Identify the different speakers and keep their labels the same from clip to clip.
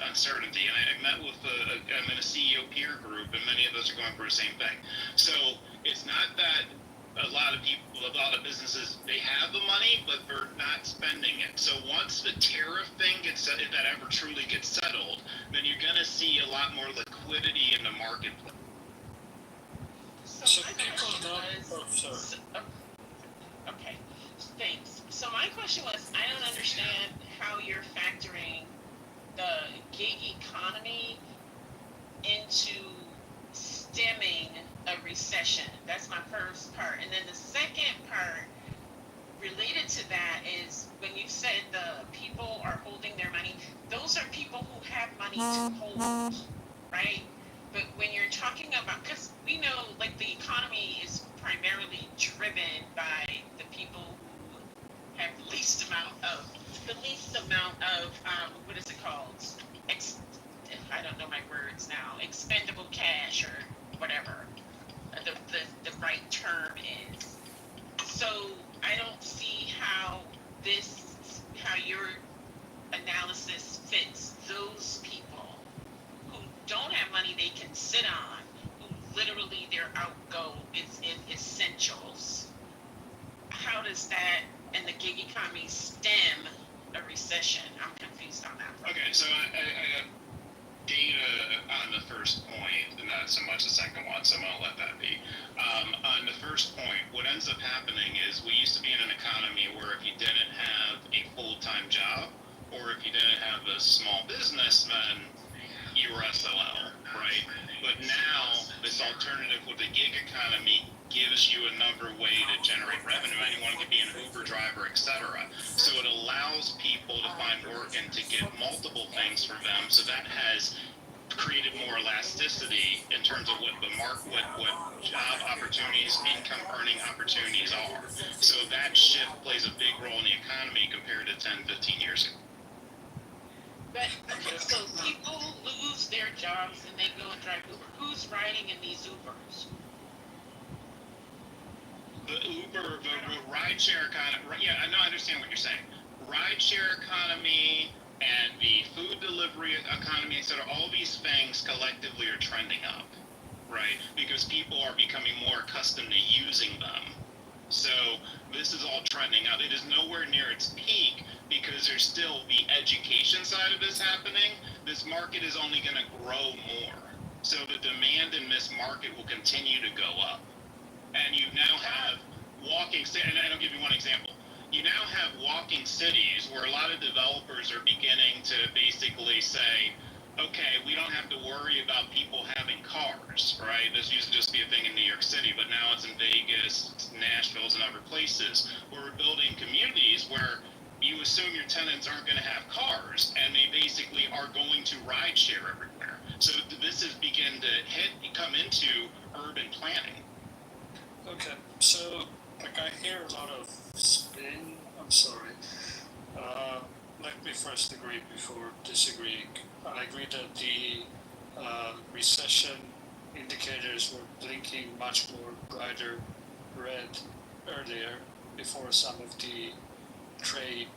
Speaker 1: uncertainty. And I met with I'm in a CEO peer group, and many of us are going through the same thing. So it's not that a lot of people, a lot of businesses, they have the money, but they're not spending it. So once the tariff thing gets, if that ever truly gets settled, then you're going to see a lot more liquidity in the marketplace.
Speaker 2: So people okay, thanks. So my question was, I don't understand how you're factoring the gig economy into stemming a recession. That's my first part. And then the second part related to that is when you said the people are holding their money, those are people who have money to hold, right? But when you're talking about, because we know like the economy is primarily driven by the people who have the least amount of what is it called? I don't know my words now. Expendable cash or whatever the right term is. So I don't see how your analysis fits those people who don't have money they can sit on, who literally their outgo is in essentials. How does that and the gig economy stem a recession? I'm confused on that.
Speaker 1: Okay, so I got data on the first point, and not so much the second one, so I'm going to let that be. On the first point, what ends up happening is we used to be in an economy where if you didn't have a full-time job, or if you didn't have a small business, then you were SOL, right? But now, this alternative with the gig economy gives you another way to generate revenue. Anyone could be an Uber driver, etc. So it allows people to find work and to get multiple things for them. So that has created more elasticity in terms of what the market, what job opportunities, income earning opportunities are. So that shift plays a big role in the economy compared to 10, 15 years ago.
Speaker 2: But okay, so people lose their jobs and they go and drive Uber. Who's riding in these Ubers?
Speaker 1: The rideshare economy, yeah, I know, I understand what you're saying. Rideshare economy and the food delivery economy, etc., all these things collectively are trending up, right? Because people are becoming more accustomed to using them. So this is all trending out. It is nowhere near its peak because there's still the education side of this happening. This market is only going to grow more. So the demand in this market will continue to go up. And you now have walking cities, and I'll give you one example. You now have walking cities where a lot of developers are beginning to basically say, okay, we don't have to worry about people having cars, right? This used to just be a thing in New York City, but now it's in Vegas, Nashville, and other places where we're building communities where you assume your tenants aren't going to have cars, and they basically are going to ride share everywhere. So this is begin to come into urban planning.
Speaker 3: Okay, so like I hear a lot of spin. I'm sorry. Let me first agree before disagreeing. I agree that the recession indicators were blinking much more brighter red earlier before some of the trade,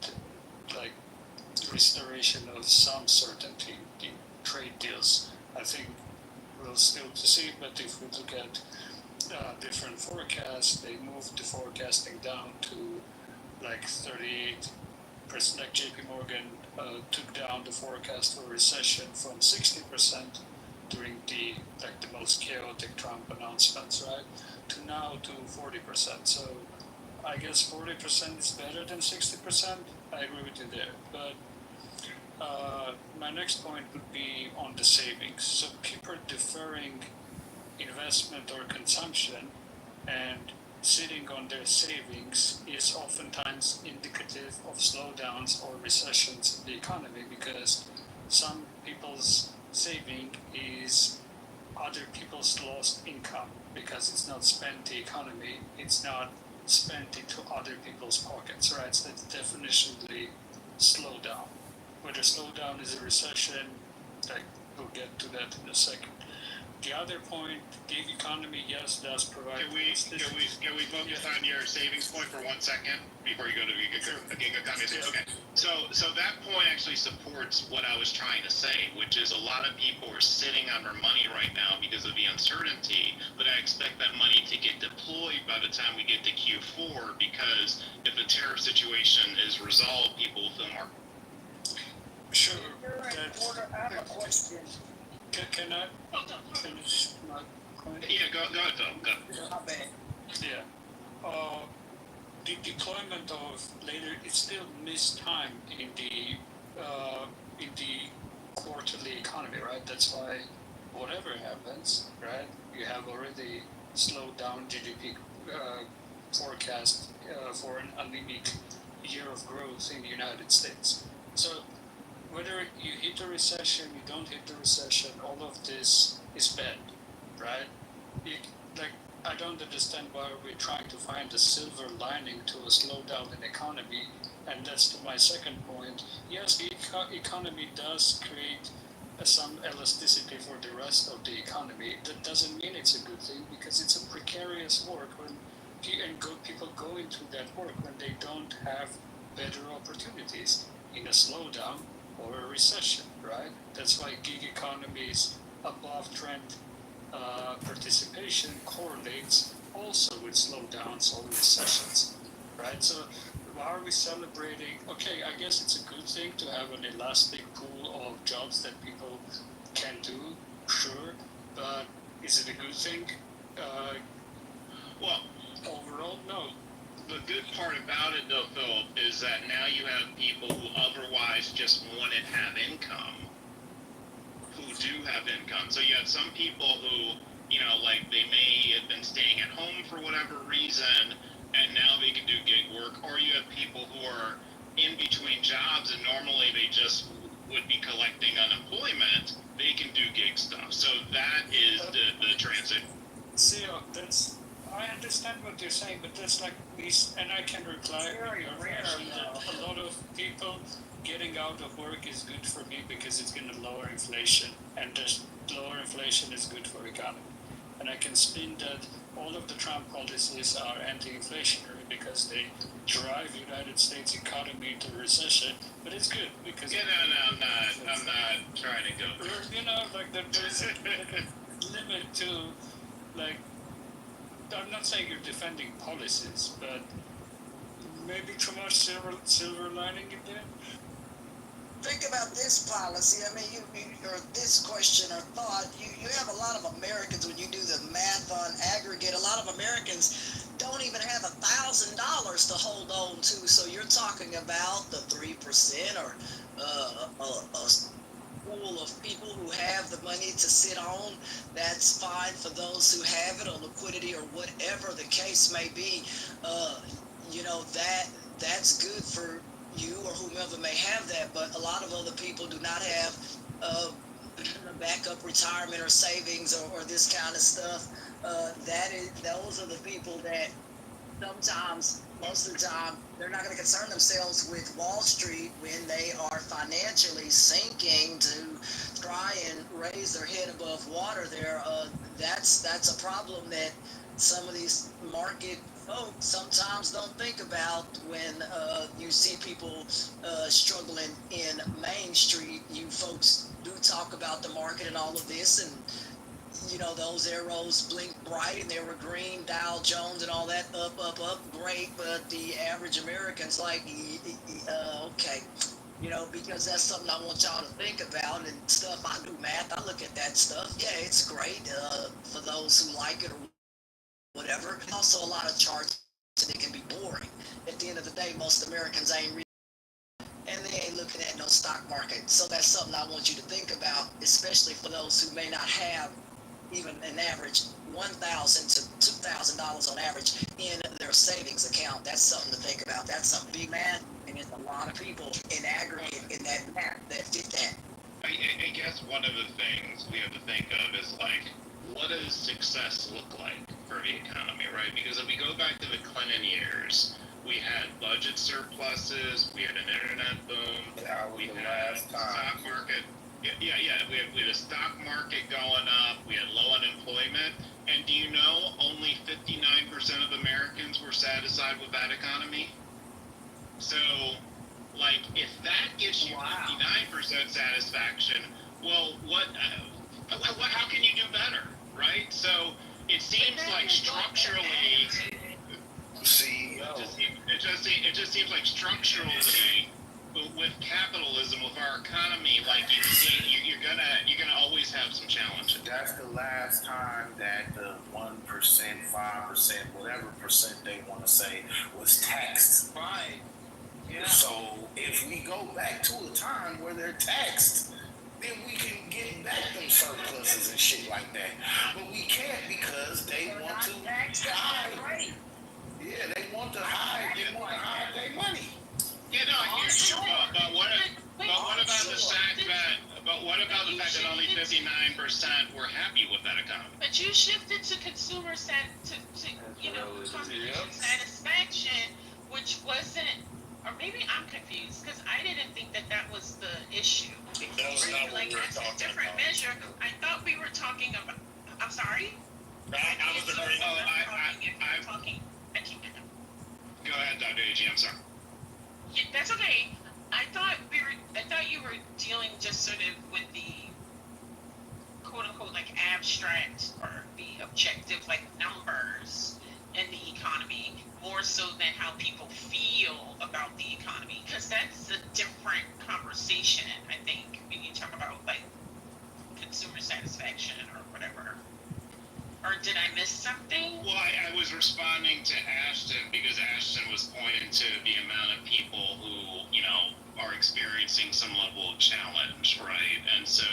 Speaker 3: like restoration of some certainty in trade deals. I think we'll still to see, but if we look at different forecasts, they moved the forecasting down to like 38%. Like JP Morgan took down the forecast for recession from 60% during the most chaotic Trump announcements, right, to now to 40%. So I guess 40% is better than 60%. I agree with you there, but my next point would be on the savings. So people deferring investment or consumption and sitting on their savings is oftentimes indicative of slowdowns or recessions in the economy, because some people's saving is other people's lost income because it's not spent the economy, it's not spent into other people's pockets, right? So that's definitionally slowdown. Whether slowdown is a recession, like we'll get to that in a second. the other point, gig economy, yes, does provide.
Speaker 1: Can we focus on your savings point for 1 second before you go to gig economy? Okay. So that point actually supports what I was trying to say, which is a lot of people are sitting on their money right now because of the uncertainty, but I expect that money to get deployed by the time we get to Q4, because if the tariff situation is resolved, people will feel more.
Speaker 3: Sure.
Speaker 4: I have a question.
Speaker 3: Can I finish my point?
Speaker 1: Yeah, go ahead, Phil. Go.
Speaker 4: My bad.
Speaker 3: Yeah. The deployment of later, it's still missed time in the quarterly economy, right? That's why whatever happens, right? You have already slowed down GDP forecast for an anemic year of growth in the United States. So whether you hit a recession, you don't hit the recession, all of this is bad, right? I don't understand why we're trying to find a silver lining to a slowdown in economy, and that's to my second point. Yes, the economy does create some elasticity for the rest of the economy. That doesn't mean it's a good thing, because it's a precarious work when people go into that work when they don't have better opportunities in a slowdown or a recession, right? That's why gig economies above trend participation correlates also with slowdowns or recessions, right? So why are we celebrating? Okay, I guess it's a good thing to have an elastic pool of jobs that people can do, sure, but is it a good thing?
Speaker 1: Well,
Speaker 3: overall, no.
Speaker 1: the good part about it, though, Phil, is that now you have people who otherwise just wouldn't have income, who do have income. So you have some people who, like they may have been staying at home for whatever reason, and now they can do gig work. Or you have people who are in between jobs, and normally they just would be collecting unemployment. They can do gig stuff. So that is the transit.
Speaker 3: See, I understand what you're saying, but that's like these, and I can reply.
Speaker 4: Very rare,
Speaker 3: that a lot of people getting out of work is good for me because it's going to lower inflation, and this lower inflation is good for economy. And I can spin that all of the Trump policies are anti-inflationary because they drive United States economy into recession, but it's good because
Speaker 1: I'm not trying to go there.
Speaker 3: There's a limit to, I'm not saying you're defending policies, but maybe too much silver lining in there.
Speaker 4: Think about this policy. I mean, or this question or thought. You have a lot of Americans, when you do the math on aggregate, a lot of Americans don't even have $1,000 to hold on to. So you're talking about the 3% or a pool of people who have the money to sit on. That's fine for those who have it, or liquidity, or whatever the case may be. That's good for you or whomever may have that, but a lot of other people do not have backup retirement or savings or this kind of stuff. Those are the people that sometimes, most of the time, they're not going to concern themselves with Wall Street when they are financially sinking to try and raise their head above water there. That's a problem that some of these market folks sometimes don't think about when you see people struggling in Main Street. You folks do talk about the market and all of this, and those arrows blink bright and they were green, Dow Jones and all that, up, great, but the average American's like, okay, because that's something I want y'all to think about and stuff. I do math, I look at that stuff. Yeah, it's great for those who like it or whatever. Also a lot of charts, and it can be boring. At the end of the day, most Americans ain't reading, and they ain't looking at no stock market. So that's something I want you to think about, especially for those who may not have even an average $1,000 to $2,000 on average in their savings account. That's something to think about. That's some big math, and there's a lot of people in aggregate in that math that fit that.
Speaker 1: I guess one of the things we have to think of is what does success look like for the economy, right? Because if we go back to the Clinton years, we had budget surpluses, we had an internet boom, we had a stock market. We had a stock market going up, we had low a bad economy. So, like, if that gives you
Speaker 4: Wow.
Speaker 1: 59% satisfaction, well, how can you do better, right? So it seems like structurally,
Speaker 5: See,
Speaker 1: it just seems like structurally, with capitalism, with our economy, like you're gonna always have some challenges.
Speaker 5: that's the last time that the 1%, 5%, whatever percent they want to say was taxed.
Speaker 4: Right. Yeah.
Speaker 5: So if we go back to a time where they're taxed, then we can get back them surpluses and shit like that. But we can't because they
Speaker 4: They're
Speaker 5: want
Speaker 4: not
Speaker 5: to
Speaker 4: taxed at
Speaker 5: hide.
Speaker 4: high rate.
Speaker 5: Yeah, they want to hide. They want to hide their money.
Speaker 1: Yeah, no, I hear you. But what about the
Speaker 4: Sure.
Speaker 1: fact that only 59% were happy with that economy?
Speaker 2: But you shifted to consumer satisfaction, which wasn't, or maybe I'm confused because I didn't think that was the issue.
Speaker 3: That was not what
Speaker 2: Like
Speaker 3: we were
Speaker 2: that's a
Speaker 3: talking
Speaker 2: different
Speaker 3: about.
Speaker 2: measure. I thought we were talking about. I'm sorry.
Speaker 3: I was agreeing.
Speaker 2: I can't.
Speaker 1: Go ahead, Dr. AG, I'm sorry.
Speaker 2: Yeah, that's okay. I thought you were dealing just sort of with the quote unquote like abstract or the objective like numbers in the economy more so than how people feel about the economy, because that's a different conversation, I think, when you talk about like consumer satisfaction or whatever. Or did I miss something?
Speaker 1: Well, I was responding to Ashton because Ashton was pointing to the amount of people who, are experiencing some level of challenge, right? And so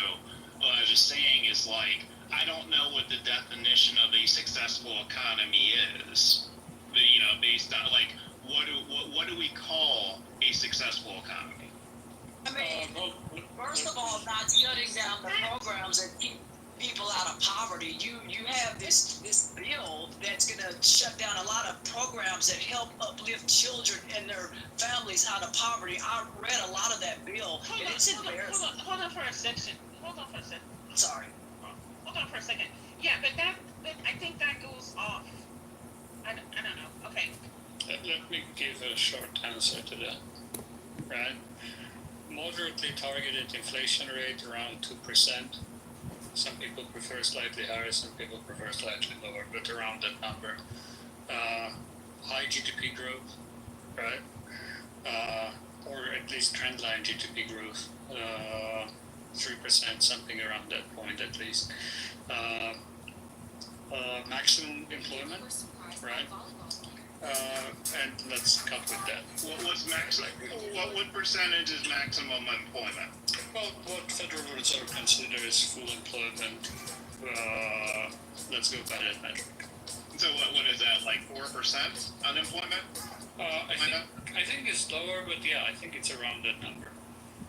Speaker 1: what I was just saying is like, I don't know what the definition of a successful economy is, based on like, what do we call a successful economy?
Speaker 4: I mean, first of all, not shutting down the programs that keep people out of poverty. You have this bill that's going to shut down a lot of programs that help uplift children and their families out of poverty. I read a lot of that bill, and it's embarrassing.
Speaker 2: Hold on for a second.
Speaker 4: Sorry.
Speaker 2: Hold on for a second. Yeah, but I think that goes off. I don't know. Okay.
Speaker 3: Let me give a short answer to that. Right? Moderately targeted inflation rate around 2%. Some people prefer slightly higher, some people prefer slightly lower, but around that number. High GDP growth, right? Or at least trendline GDP growth, 3%, something around that point at least. Maximum employment, right? And let's cut with that.
Speaker 1: What's maximum? What percentage is maximum employment?
Speaker 3: Well, what Federal Reserve considers full employment, let's go by that metric.
Speaker 1: So what is that, like 4% unemployment?
Speaker 3: I think it's lower, but yeah, I think it's around that number.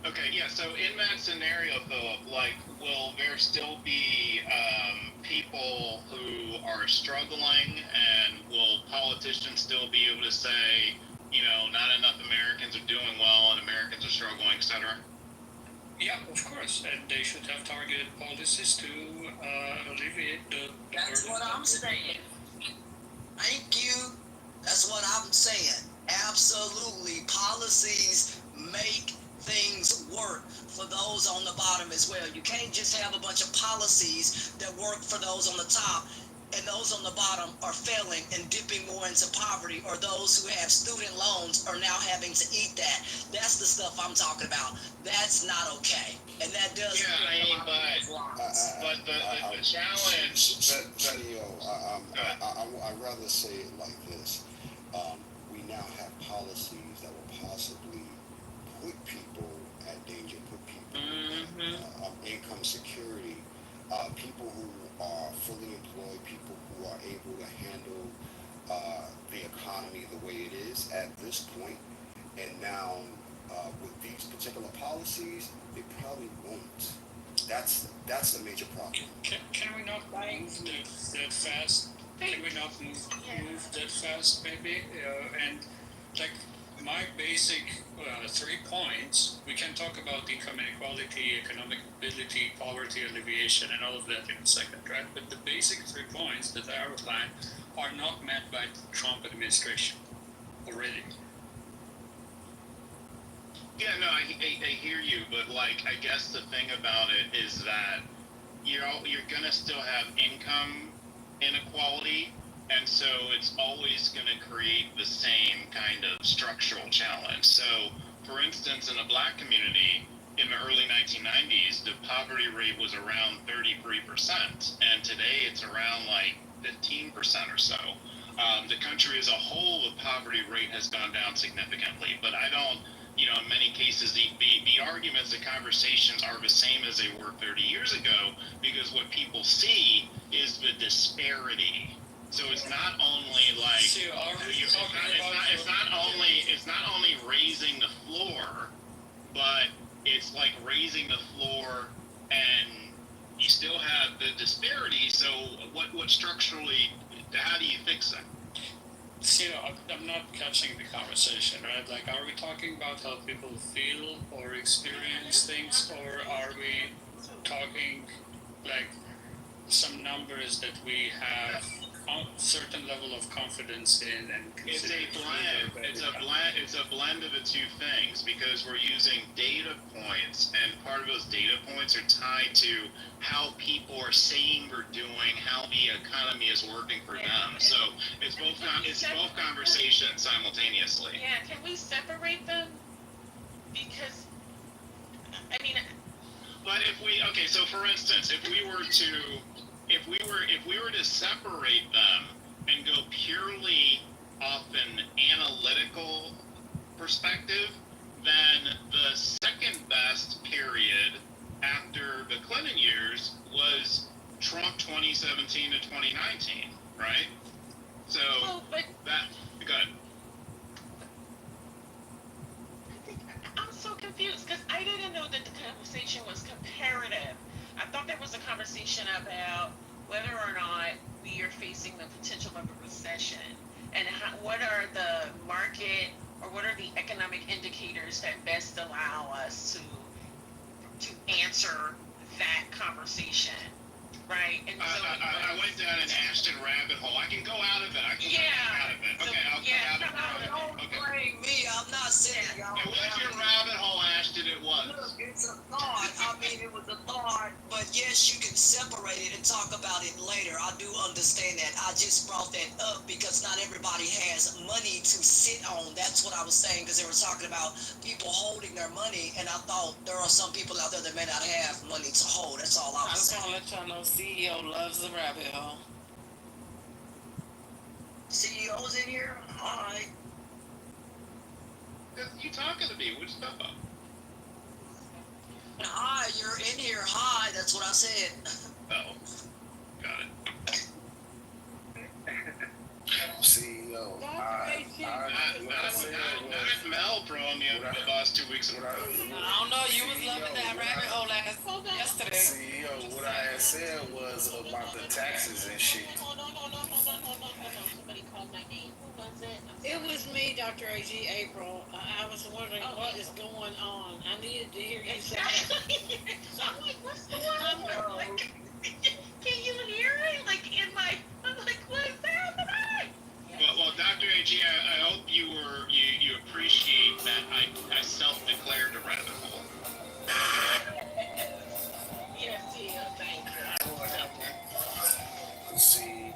Speaker 1: Okay, yeah, so in that scenario, Philip, like, will there still be people who are struggling, and will politicians still be able to say, not enough Americans are doing well and Americans are struggling, etc.?
Speaker 3: Yeah, of course, and they should have targeted policies to alleviate the
Speaker 4: That's
Speaker 3: burden.
Speaker 4: what I'm saying. Thank you. That's what I'm saying. Absolutely. Policies make things work for those on the bottom as well. You can't just have a bunch of policies that work for those on the top and those on the bottom are failing and dipping more into poverty, or those who have student loans are now having to eat that. That's the stuff I'm talking about. That's not okay. And that does
Speaker 1: but the challenge.
Speaker 6: I'd rather say it like this. We now have policies that will possibly put people at danger, put people income security, people who are fully employed, people who are able to handle the economy the way it is at this point. And now with these particular policies, they probably won't. That's the major problem.
Speaker 3: Can we not move that fast? Can we not move that fast, maybe? And like my basic 3 points, we can talk about income inequality, economic mobility, poverty alleviation, and all of that in a second, right? But the basic 3 points that I outlined are not met by the Trump administration. already.
Speaker 1: Yeah, no, I hear you, but like I guess the thing about it is that you're gonna still have income inequality, and so it's always gonna create the same kind of structural challenge. So, for instance, in the black community in the early 1990s, the poverty rate was around 33%, and today it's around like 15% or so. The country as a whole, the poverty rate has gone down significantly, but I don't, in many cases, the arguments, the conversations are the same as they were 30 years ago, because what people see is the disparity. So it's not only like,
Speaker 3: So are we talking about
Speaker 1: it's not only raising the floor, but it's like raising the floor and you still have the disparity. So what structurally, how do you fix that?
Speaker 3: See, I'm not catching the conversation, right? Like, are we talking about how people feel or experience things, or are we talking like some numbers that we have a certain level of confidence in and
Speaker 1: It's
Speaker 3: consider
Speaker 1: a blend. It's a blend of the two things, because we're using data points, and part of those data points are tied to how people are saying or doing, how the economy is working for them. So it's both conversations simultaneously.
Speaker 2: Yeah, can we separate them? Because, I mean,
Speaker 1: But so for instance, if we were to separate them and go purely off an analytical perspective, then the second best period after the Clinton years was Trump 2017 to 2019, right? So
Speaker 2: well, but
Speaker 1: that good.
Speaker 2: I'm so confused because I didn't know that the conversation was comparative. I thought there was a conversation about whether or not we are facing the potential of a recession, and what are the market or what are the economic indicators that best allow us to answer that conversation, right? And so
Speaker 1: I went down an Ashton rabbit hole. I can go out of it. I can come out of it. Okay, I'll come out of it.
Speaker 4: Don't
Speaker 1: Okay.
Speaker 4: blame me. I'm not saying y'all.
Speaker 1: It was your rabbit hole, Ashton. It was.
Speaker 4: Look, it's a thought. I mean, it was a thought, but yes, you can separate it and talk about it later. I do understand that. I just brought that up because not everybody has money to sit on. That's what I was saying, because they were talking about people holding their money, and I thought there are some people out there that may not have money to hold. That's all I
Speaker 7: I
Speaker 4: was
Speaker 7: just
Speaker 4: saying.
Speaker 7: want to let y'all know CEO loves the rabbit hole.
Speaker 4: CEOs in here? All right.
Speaker 1: You talking to me? What's up?
Speaker 4: Hi, you're in here. Hi, that's what I said.
Speaker 1: Oh, got it.
Speaker 5: CEO.
Speaker 1: Not Mel throwing me under the bus 2 weeks ago.
Speaker 7: I don't know, you was loving that rabbit hole yesterday.
Speaker 5: CEO, what I had said was about the taxes and shit.
Speaker 2: Hold on. Somebody called my name. Who was it?
Speaker 8: It was me, Dr. A.G. April. I was wondering what is going on. I needed to hear you say that.
Speaker 2: I'm like, what's going on? Like, can you hear it? Like I'm like, what is happening?
Speaker 1: Well, Dr. AG, I hope you appreciate that I self-declared a rabbit hole.
Speaker 2: Yes, thank you.
Speaker 5: See,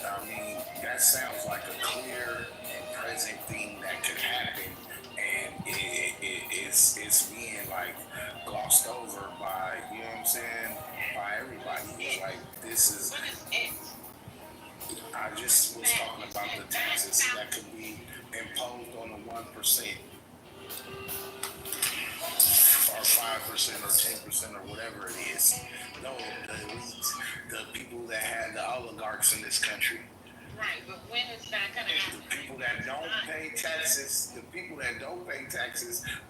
Speaker 5: I mean, that sounds like a clear and present thing that could happen, and it's being like glossed over by, you know what I'm saying, by everybody. It's like, this is,
Speaker 2: What is it?
Speaker 5: I just was talking about the taxes that could be imposed on the 1%. Or 5% or 10% or whatever it is. No, the elites, the people that had the oligarchs in this country.
Speaker 2: Right, but when is that going to happen?
Speaker 5: The people that don't pay taxes,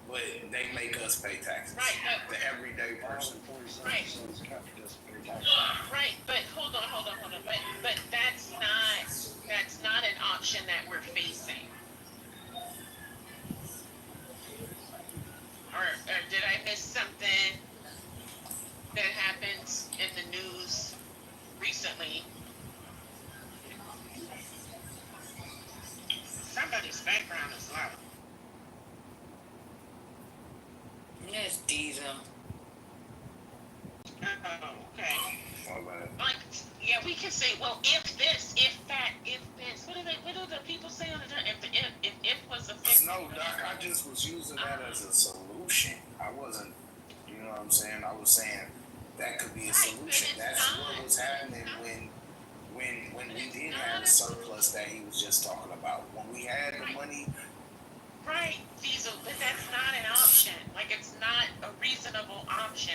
Speaker 5: but they make us pay taxes.
Speaker 2: Right,
Speaker 5: The everyday person.
Speaker 2: Right. Right, but hold on. But that's not an option that we're facing. Or did I miss something that happened in the news recently? okay.
Speaker 5: Well,
Speaker 2: Like, yeah, we can say, well, if this, if that, if this. What do the people say on the time? If was a fifth.
Speaker 5: no, Doc, I just was using that as a solution. I wasn't, you know what I'm saying? I was saying that could be a solution. That's what was happening when we did have the surplus that he was just talking about. When we had the money.
Speaker 2: Right, Diesel, but that's not an option. Like, it's not a reasonable option.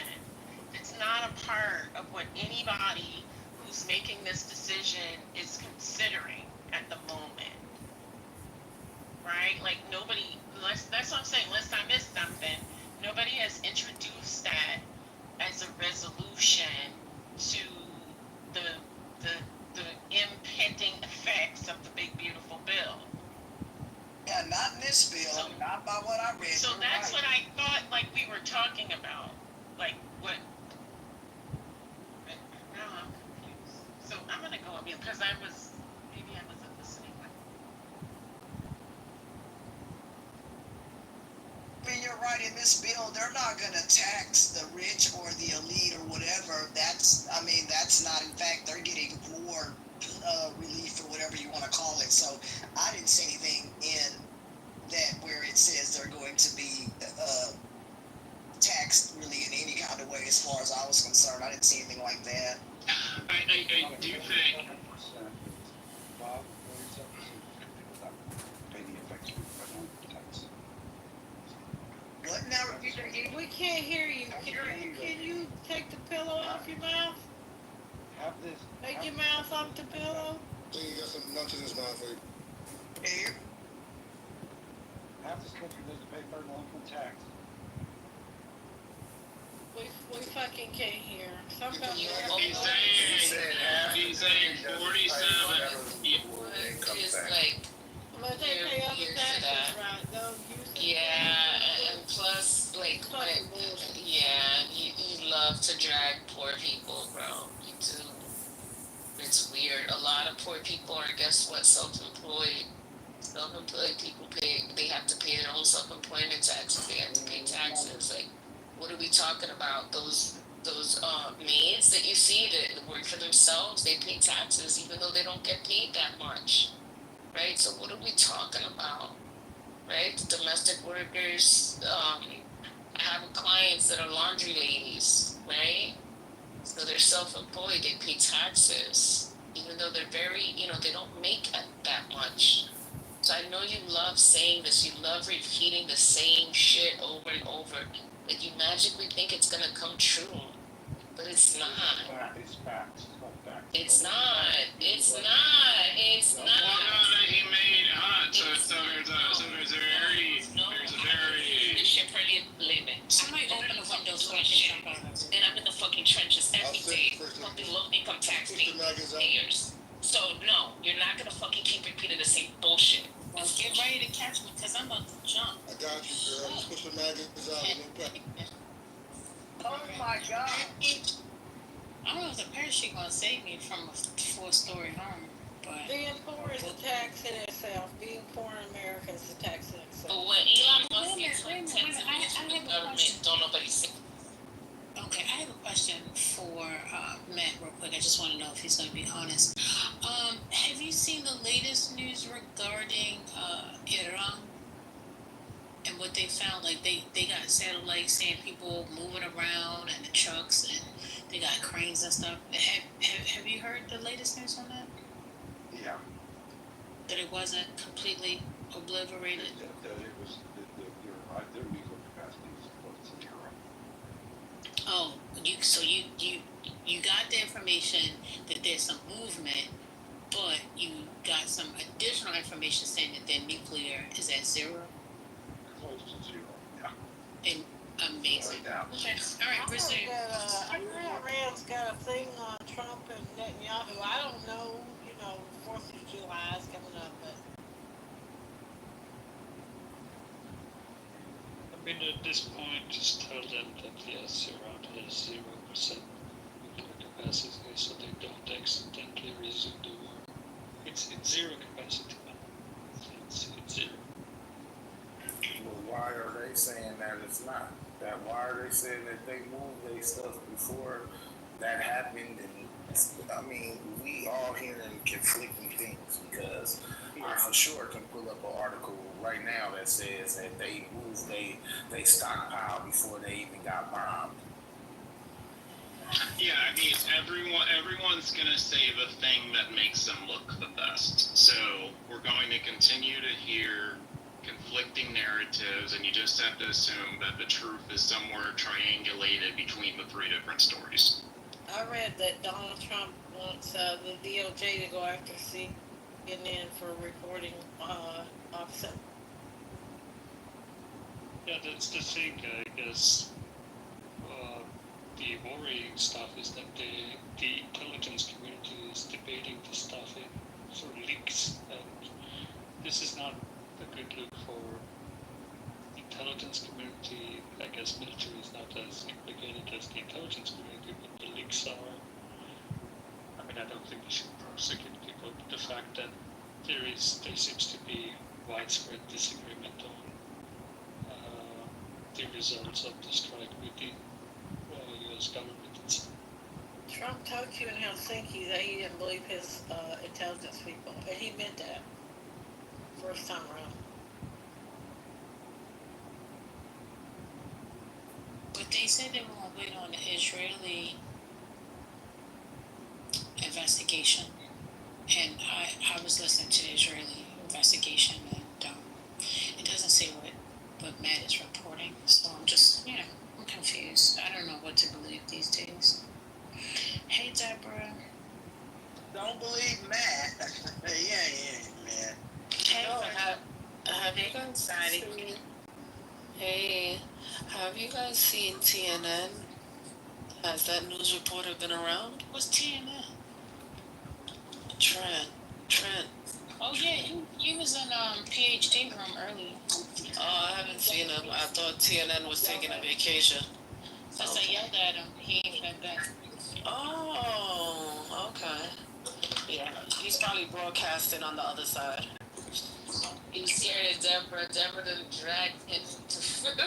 Speaker 2: It's not a part of what anybody who's making this decision is considering at the moment. Right? Like, nobody, that's what I'm saying, unless I missed something, nobody has introduced that as a resolution to the, the impending effects of the big, beautiful bill.
Speaker 4: Yeah, not in this bill,
Speaker 2: So-
Speaker 4: not by what I read.
Speaker 2: So
Speaker 4: You're
Speaker 2: that's
Speaker 4: right.
Speaker 2: what I thought, like, we were talking about. Like, what? Now I'm confused. So I'm gonna go on mute, because maybe I wasn't listening.
Speaker 4: I mean, you're right. In this bill, they're not going to tax the rich or the elite or whatever. That's not. In fact, they're getting more relief or whatever you want to call it. So I didn't see anything in that where it says they're going to be taxed really in any kind of way. As far as I was concerned, I didn't see anything like that.
Speaker 1: I do think.
Speaker 6: Bob, 47% without paying the effects of federal tax.
Speaker 4: What now?
Speaker 8: We can't hear you. Can you take the pillow off your mouth?
Speaker 6: Have this.
Speaker 8: Take your mouth off the pillow?
Speaker 6: You got some nuts in his mouth.
Speaker 4: Here.
Speaker 6: Half this country doesn't pay federal income tax.
Speaker 8: We fucking can't hear. Somebody
Speaker 1: He's saying 47.
Speaker 7: It's like,
Speaker 8: But they pay other
Speaker 7: Years to
Speaker 8: taxes,
Speaker 7: that.
Speaker 8: right? Those
Speaker 7: yeah, and plus, like,
Speaker 8: fucking bullshit.
Speaker 7: yeah, you love to drag poor people, bro. You do. It's weird. A lot of poor people are, guess what, self-employed. Self-employed people they have to pay their own self-employment taxes. They have to pay taxes. Like, what are we talking about? Those maids that you see that work for themselves, they pay taxes even though they don't get paid that much, right? So what are we talking about, right? Domestic workers. I have clients that are laundry ladies, right? So they're self-employed. They pay taxes even though they're very, they don't make that much. So I know you love saying this. You love repeating the same shit over and over. Like, you magically think it's gonna come true, but it's not.
Speaker 6: It's facts. It's not facts.
Speaker 7: It's not. It's not. It's
Speaker 1: Well,
Speaker 7: not.
Speaker 1: no, he made there's a very.
Speaker 7: The shit pretty limit.
Speaker 9: I might open the window so I can jump out.
Speaker 7: And I'm in the fucking trenches every day, helping low income tax payers. So no, you're not gonna fucking keep repeating the same bullshit.
Speaker 9: Well, get ready to catch me because I'm about to jump.
Speaker 6: I got you, girl. Just push the magazines out.
Speaker 4: Oh my God.
Speaker 9: I don't know if the parachute gonna save me from a 4-story home, but
Speaker 8: Being poor is a tax in itself. Being poor in America is a tax in itself.
Speaker 7: But when Elon Musk
Speaker 9: Wait a
Speaker 7: gets like
Speaker 9: minute,
Speaker 7: tens of
Speaker 9: I
Speaker 7: millions from
Speaker 9: have
Speaker 7: the
Speaker 9: a
Speaker 7: government,
Speaker 9: question.
Speaker 7: don't nobody say.
Speaker 9: okay. I have a question for Matt real quick. I just want to know if he's going to be honest. Have you seen the latest news regarding Iran and what they found? Like they got satellites saying people moving around and the trucks and they got cranes and stuff. Have you heard the latest news on that?
Speaker 6: Yeah.
Speaker 9: That it wasn't completely obliterated?
Speaker 6: That it was, their nuclear capacity was zero.
Speaker 9: Oh, you got the information that there's some movement, but you got some additional information saying that their nuclear is at zero.
Speaker 6: Close to zero. Yeah.
Speaker 9: And amazing.
Speaker 6: No doubt.
Speaker 9: Okay, all right, Chris.
Speaker 8: I heard Iran's got a thing on Trump and Netanyahu. I don't know, 4th of July is coming up, but
Speaker 3: I mean, at this point, just tell them that yes, Iran has 0% nuclear capacity, so they don't accidentally resume the war. It's zero capacity now. It's zero.
Speaker 5: Well, why are they saying that it's not? Why are they saying that that they moved their stuff before that happened, and I mean, we all hearing conflicting things because I for sure can pull up an article right now that says that they moved they stockpile before they even got bombed.
Speaker 1: Yeah, I mean, everyone's gonna say the thing that makes them look the best. So we're going to continue to hear conflicting narratives, and you just have to assume that the truth is somewhere triangulated between the three different stories.
Speaker 8: I read that Donald Trump wants the DOJ to go after CNN for reporting offset.
Speaker 3: Yeah, that's the thing. I guess the worrying stuff is that the intelligence community is debating the stuff for leaks, and this is not a good look for the intelligence community. I guess military is not as implicated as the intelligence community, but the leaks are. I mean, I don't think we should prosecute people, but the fact that there seems to be widespread disagreement on the results of the strike with the U.S. government.
Speaker 8: Trump told you in Helsinki that he didn't believe his intelligence people, and he meant that first time around.
Speaker 9: But they said they were going to wait on the Israeli investigation, and I was listening to the Israeli investigation, and it doesn't say what Matt is reporting, so I'm just, I'm confused. I don't know what to believe these days. Hey, Deborah.
Speaker 4: Don't believe Matt. yeah, man.
Speaker 9: Hey,
Speaker 10: No, have you guys
Speaker 9: Friday.
Speaker 10: seen? Hey, have you guys seen TNN? Has that news reporter been around?
Speaker 9: What's TNN?
Speaker 10: Trent.
Speaker 9: Oh yeah, he was in PhD room earlier.
Speaker 10: Oh, I haven't seen him. I thought TNN was taking a vacation.
Speaker 9: Since I yelled at him, he ain't been back.
Speaker 10: Oh, okay. Yeah, he's probably broadcasting on the other side.
Speaker 7: He scared of Deborah. Deborah done dragged him to food.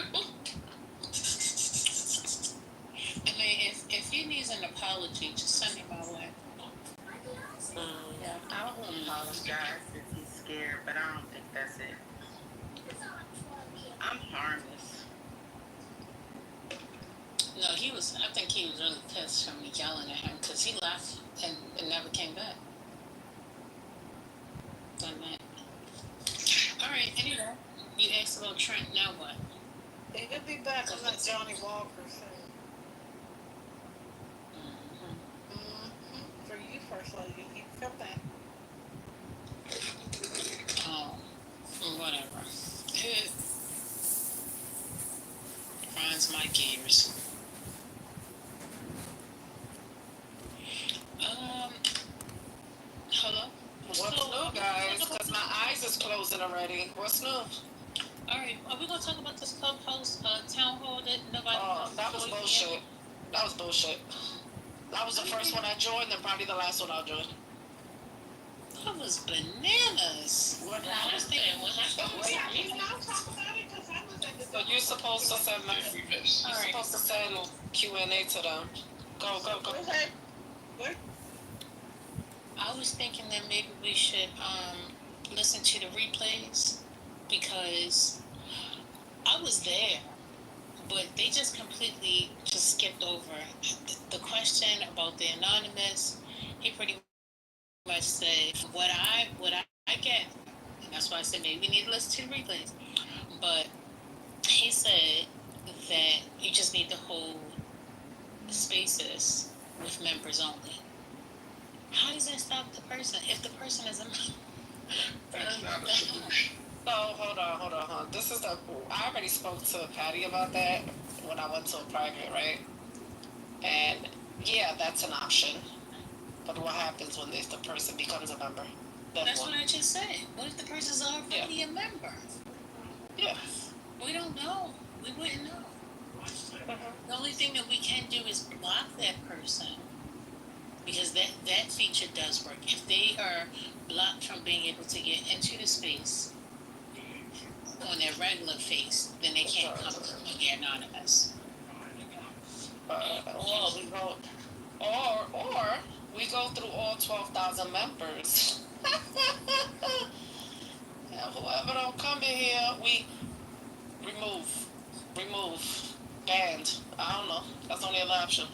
Speaker 9: I mean, if he needs an apology, just send him my way.
Speaker 11: Yeah, I will apologize if he's scared, but I don't think that's it. I'm harmless.
Speaker 9: No, I think he was really pissed from me yelling at him because he left and never came back. That night. All right, anyway, you asked about Trent, now what?
Speaker 8: He'll be back on that Johnny Walker thing. For you, First Lady, he can come back.
Speaker 9: Oh, whatever. It grinds my gears. Hello?
Speaker 10: What's new, guys? Because my eyes is closing already. What's new?
Speaker 9: Alright, are we gonna talk about this clubhouse town hall that nobody
Speaker 10: That was bullshit. That was bullshit. That was the first one I joined and probably the last one I'll join.
Speaker 9: That was bananas.
Speaker 7: What happened? What happened?
Speaker 8: Wait, I'll talk about it because I was at the
Speaker 10: So you're supposed to send you're supposed to send Q&A to them. Go.
Speaker 8: Okay. What?
Speaker 9: I was thinking that maybe we should listen to the replays because I was there, but they just completely just skipped over the question about the anonymous. He pretty much said what I get, and that's why I said maybe we need to listen to the replays. But he said that you just need to hold spaces with members only. How does that stop the person if the person is a member?
Speaker 1: That's not a solution.
Speaker 10: So hold on. This is I already spoke to Patty about that when I went to a private, right? And yeah, that's an option. But what happens when the person becomes a member?
Speaker 9: That's what I just said. What if the person's already a member?
Speaker 10: Yeah.
Speaker 9: We don't know. We wouldn't know. The only thing that we can do is block that person because that feature does work. If they are blocked from being able to get into the space on their regular face, then they can't come when they're anonymous.
Speaker 10: Or we go, or we go through all 12,000 members. And whoever don't come in here, we remove, banned. I don't know. That's the only other option.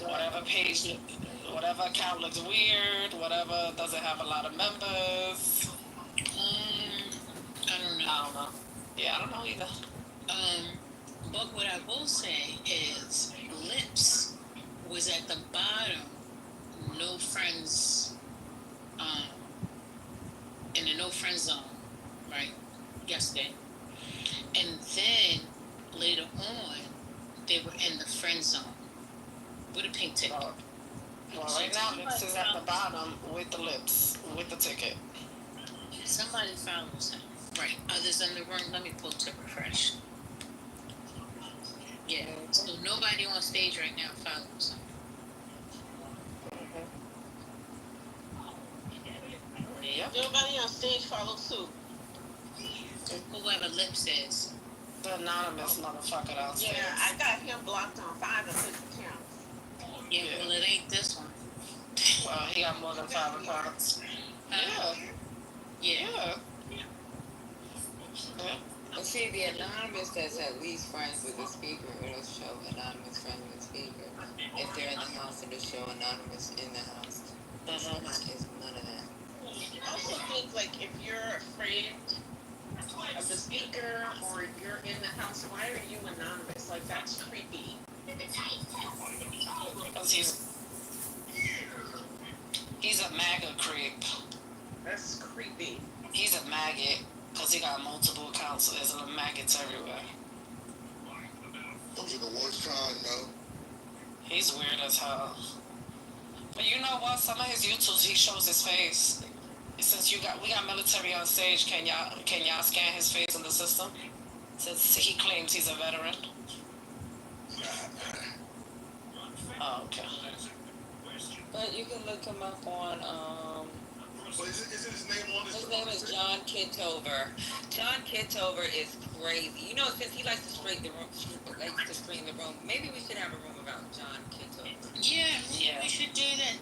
Speaker 10: Whatever page, whatever account looks weird, whatever doesn't have a lot of members.
Speaker 9: I don't know.
Speaker 10: I don't know. Yeah, I don't know either.
Speaker 9: But what I will say is Lips was at the bottom, no friends, in the no friend zone, right? Yesterday. And then later on, they were in the friend zone with a pink ticket.
Speaker 10: Well, right now, Lips is at the bottom with the Lips, with the ticket.
Speaker 9: Somebody follows him. Right. Others in the room, let me pull to refresh. Yeah. So nobody on stage right now follows him.
Speaker 10: Yep.
Speaker 2: Nobody on stage follows suit.
Speaker 9: Whoever Lips is.
Speaker 10: The anonymous motherfucker downstairs.
Speaker 2: Yeah, I got him blocked on 5 of his accounts.
Speaker 9: Yeah, well, it ain't this one.
Speaker 10: Well, he got more than 5 accounts. Yeah.
Speaker 9: Yeah.
Speaker 11: Well, see, the anonymous that's at least friends with the speaker, it'll show anonymous friend with the speaker. If they're in the house, it'll show anonymous in the house. It's none of that.
Speaker 2: I also think, like, if you're afraid of the speaker or you're in the house, why are you anonymous? Like, that's creepy.
Speaker 10: Because he's a MAGA creep.
Speaker 2: That's creepy.
Speaker 10: He's a maggot because he got multiple accounts, so there's maggots everywhere.
Speaker 6: Those are the worst kind, though.
Speaker 10: He's weird as hell. But you know what? Some of his YouTubes, he shows his face. Since we got military on stage, can y'all scan his face in the system? Since he claims he's a veteran. Oh, okay.
Speaker 11: But you can look him up on,
Speaker 6: Well, is it his name on
Speaker 11: his name is John Kitover. John Kitover is crazy. You know, since he likes to stream the room, maybe we should have a room about John Kitover.
Speaker 9: Yeah, we should do that.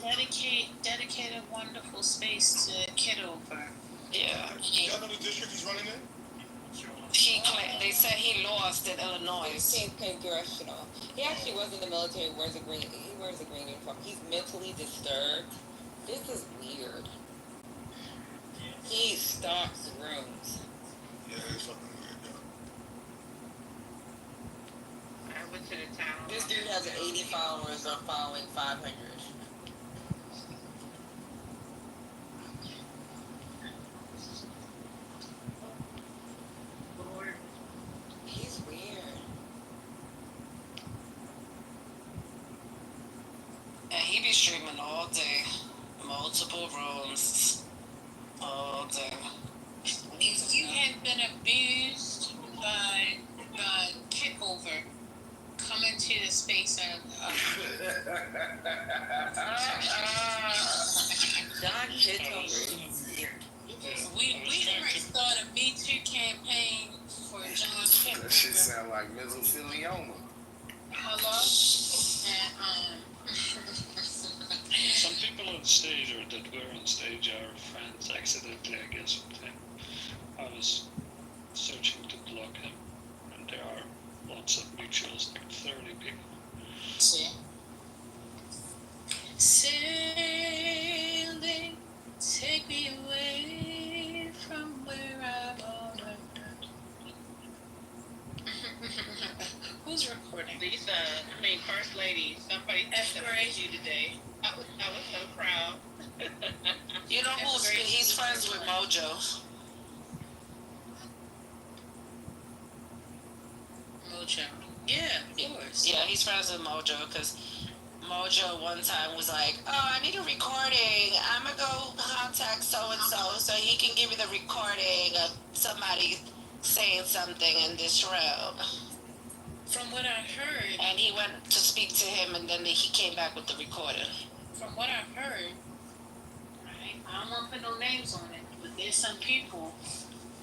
Speaker 9: Dedicate a wonderful space to Kitover.
Speaker 10: Yeah.
Speaker 6: Y'all know the district he's running in?
Speaker 10: They said he lost in Illinois.
Speaker 11: 15th congressional. He actually was in the military. He wears a green uniform. He's mentally disturbed. This is weird. He stalks rooms.
Speaker 6: Yeah, it's fucking weird, though.
Speaker 2: I went to the town.
Speaker 11: This dude has 80 followers or following 500. He's weird.
Speaker 10: And he be streaming all day. Multiple rooms. All day.
Speaker 9: If you have been abused by Kitover, come into the space and
Speaker 11: John Kitover is weird.
Speaker 9: we first started a Me Too campaign for John
Speaker 5: That shit
Speaker 9: Kitover.
Speaker 5: sound like mesothelioma.
Speaker 9: Hello? And
Speaker 3: Some people on stage or that were on stage are friends accidentally, I guess, with him. I was searching to block him, and there are lots of mutuals, like 30 people.
Speaker 9: see. Sailing, take me away from where I belong. Who's recording?
Speaker 2: Lisa, First Lady, somebody separated you today. I was so proud.
Speaker 10: You know he's friends with Mojo.
Speaker 9: Mojo. Yeah, of course.
Speaker 10: Yeah, he's friends with Mojo because Mojo one time was like, oh, I need a recording. I'm going to go contact so-and-so so he can give me the recording of somebody saying something in this room.
Speaker 9: From what I heard,
Speaker 10: And he went to speak to him, and then he came back with the recording.
Speaker 9: from what I heard, right, I don't want to put no names on it, but there's some people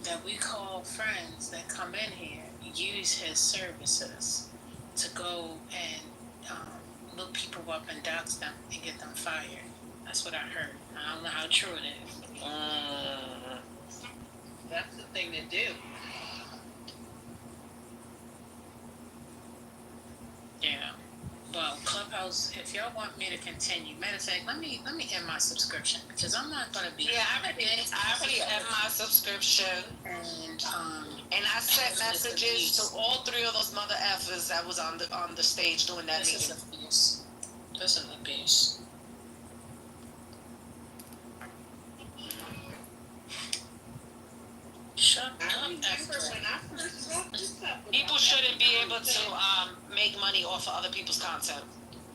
Speaker 9: that we call friends that come in here use his services to go and look people up and dox them and get them fired. That's what I heard. I don't know how true it is.
Speaker 2: That's the thing to do.
Speaker 9: Yeah. Well, Clubhouse, if y'all want me to continue, matter of fact, let me end my subscription because I'm not gonna be.
Speaker 10: Yeah, I already have my subscription,
Speaker 9: and
Speaker 10: I sent messages to all three of those mother effers that was on the stage doing that
Speaker 9: this
Speaker 10: meeting.
Speaker 9: is abuse. This is abuse. Shut
Speaker 2: I
Speaker 9: up,
Speaker 2: remember
Speaker 9: Esther.
Speaker 2: when I first brought this up.
Speaker 10: People shouldn't be able to make money off of other people's content.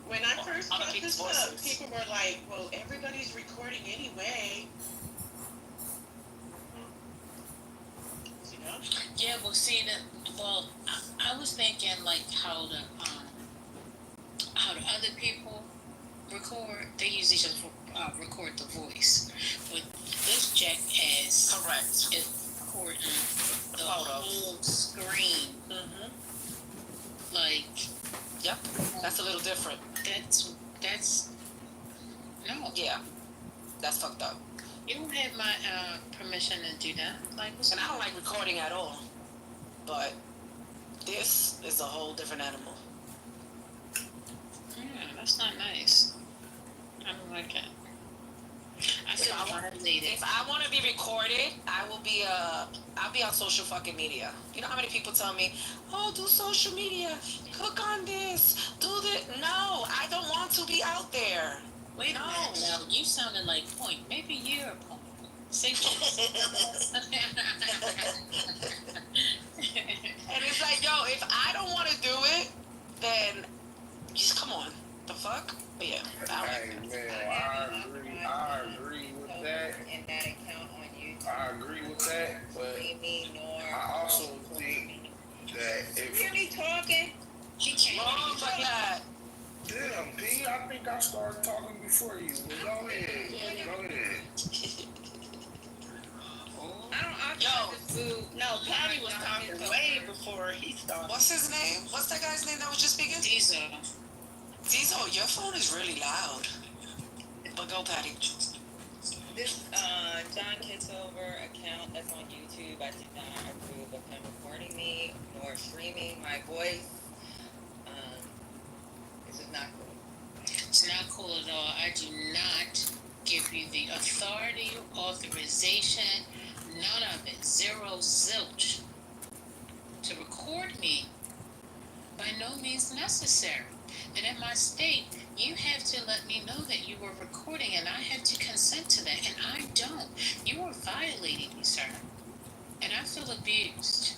Speaker 2: When I first
Speaker 10: Other
Speaker 2: brought
Speaker 10: people's
Speaker 2: this up,
Speaker 10: voices.
Speaker 2: people were like, well, everybody's recording anyway. You know?
Speaker 9: Yeah, well, see that. Well, I was thinking like how the other people record. They usually just record the voice. But this jackass
Speaker 10: Correct.
Speaker 9: is recording the whole screen. Like,
Speaker 10: Yep. That's a little different.
Speaker 9: That's no.
Speaker 10: Yeah. That's fucked up.
Speaker 9: You don't have my permission to do that. Like, what's
Speaker 10: And I don't like recording at all. But this is a whole different animal.
Speaker 9: Yeah, that's not nice. I don't like it. I feel violated.
Speaker 10: If I want to be recorded, I'll be on social fucking media. You know how many people tell me, oh, do social media, click on this, do this. No, I don't want to be out there.
Speaker 9: Wait a minute now, you sounded like Point. Maybe you're a Point. Say this.
Speaker 10: And it's like, yo, if I don't want to do it, then just come on. The fuck? But yeah.
Speaker 5: Hey, man, I agree with that.
Speaker 11: In that account on YouTube.
Speaker 5: I agree with that, but I also think that if
Speaker 11: Hear me talking?
Speaker 9: He can't.
Speaker 10: Oh my God.
Speaker 5: damn, P, I think I started talking before you. But go ahead. Go ahead.
Speaker 11: I
Speaker 10: Yo.
Speaker 11: tried this food.
Speaker 2: No, Patty was talking way before he started.
Speaker 10: What's his name? What's that guy's name that was just speaking?
Speaker 9: Diesel.
Speaker 10: Diesel, your phone is really loud. But go, Patty.
Speaker 11: This John Kitover account that's on YouTube, I do not approve of him recording me nor streaming my voice. It's just not cool.
Speaker 9: It's not cool at all. I do not give you the authority, authorization, none of it. Zero zilch. To record me, by no means necessary. And in my state, you have to let me know that you were recording, and I have to consent to that, and I don't. You are violating me, sir. And I feel abused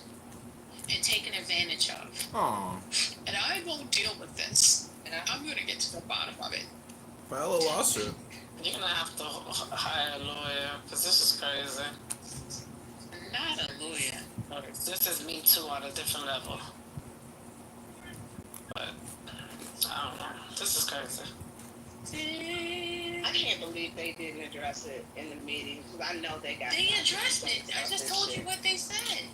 Speaker 9: and taken advantage of.
Speaker 12: Aw.
Speaker 9: And I won't deal with this. And I'm going to get to the bottom of it.
Speaker 12: File a lawsuit.
Speaker 10: You're gonna have to hire a lawyer, because this is crazy.
Speaker 9: Not a lawyer.
Speaker 10: This is Me Too on a different level. But, I don't know. This is crazy.
Speaker 2: I can't believe they didn't address it in the meeting because I know they got.
Speaker 9: They addressed it. I just told you what they said.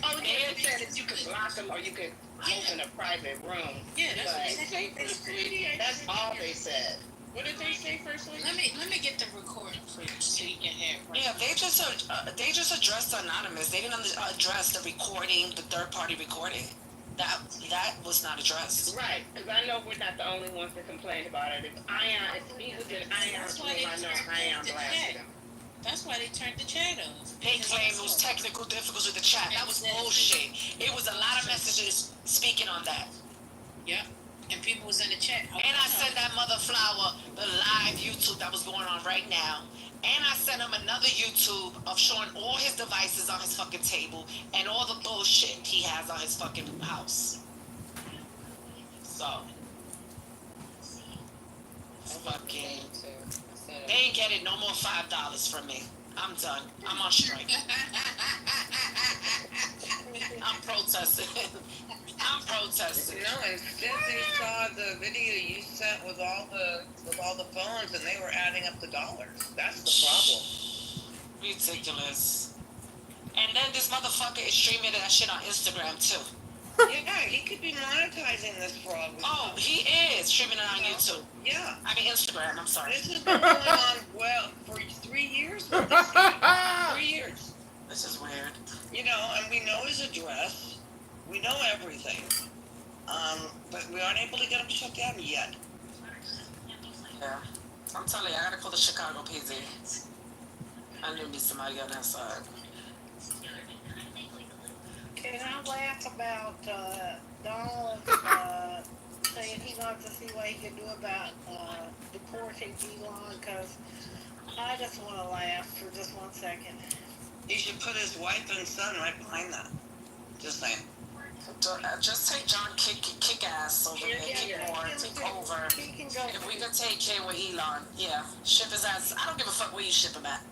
Speaker 2: Oh, they said that you could block them or you could open a private room.
Speaker 9: Yeah, that's what
Speaker 2: But
Speaker 9: they said.
Speaker 2: that's all they said. What did they say first?
Speaker 9: Let me get the recording please so you can hear it.
Speaker 10: Yeah, they just addressed Anonymous. They didn't address the recording, the third-party recording. That was not addressed.
Speaker 2: Right, because I know we're not the only ones that complained about it. If he was in Ion's room, I know Ion blasted him.
Speaker 9: That's why they turned the chat off.
Speaker 10: They claimed it was technical difficulties with the chat. That was bullshit. It was a lot of messages speaking on that.
Speaker 9: Yep. And people was in the chat.
Speaker 10: And I sent that mother flower the live YouTube that was going on right now. And I sent him another YouTube of showing all his devices on his fucking table and all the bullshit he has on his fucking house. So, fucking, they ain't getting no more $5 from me. I'm done. I'm on strike. I'm protesting. I'm protesting.
Speaker 11: No, and Cynthia saw the video you sent with all the phones, and they were adding up the dollars. That's the problem.
Speaker 10: Ridiculous. And then this motherfucker is streaming that shit on Instagram too.
Speaker 11: Yeah, he could be monetizing this fraud.
Speaker 10: Oh, he is streaming it on YouTube.
Speaker 11: Yeah.
Speaker 10: I mean Instagram. I'm sorry.
Speaker 11: This has been going on, well, for 3 years with this guy. 3 years.
Speaker 10: This is weird.
Speaker 11: You know, and we know his address. We know everything. But we aren't able to get him shut down yet.
Speaker 10: Yeah. I'm telling you, I gotta call the Chicago PD. I knew me somebody on that side.
Speaker 8: Can I laugh about Donald saying he wants to see what he can do about deporting Elon? Because I just want to laugh for just 1 second.
Speaker 11: He should put his wife and son right behind that. Just saying.
Speaker 10: Just take John kick ass over there, kick more, take over. If we could take care with Elon, yeah, ship his ass. I don't give a fuck where you ship him at.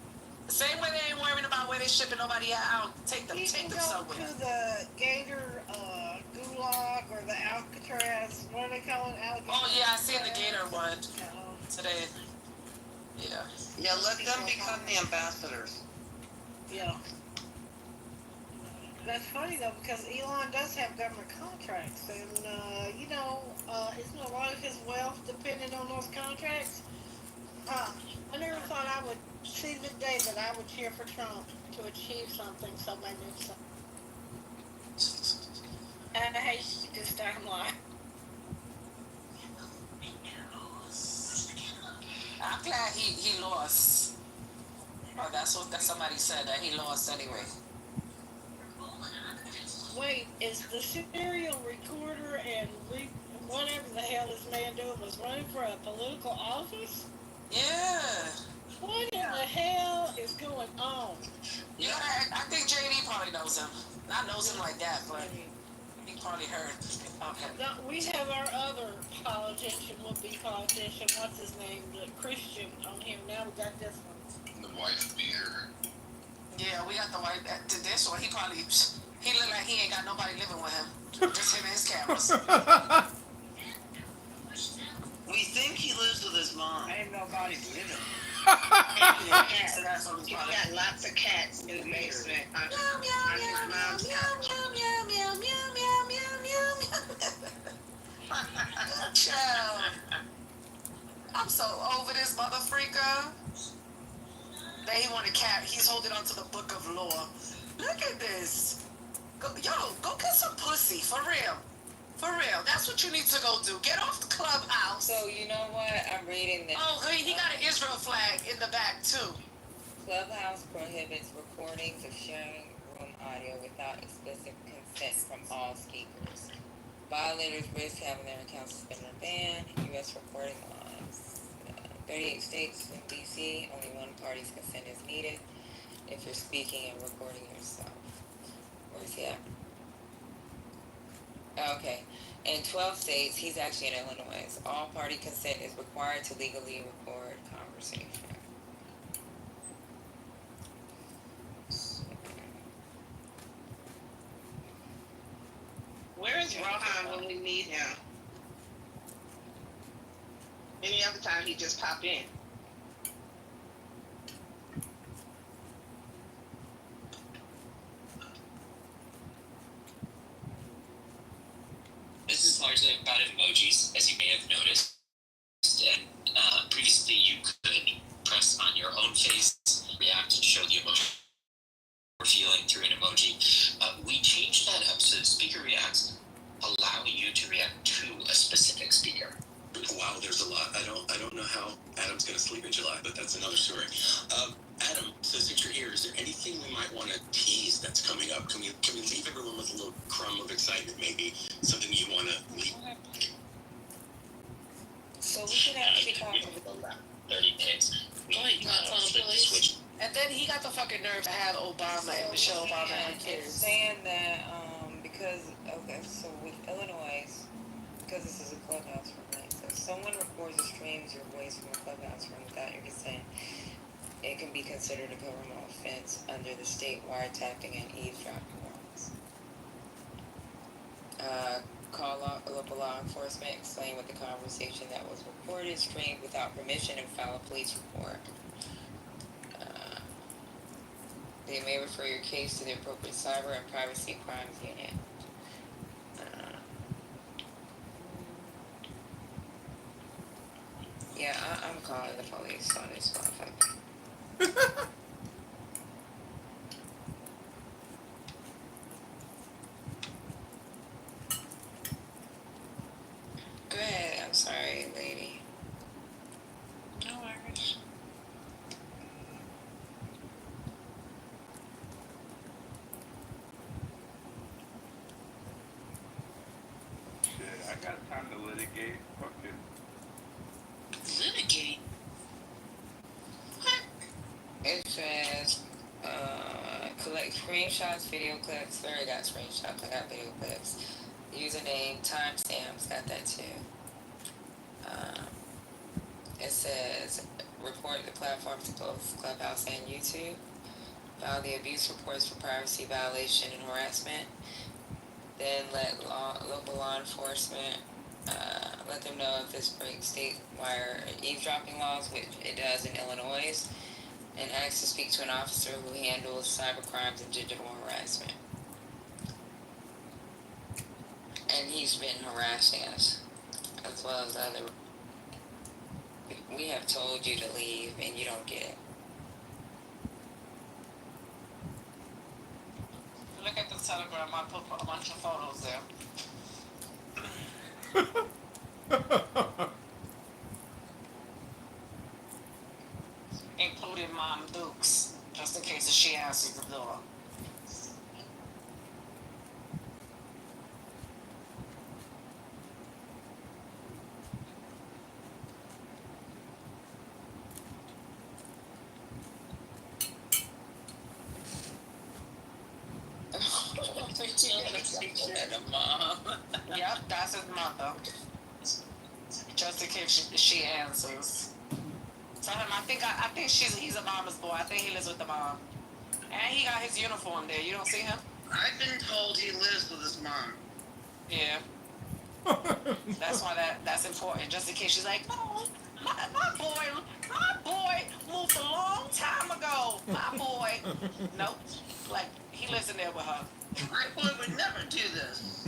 Speaker 10: The same way they ain't worrying about where they shipping nobody out. Take them somewhere.
Speaker 8: To the Gator Gulag or the Alcatraz. What do they call it? Alcatraz.
Speaker 10: Oh yeah, I seen the Gator one today. Yeah.
Speaker 11: Yeah, let them become the ambassadors.
Speaker 8: Yeah. That's funny though, because Elon does have government contracts, and isn't a lot of his wealth dependent on those contracts? I never thought I would see the day that I would cheer for Trump to achieve something so magnificent. And I hate this timeline.
Speaker 10: I'm glad he lost. Oh, that's what somebody said, that he lost anyway.
Speaker 8: Wait, is the serial recorder and whatever the hell this man doing was running for a political office?
Speaker 10: Yeah.
Speaker 8: What in the hell is going on?
Speaker 10: Yeah, I think JD probably knows him. Not knows him like that, but he probably heard. Okay.
Speaker 8: Now, we have our other politician, would-be politician, what's his name, the Christian on here. Now we got this one.
Speaker 1: The wife beater.
Speaker 10: Yeah, we got the wife that did this one. He look like he ain't got nobody living with him. Just him and his cameras.
Speaker 11: We think he lives with his mom.
Speaker 4: Ain't nobody living.
Speaker 10: So
Speaker 4: He's got lots of cats in the basement.
Speaker 10: Child. I'm so over this mother freaker. That he want a cat. He's holding on to the book of law. Look at this. Go get some pussy, for real. For real. That's what you need to go do. Get off the clubhouse.
Speaker 11: So, you know what? I'm reading this.
Speaker 10: Oh, he got an Israel flag in the back, too.
Speaker 11: Clubhouse prohibits recordings of sharing room audio without explicit consent from all speakers. Violators risk having their accounts suspended or banned. U.S. recording laws. 38 states and D.C. Only one party's consent is needed if you're speaking and recording yourself. Where's he at? Okay. In 12 states, he's actually in Illinois. All party consent is required to legally record conversation.
Speaker 12: Where is Rohan when we need him? Any other time he just pop in.
Speaker 13: This is largely about emojis, as you may have noticed. And previously, you could press on your own face, react, and show the emotion you're feeling through an emoji. We changed that up so Speaker Reacts allow you to react to a specific speaker.
Speaker 14: Wow, there's a lot. I don't know how Adam's going to sleep in July, but that's another story. Adam, so since you're here, is there anything we might want to tease that's coming up? Can we leave everyone with a little crumb of excitement, maybe something you want to leave?
Speaker 11: So we can actually talk about
Speaker 13: 30 minutes.
Speaker 9: Go ahead, you want to call the police?
Speaker 10: And then he got the fucking nerve to have Obama and Michelle Obama and
Speaker 11: it's
Speaker 10: kids.
Speaker 11: saying that so with Illinois, because this is a clubhouse room, right? So if someone records or streams your voice from a clubhouse room without your consent, it can be considered a governmental offense under the state wiretapping and eavesdropping laws. Call local law enforcement, explain what the conversation that was recorded, streamed without permission, and file a police report. They may refer your case to the appropriate cyber and privacy crimes unit. Yeah, I'm calling the police on this motherfucker. Go ahead. I'm sorry, lady.
Speaker 9: No worries.
Speaker 15: Shit, I got time to litigate. Fuck it.
Speaker 9: Litigate? What?
Speaker 11: It says, collect screenshots, video clips. I already got screenshots. I got video clips. Username, timestamps. Got that too. It says, report the platforms to both Clubhouse and YouTube. File the abuse reports for privacy violation and harassment. Then let local law enforcement let them know if this breaks state wire eavesdropping laws, which it does in Illinois, and ask to speak to an officer who handles cyber crimes and digital harassment. And he's been harassing us, as well as other. We have told you to leave, and you don't get it.
Speaker 10: Look at the Telegram. I put a bunch of photos there. Including Mom Dukes, just in case she answers the door.
Speaker 11: Mom.
Speaker 10: Yep, that's his mother. Just in case she answers. Tell him I think he's a mama's boy. I think he lives with the mom. And he got his uniform there. You don't see him?
Speaker 12: I've been told he lives with his mom.
Speaker 10: Yeah. That's why that's important. Just in case she's like, oh, my boy moved a long time ago. My boy. Nope. Like, he lives in there with her.
Speaker 12: My boy would never do this.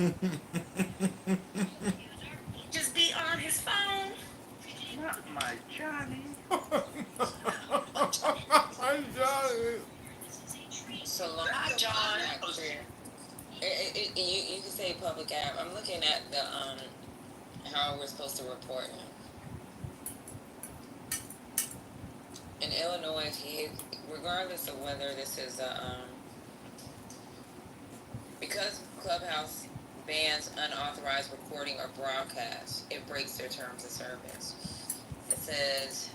Speaker 12: Just be on his phone.
Speaker 15: Not my Johnny.
Speaker 6: My Johnny.
Speaker 11: So long.
Speaker 10: Hi, John.
Speaker 11: You can say public app. I'm looking at the how we're supposed to report him. In Illinois, regardless of whether this is because Clubhouse bans unauthorized recording or broadcast, it breaks their terms of service. It says,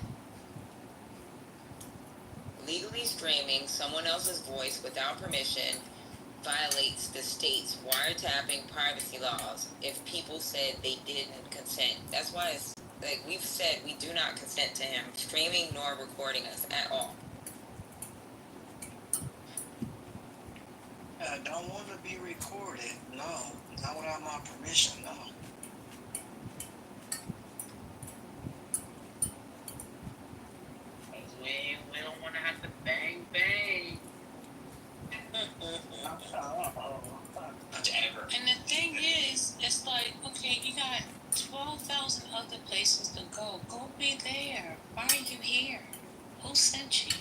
Speaker 11: legally streaming someone else's voice without permission violates the state's wiretapping privacy laws if people said they didn't consent. That's why it's like we've said we do not consent to him streaming nor recording us at all.
Speaker 4: I don't want to be recorded. No, not without my permission. No.
Speaker 12: We don't want to have to bang.
Speaker 9: And the thing is, it's like, okay, you got 12,000 other places to go. Go be there. Why are you here? Who sent you?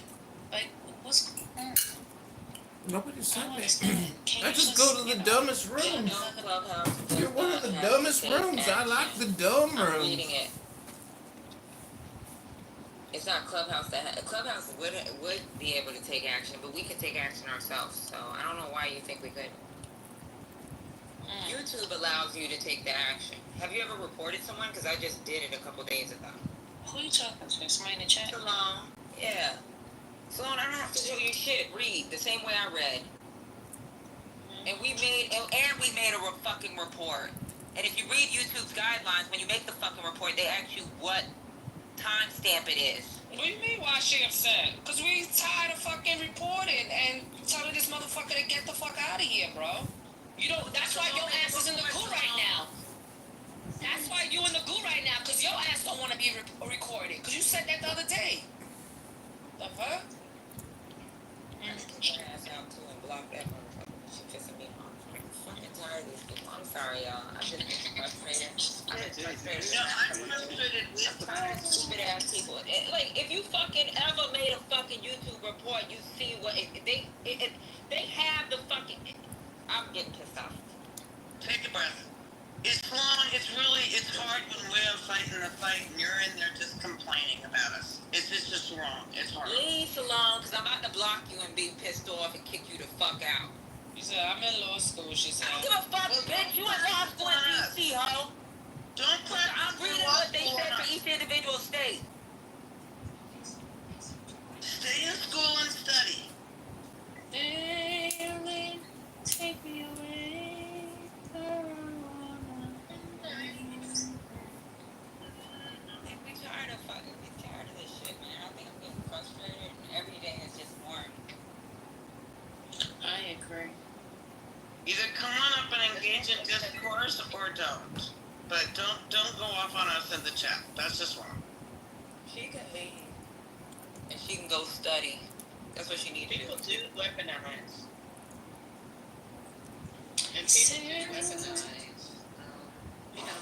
Speaker 9: Like, what's going on?
Speaker 16: Nobody said
Speaker 9: I
Speaker 16: that.
Speaker 9: understand.
Speaker 16: I just go to the dumbest rooms. You're one of the dumbest rooms. I like the dumb
Speaker 11: I'm
Speaker 16: rooms.
Speaker 11: reading it. It's not Clubhouse Clubhouse would be able to take action, but we can take action ourselves. So I don't know why you think we couldn't. YouTube allows you to take the action. Have you ever reported someone? Because I just did it a couple days ago.
Speaker 9: Who you talking to? Somebody in the chat?
Speaker 11: Salon. Yeah. Salon, I don't have to show you shit. Read the same way I read. And we made a fucking report. And if you read YouTube's guidelines, when you make the fucking report, they ask you what timestamp it is.
Speaker 10: What do you mean why she upset? Because we tired of fucking reporting and telling this motherfucker to get the fuck out of here, bro. You know, that's why your ass is in the goo right now. That's why you in the goo right now, because your ass don't want to be recorded. Because you said that the other day. The fuck?
Speaker 11: sorry, y'all. I'm just frustrated. I'm just frustrated.
Speaker 12: No, I'm frustrated with
Speaker 11: Stupid ass people. Like, if you fucking ever made a fucking YouTube report, you see what they have the fucking. I'm getting pissed off.
Speaker 12: Take a breath. It's long, it's hard when we're fighting the fight and you're in there just complaining about us. It's just wrong. It's hard.
Speaker 11: Leave alone, because I'm about to block you and be pissed off and kick you the fuck out.
Speaker 10: She said, I'm in law school, she said.
Speaker 11: I don't give a fuck, bitch. You in law school in D.C., ho.
Speaker 12: Don't put
Speaker 11: I'm reading what they said for each individual state.
Speaker 12: Stay in school and study.
Speaker 9: Darling, take me away.
Speaker 11: We tired of this shit, man. I think I'm getting frustrated, and every day is just more.
Speaker 9: I agree.
Speaker 12: Either come on up and engage in discourse or don't. But don't go off on us in the chat. That's just wrong.
Speaker 11: She can leave. And she can go study. That's what she needs to do.
Speaker 2: People do weaponize. And people do weaponize, you know,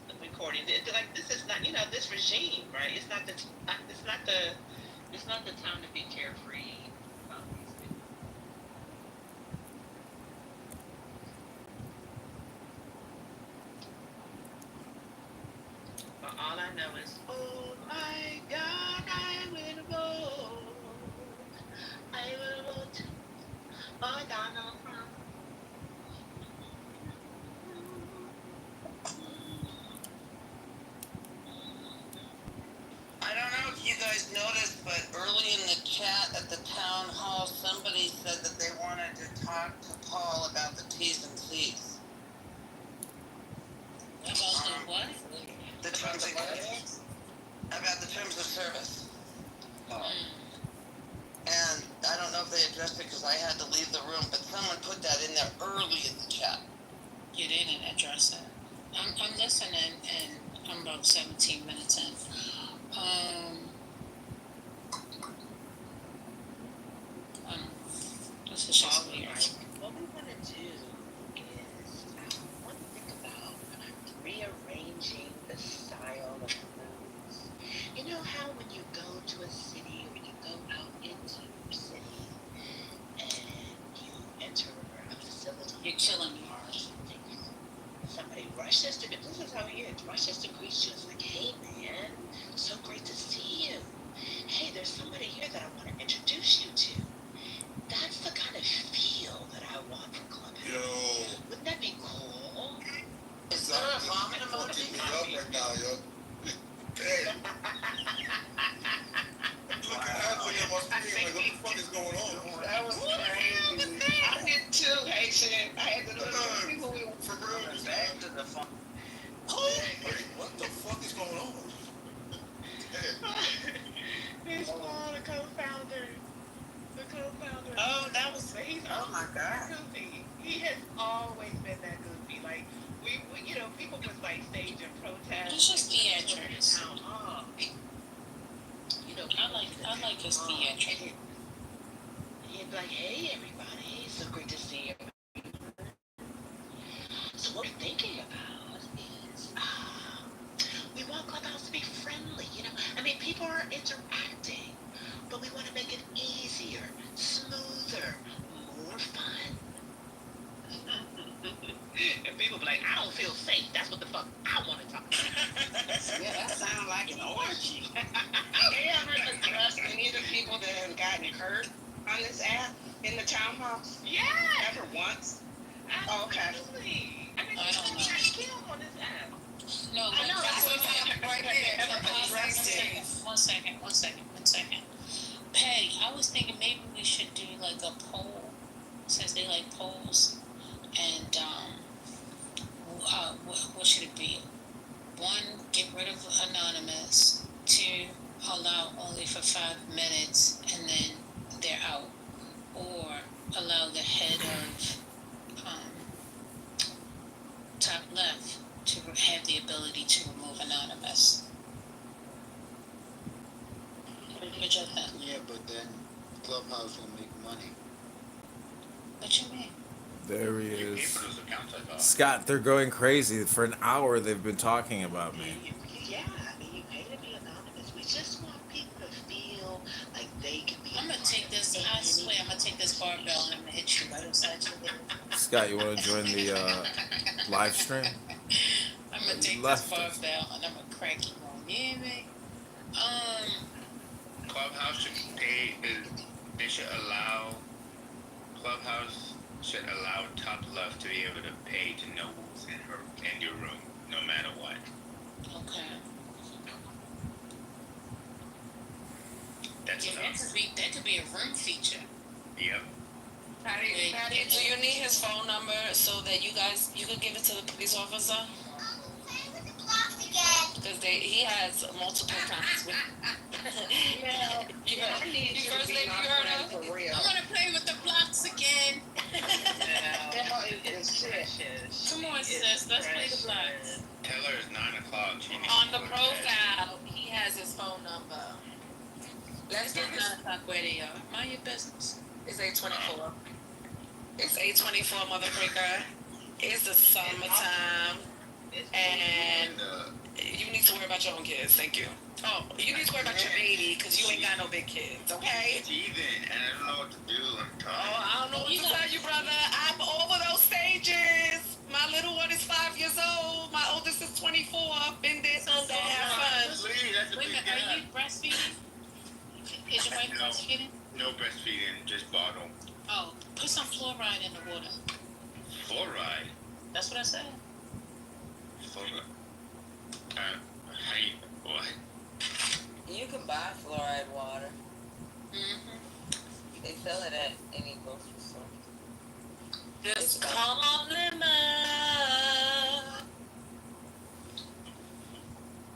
Speaker 2: the recording. Like, this is not, you know, this regime, right? It's not the time to be carefree about these things. But all I know is, oh my God, I will vote. I will vote for Donald Trump.
Speaker 12: I don't know if you guys noticed, but early in the chat at the town hall, somebody said that they wanted to talk to Paul about the T's and C's.
Speaker 9: About the what?
Speaker 12: The terms of about the terms of service. And I don't know if they addressed it because I had to leave the room, but someone put that in there early in the chat.
Speaker 9: You didn't address it. I'm listening, and I'm about 17 minutes in. This is just weird.
Speaker 2: What we want to do is, I want to think about rearranging the style of foods. You know how when you go to a city, or you go out into your city, and you enter a facility,
Speaker 9: You're killing me.
Speaker 2: somebody rushes to, this is how he is, rushes to greet you. It's like, hey man, so great to see you. Hey, there's somebody here that I want to introduce you to. That's the kind of feel that I want for Clubhouse.
Speaker 6: Yo.
Speaker 2: Wouldn't that be cool?
Speaker 12: Is there a vomit
Speaker 6: Fucking
Speaker 12: emoji?
Speaker 6: me up right now, yo. Hey. Look at my screen, like, what the fuck is going on?
Speaker 2: That was crazy. I did too, Haitian. I had to look at people we were
Speaker 6: For real, just
Speaker 2: back to the phone.
Speaker 6: like, what the fuck is going on?
Speaker 2: He's Paul, the co-founder. The co-founder.
Speaker 12: Oh, that was
Speaker 2: He's
Speaker 12: oh my God.
Speaker 2: goofy. He has always been that goofy. Like, we you know, people would like stage and protest.
Speaker 9: It's just theatrics.
Speaker 2: Town hall. You know,
Speaker 9: I like his theatrics.
Speaker 2: He'd be like, hey everybody, so great to see you. So what we're thinking about is, we want Clubhouse to be friendly, you know? I mean, people are interacting, but we want to make it easier, smoother, more fun. And people be like, I don't feel safe. That's what the fuck I want to talk about.
Speaker 10: Yeah, that sounds like an orgy.
Speaker 2: They ever
Speaker 10: Address any of the people that have gotten hurt on this app in the town hall?
Speaker 2: Yeah.
Speaker 10: Ever once? Okay.
Speaker 2: Absolutely. I mean,
Speaker 9: I don't know.
Speaker 2: trying to kill on this app.
Speaker 9: No,
Speaker 2: I know,
Speaker 10: That's what happened right there.
Speaker 9: One second. Patty, I was thinking maybe we should do like a poll, since they like polls, and what should it be? 1, get rid of anonymous. 2, allow only for 5 minutes and then they're out. Or allow the head of top left to have the ability to remove anonymous. What you think?
Speaker 17: Yeah, but then Clubhouse will make money.
Speaker 9: What you mean?
Speaker 16: There he
Speaker 1: You pay
Speaker 16: is.
Speaker 1: for those accounts, I thought.
Speaker 16: Scott, they're going crazy. For an hour, they've been talking about me.
Speaker 2: Yeah, I mean, you pay to be anonymous. We just want people to feel like they can be.
Speaker 9: I'm gonna take this. I swear, I'm gonna take this barbell and I'm gonna hit you right upside your head.
Speaker 16: Scott, you want to join the live stream?
Speaker 9: I'm gonna take this barbell and I'm gonna crack you on. You hear me?
Speaker 1: Clubhouse should pay. They should allow. Clubhouse should allow Top Left to be able to pay to know who's in your room, no matter what.
Speaker 9: Okay.
Speaker 1: That's
Speaker 9: Yeah, that could be a room feature.
Speaker 1: Yep.
Speaker 10: Patty, do you need his phone number so that you could give it to the police officer? Because he has multiple counts.
Speaker 2: Yeah, I need you first name you heard of. For real.
Speaker 9: I'm gonna play with the blocks again.
Speaker 2: It's precious.
Speaker 9: Come on, sis, let's play the blocks.
Speaker 1: Tell her it's 9 o'clock. She needs
Speaker 10: On
Speaker 1: to
Speaker 10: the
Speaker 1: go to bed.
Speaker 10: profile, he has his phone number. Let's get his.
Speaker 9: 9 o'clock where they are. Mind your business.
Speaker 10: It's 8:24. It's 8:24, motherfucker. It's the summertime, and you need to worry about your own kids. Thank you. Oh, you need to worry about your baby because you ain't got no big kids, okay?
Speaker 1: It's even, and I don't know what to do. I'm tired.
Speaker 10: Oh, I don't know what to tell you, brother. I'm over those stages. My little one is 5 years old. My oldest is 24. Been there, so they have fun.
Speaker 1: Please, that's a
Speaker 9: Wait a
Speaker 1: big
Speaker 9: minute, are
Speaker 1: gap.
Speaker 9: you breastfeeding? Is your wife breastfeeding?
Speaker 1: No breastfeeding, just bottle.
Speaker 9: Oh, put some fluoride in the water.
Speaker 1: Fluoride?
Speaker 9: That's what I said.
Speaker 1: Fluoride? What?
Speaker 11: You can buy fluoride water.
Speaker 9: Mm-hmm.
Speaker 11: They sell it at any grocery store.
Speaker 10: Just call them up.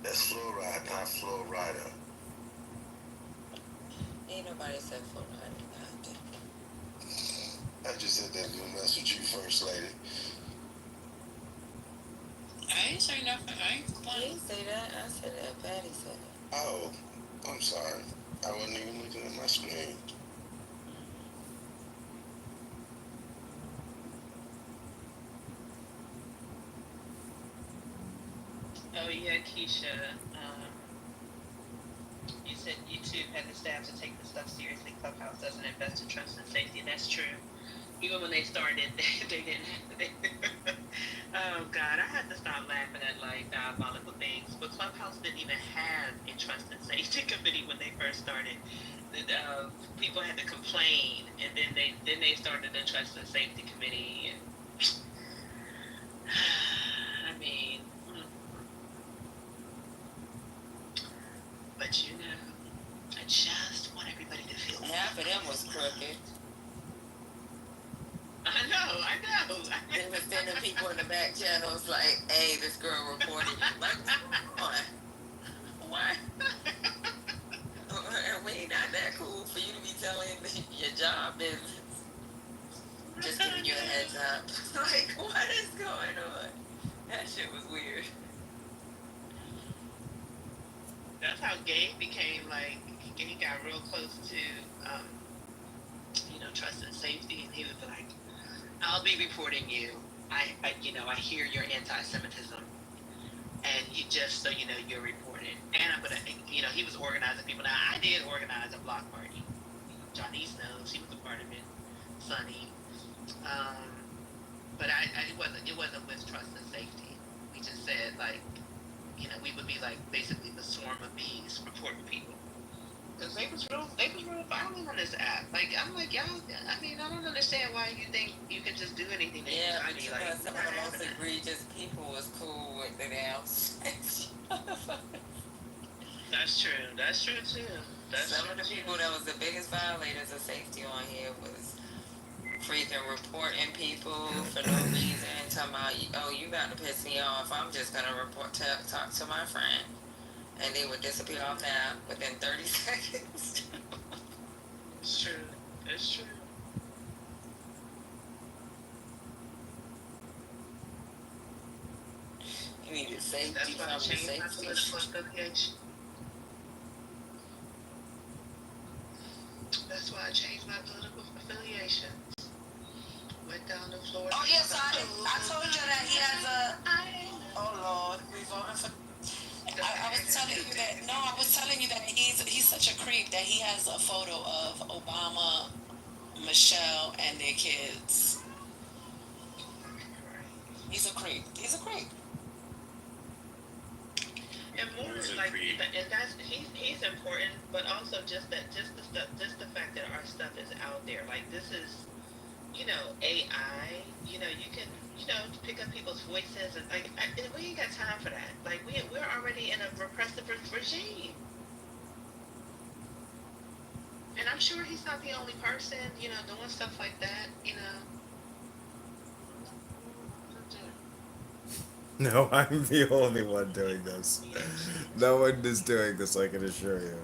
Speaker 6: That's fluoride, not fluorider.
Speaker 11: Ain't nobody said fluoride.
Speaker 6: I just said that we'll mess with you, First Lady.
Speaker 9: I ain't say nothing. I ain't
Speaker 11: I
Speaker 9: complaining.
Speaker 11: didn't say that. I said that. Patty said it.
Speaker 6: Oh, I'm sorry. I wasn't even looking at my screen.
Speaker 2: Oh yeah, Keisha. You said YouTube had the staff to take this stuff seriously. Clubhouse doesn't invest in trust and safety, and that's true. Even when they started, they didn't. Oh God, I had to stop laughing at like diabolical things. But Clubhouse didn't even have a trust and safety committee when they first started. People had to complain, and then they started the trust and safety committee. And I mean. But you know, I just want everybody to feel
Speaker 11: Half of them was crooked.
Speaker 2: I know.
Speaker 11: They were sending people in the back channels like, hey, this girl reported you. Like, come on. Why? We ain't not that cool for you to be telling your job business. Just giving you a heads up. Like, what is going on? That shit was weird.
Speaker 2: That's how Gabe became like, he got real close to, trust and safety, and he was like, I'll be reporting you. I hear your anti-Semitism, and you just so you know, you're reported. And I'm gonna, he was organizing people. Now I did organize a block party. Johnny's knows he was a part of it. Sonny, but it wasn't with trust and safety. We just said like, we would be like basically the swarm of bees reporting people. Because they was real violent on this app. Like, I'm like, y'all, I mean, I don't understand why you think you can just do anything.
Speaker 11: Yeah, but
Speaker 2: you
Speaker 11: like, some of the most egregious people was cool with the damn sex.
Speaker 2: That's true too.
Speaker 11: Some of the people that was the biggest violators of safety on here was freaking reporting people for no reason, talking about, oh, you about to piss me off, I'm just gonna talk to my friend, and they would disappear off the app within 30 seconds.
Speaker 2: It's true. It's true.
Speaker 11: You needed safety.
Speaker 2: That's why I changed my political affiliation. That's why I changed my political affiliation.
Speaker 12: went down to Florida.
Speaker 10: Oh yes, I told you that he has a. Oh Lord, we voting for. I was telling you that. No, I was telling you that he's such a creep that he has a photo of Obama, Michelle, and their kids. He's a creep. He's a creep.
Speaker 1: And more like, and that's he's important, but also just the stuff, just the fact that our stuff is out there. Like this is, AI. You can pick up people's voices and like we ain't got time for that. Like we're already in a repressive regime. And I'm sure he's not the only person, doing stuff like that.
Speaker 17: No, I'm the only one doing this. No one is doing this, I can assure you.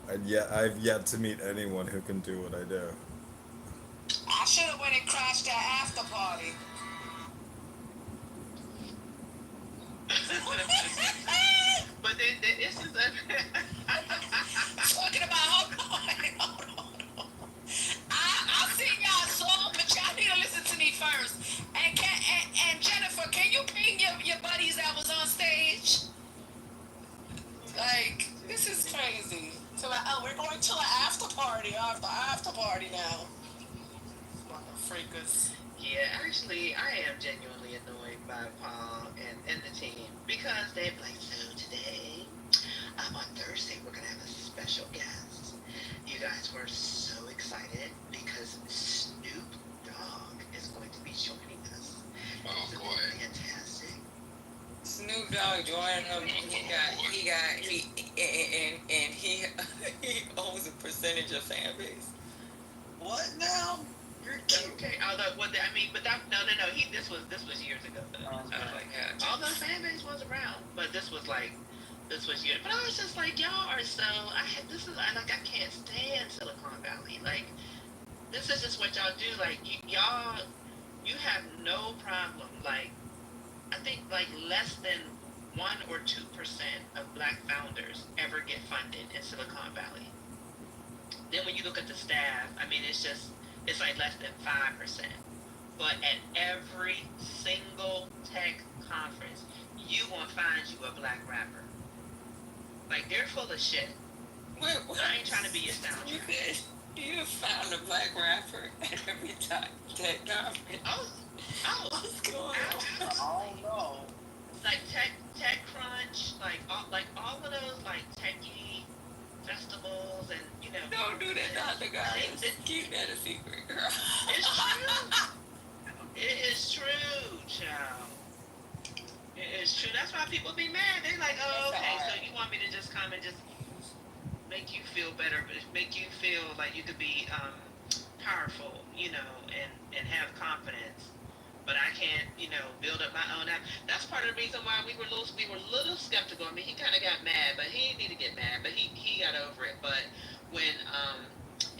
Speaker 17: And yet, I've yet to meet anyone who can do what I do.
Speaker 10: I should have went and crashed that after party.
Speaker 1: But then this is
Speaker 10: talking about hold on. I'll sing y'all a song, but y'all need to listen to me first. And Jennifer, can you ping your buddies that was on stage? Like, this is crazy. So we're going to an after party now. Motherfreakers.
Speaker 1: Yeah, actually, I am genuinely annoyed by Paul and the team because they're like, so today, on Thursday, we're gonna have a special guest. You guys were so excited because Snoop Dogg is going to be joining us.
Speaker 5: Oh boy.
Speaker 1: Fantastic.
Speaker 11: Snoop Dogg joined him. He owns a percentage of fan base.
Speaker 4: What now? You're cute.
Speaker 1: Okay, although but no. This was years ago. All the fan base was around, but this was years. But I was just like, y'all are so. I can't stand Silicon Valley. Like, this is just what y'all do. Like, you have no problem. Like, I think like less than 1 or 2% of Black founders ever get funded in Silicon Valley. Then when you look at the staff, it's like less than 5%. But at every single tech conference, you won't find you a Black rapper. Like, they're full of shit.
Speaker 11: Wait,
Speaker 1: I ain't trying to be your soundtrack.
Speaker 11: You found a Black rapper at every tech conference.
Speaker 1: Oh,
Speaker 11: what's going on?
Speaker 4: I don't know.
Speaker 1: Like TechCrunch, like all of those like techie festivals and
Speaker 11: Don't do that, Dr. Guys. Keep that a secret, girl.
Speaker 1: It's true. It is true, child. It is true. That's why people be mad. They're like, oh, okay, so you want me to just come and just make you feel better, make you feel like you could be powerful, and have confidence. But I can't, build up my own app. That's part of the reason why we were a little skeptical. I mean, he kind of got mad, but he didn't need to get mad. But he got over it. But when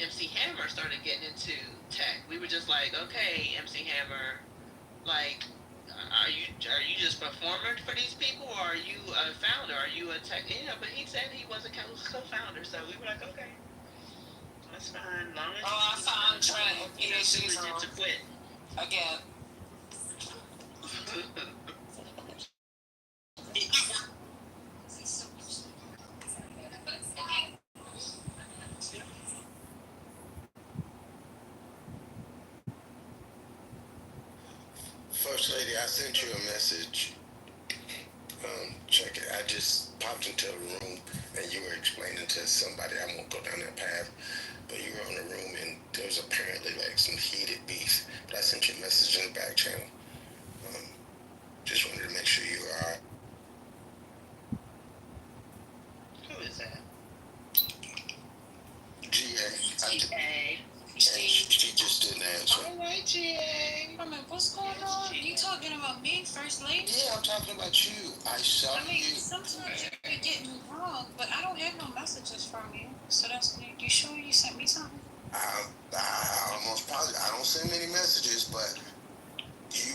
Speaker 1: MC Hammer started getting into tech, we were just like, okay, MC Hammer, like, are you just performing for these people, or are you a founder? Are you a tech? But he said he was a co-founder, so we were like, okay, that's fine. Long as
Speaker 10: I found Trent. She's
Speaker 1: to quit
Speaker 10: again.
Speaker 6: First Lady, I sent you a message. Check it. I just popped into a room and you were explaining to somebody, I won't go down that path, but you were in a room and there was apparently like some heated beef. But I sent you a message in the back channel. Just wanted to make sure you were alright.
Speaker 1: Who is that?
Speaker 6: GA. She just didn't answer.
Speaker 1: All right, GA.
Speaker 9: I mean, what's going on? You talking about me, First Lady?
Speaker 6: Yeah, I'm talking about you. I saw you.
Speaker 9: Sometimes you be getting me wrong, but I don't have no messages from you. So that's you sure you sent me something?
Speaker 6: I almost positive. I don't send many messages, but you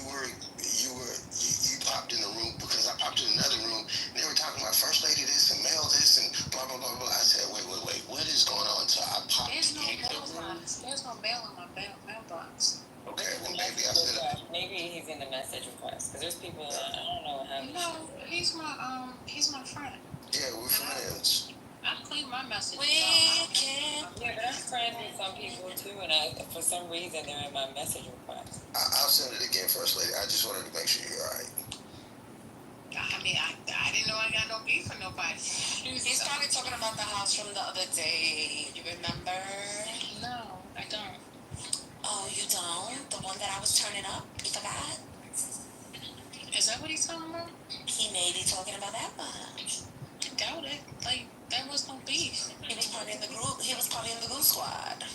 Speaker 6: popped in the room because I popped in another room and they were talking about First Lady this and mail this and blah blah blah blah. I said, wait, what is going on? So
Speaker 9: on my mailbox.
Speaker 5: Okay, well maybe I said it.
Speaker 11: Maybe he's in the message request because there's people I don't know how.
Speaker 9: No, he's my friend.
Speaker 5: Yeah, we're friends.
Speaker 9: I clean my messages.
Speaker 11: Yeah, but I'm friends with some people too, and for some reason they're in my message request.
Speaker 5: I'll send it again, First Lady. I just wanted to make sure you're alright.
Speaker 9: I mean, I didn't know I got no beef with nobody.
Speaker 11: He started talking about the house from the other day. You remember?
Speaker 9: No, I don't.
Speaker 11: Oh, you don't? The one that I was turning up? You forgot?
Speaker 9: Is that what he's talking about?
Speaker 11: He may be talking about that much.
Speaker 9: I doubt it. Like, that was no beef.
Speaker 11: He was probably in the group. He was probably in the group squad.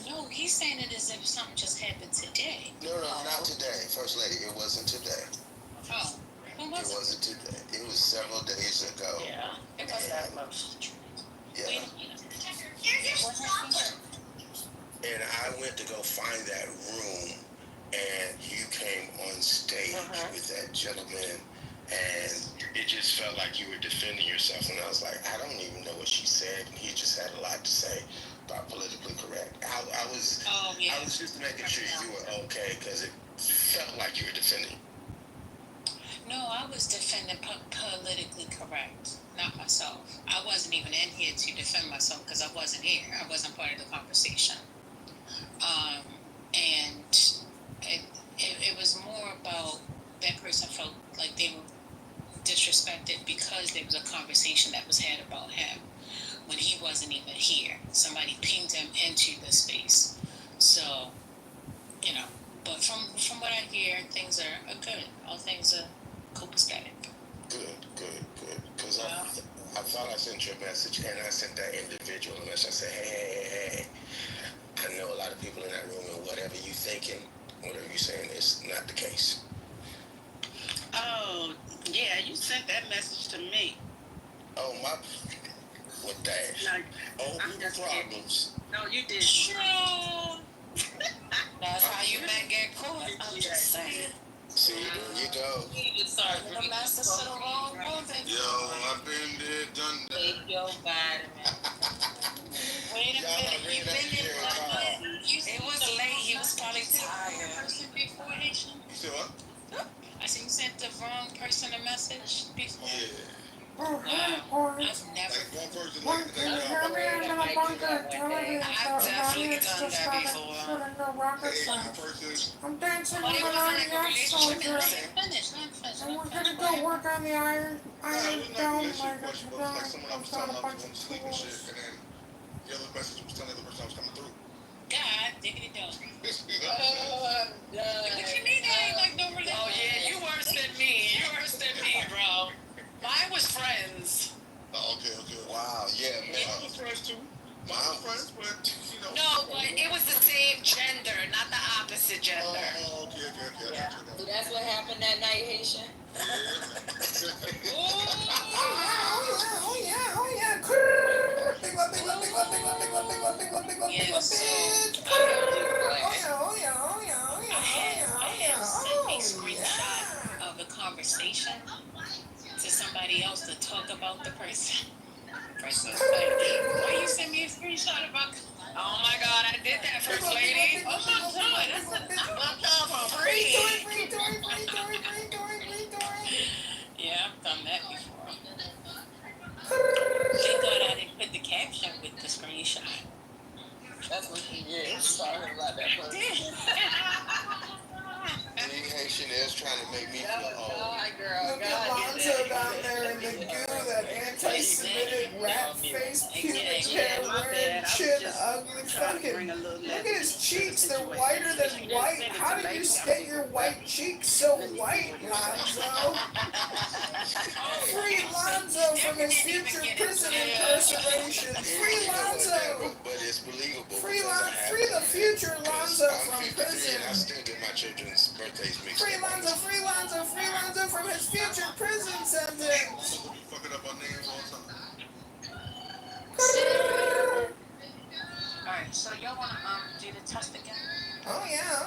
Speaker 9: No, he's saying it as if something just happened today.
Speaker 5: No, not today, First Lady. It wasn't today.
Speaker 9: Oh, when was
Speaker 5: it? Wasn't today. It was several days ago.
Speaker 11: Yeah, it was that much.
Speaker 5: Yeah.
Speaker 9: Wait a minute.
Speaker 11: What happened?
Speaker 5: And I went to go find that room, and you came on stage with that gentleman, and it just felt like you were defending yourself. And I was like, I don't even know what she said, and he just had a lot to say about politically correct. I was just making sure you were okay because it felt like you were defending.
Speaker 9: No, I was defending politically correct, not myself. I wasn't even in here to defend myself because I wasn't here. I wasn't part of the conversation. And it was more about that person felt like they were disrespected because there was a conversation that was had about him when he wasn't even here. Somebody pinged him into the space. So, but from what I hear, things are good. All things are copacetic.
Speaker 5: Good. Because I thought I sent you a message, and I sent that individual a message. I said, hey. I know a lot of people in that room, and whatever you thinking, whatever you saying is not the case.
Speaker 12: Oh, yeah, you sent that message to me.
Speaker 5: Oh, my... What that?
Speaker 12: Like,
Speaker 5: problems.
Speaker 12: No, you did.
Speaker 11: That's how you men get caught. I'm just saying.
Speaker 5: See, there you go.
Speaker 11: You just started the message to the wrong woman.
Speaker 5: Yo, I've been there, done that.
Speaker 11: Take your vitamin.
Speaker 9: Wait a minute, you've been in one.
Speaker 11: It was late. He was probably tired.
Speaker 9: Person before Haitian?
Speaker 5: You said what?
Speaker 9: I said you sent the wrong person a message before.
Speaker 5: Yeah.
Speaker 9: Wow. I've never.
Speaker 5: Like one person
Speaker 8: One can hear me in the bunker television show. It's just started shooting the rockets out. I'm dancing with an Iraq soldier. And we're gonna go work on the Iron Dome later today. I've got a bunch of tools.
Speaker 5: The other message was telling the person I was coming through.
Speaker 9: God, diggity dog.
Speaker 11: Oh, I'm done.
Speaker 9: What you mean I ain't like no religion?
Speaker 10: Oh yeah, you worse than me. You worse than me, bro. Mine was friends.
Speaker 5: Oh, okay. Wow, yeah, man.
Speaker 10: Mine was friends too.
Speaker 5: Mine was friends, but,
Speaker 10: No, but it was the same gender, not the opposite gender.
Speaker 5: Oh, okay.
Speaker 11: Yeah. So that's what happened that night, Haitian?
Speaker 8: Oh yeah. Big love.
Speaker 9: Sent a screenshot of a conversation to somebody else to talk about the person. Person was like, why you send me a screenshot about?
Speaker 10: Oh my God, I did that, First Lady.
Speaker 9: Oh my God, that's
Speaker 8: Free.
Speaker 9: yeah, I've done that before. Thank God I didn't put the caption with the screenshot.
Speaker 11: That's what he is. Talking about that person.
Speaker 5: Being Haitian is trying to make me feel old.
Speaker 8: Look at Lonzo down there in the goo, that anti-Semitic rat-faced pubic hair wearing chin ugly fucking. Look at his cheeks, they're whiter than white. How did you get your white cheeks so white, Lonzo? Free Lonzo from his future prison incarceration. Free Lonzo!
Speaker 5: But it's believable.
Speaker 8: Free the future Lonzo from prison.
Speaker 5: And I still get my children's birthdays mixed
Speaker 8: Free
Speaker 5: up.
Speaker 8: Lonzo from his future prison sentence.
Speaker 5: Fucking up our names all the time.
Speaker 9: Alright, so y'all wanna do the test again?
Speaker 8: Oh yeah.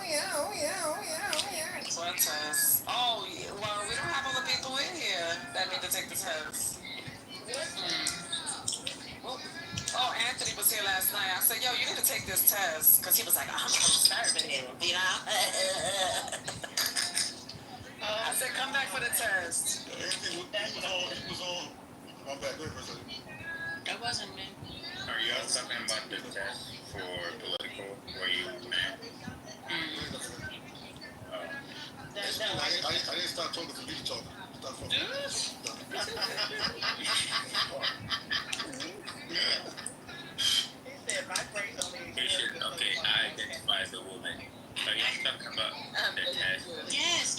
Speaker 11: What test? Oh, yeah. Well, we don't have all the people in here that need to take the test. Oh, Anthony was here last night. I said, yo, you need to
Speaker 10: take this test because he was like, I'm conservative, you know. I said, come back for the test.
Speaker 6: He was on. I'm back there for a second.
Speaker 9: That wasn't me.
Speaker 1: Are y'all talking about the test for political where you met?
Speaker 6: I didn't stop talking for you to talk. Stop talking.
Speaker 2: He said my grades only.
Speaker 1: You should, okay, I identify as a woman. Are y'all talking about the test?
Speaker 9: Yes.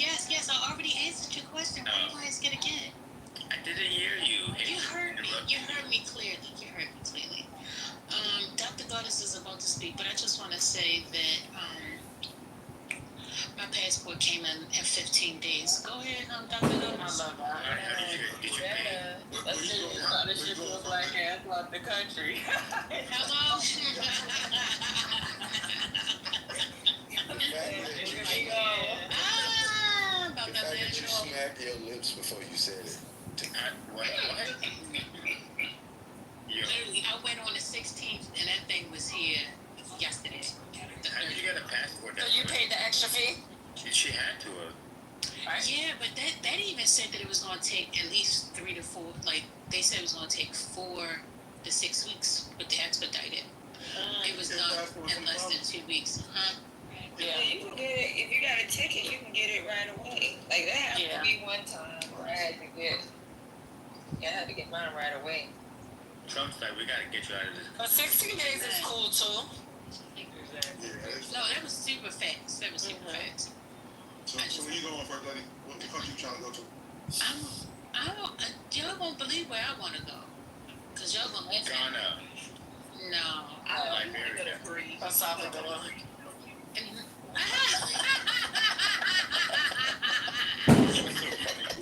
Speaker 9: I already answered your question. Why do you ask it again?
Speaker 1: I didn't hear you.
Speaker 9: You heard me. You heard me clearly. Dr. Goddess is about to speak, but I just want to say that my passport came in 15 days. Go ahead, Dr. Goddess.
Speaker 10: I love that.
Speaker 1: Did you pay?
Speaker 11: Let's see your scholarship for a black ass throughout the country.
Speaker 9: Hello?
Speaker 6: The fact that you smacked your lips before you said it.
Speaker 1: What?
Speaker 9: Literally, I went on the 16th, and that thing was here yesterday.
Speaker 1: How did you get a passport?
Speaker 10: So you paid the extra fee?
Speaker 1: She had to have.
Speaker 9: Yeah, but that even said that it was going to take at least 3 to 4, like, they said it was going to take 4 to 6 weeks with the expedited. It was done in less than 2 weeks.
Speaker 11: Yeah, you can get it if you got a ticket. You can get it right away. Like that happened to me one time where I had to get mine right away.
Speaker 1: Trump's like, we gotta get you out of this.
Speaker 10: But 16 days is cool too.
Speaker 9: No, that was super fast. Fast.
Speaker 6: So where you going first, lady? What country you trying to go to?
Speaker 9: Y'all won't believe where I want to go. Because y'all gonna miss it.
Speaker 1: Ghana.
Speaker 9: No.
Speaker 1: Liberia.
Speaker 10: El Salvador.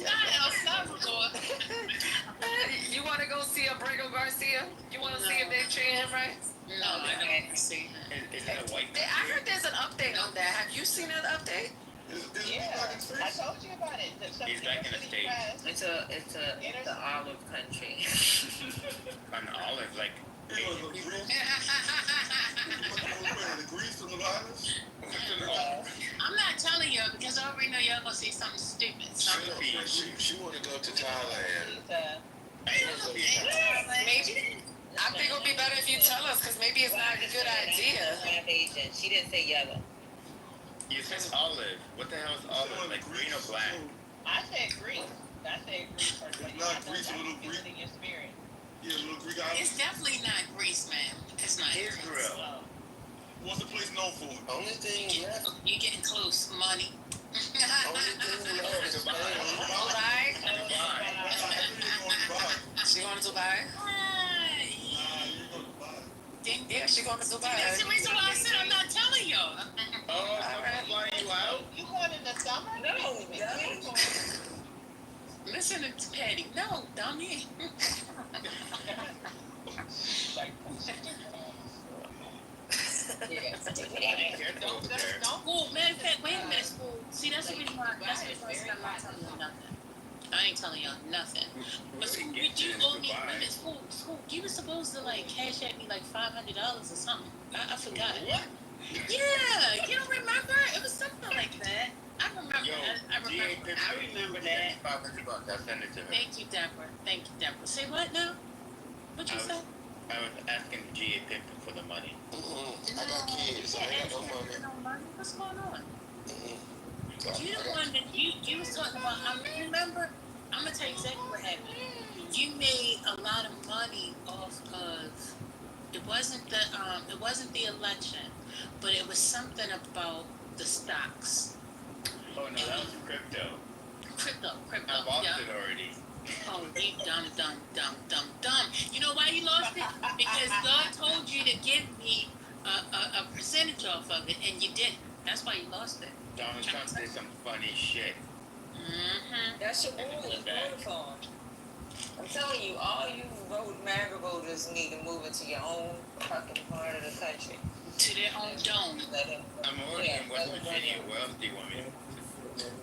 Speaker 9: Not El Salvador.
Speaker 10: You want to go see Abrego Garcia? You want to see if they treat him right?
Speaker 9: No, I don't want to see him.
Speaker 1: Is that a white man?
Speaker 10: I heard there's an update on that. Have you seen an update?
Speaker 2: Yeah, I told you about it.
Speaker 1: He's back in the States.
Speaker 11: It's a olive country.
Speaker 1: An olive, like.
Speaker 6: The Greece from the islands?
Speaker 9: I'm not telling you because I already know y'all gonna say something stupid.
Speaker 6: She want to go to Thailand.
Speaker 10: Maybe. I think it'll be better if you tell us because maybe it's not a good idea.
Speaker 11: Asian. She didn't say yellow.
Speaker 1: You said olive. What the hell is olive? Like green or black?
Speaker 2: I said Greece. First.
Speaker 6: It's not Greece, a little Greek.
Speaker 2: In your spirit.
Speaker 6: Yeah, a little Greek island.
Speaker 9: It's definitely not Greece, man. It's not
Speaker 1: Israel.
Speaker 6: What's the place known for?
Speaker 14: Only thing left.
Speaker 9: You're getting close. Money.
Speaker 14: Only thing left is
Speaker 10: Dubai. She going to Dubai? Yeah, she going to Dubai.
Speaker 9: That's the reason why I said I'm not telling y'all.
Speaker 1: Oh, someone's flying you out?
Speaker 2: You going in the summer?
Speaker 11: No.
Speaker 9: Listen to Patty. No, dummy. Oh, matter of fact, wait a minute, school. See, that's the reason why I said I'm not telling y'all nothing. I ain't telling y'all nothing. But school, you owe me, wait a minute, school, you were supposed to, like, cash at me, like, $500 or something. I forgot.
Speaker 1: What?
Speaker 9: Yeah, you don't remember? It was something like that. I remember. I remember that.
Speaker 1: $500. I'll send it to her.
Speaker 9: Thank you, Deborah. Say what now? What you say?
Speaker 1: I was asking GA Pimpin for the money.
Speaker 6: I got kids. I ain't got no money.
Speaker 9: What's going on? You the one that you was talking about. Remember? I'm gonna tell you exactly what happened. You made a lot of money off of. It wasn't the election, but it was something about the stocks.
Speaker 1: Oh no, that was crypto.
Speaker 9: Crypto.
Speaker 1: I lost it already.
Speaker 9: Oh, you dumb. You know why you lost it? Because God told you to give me a percentage off of it, and you didn't. That's why you lost it.
Speaker 1: Donald Trump did some funny shit.
Speaker 11: Mm-hmm. That's your vote for. I'm telling you, all you MAGA voters need to move into your own fucking part of the country.
Speaker 9: To their own dome.
Speaker 1: I'm already in West Virginia. Where else do you want me to?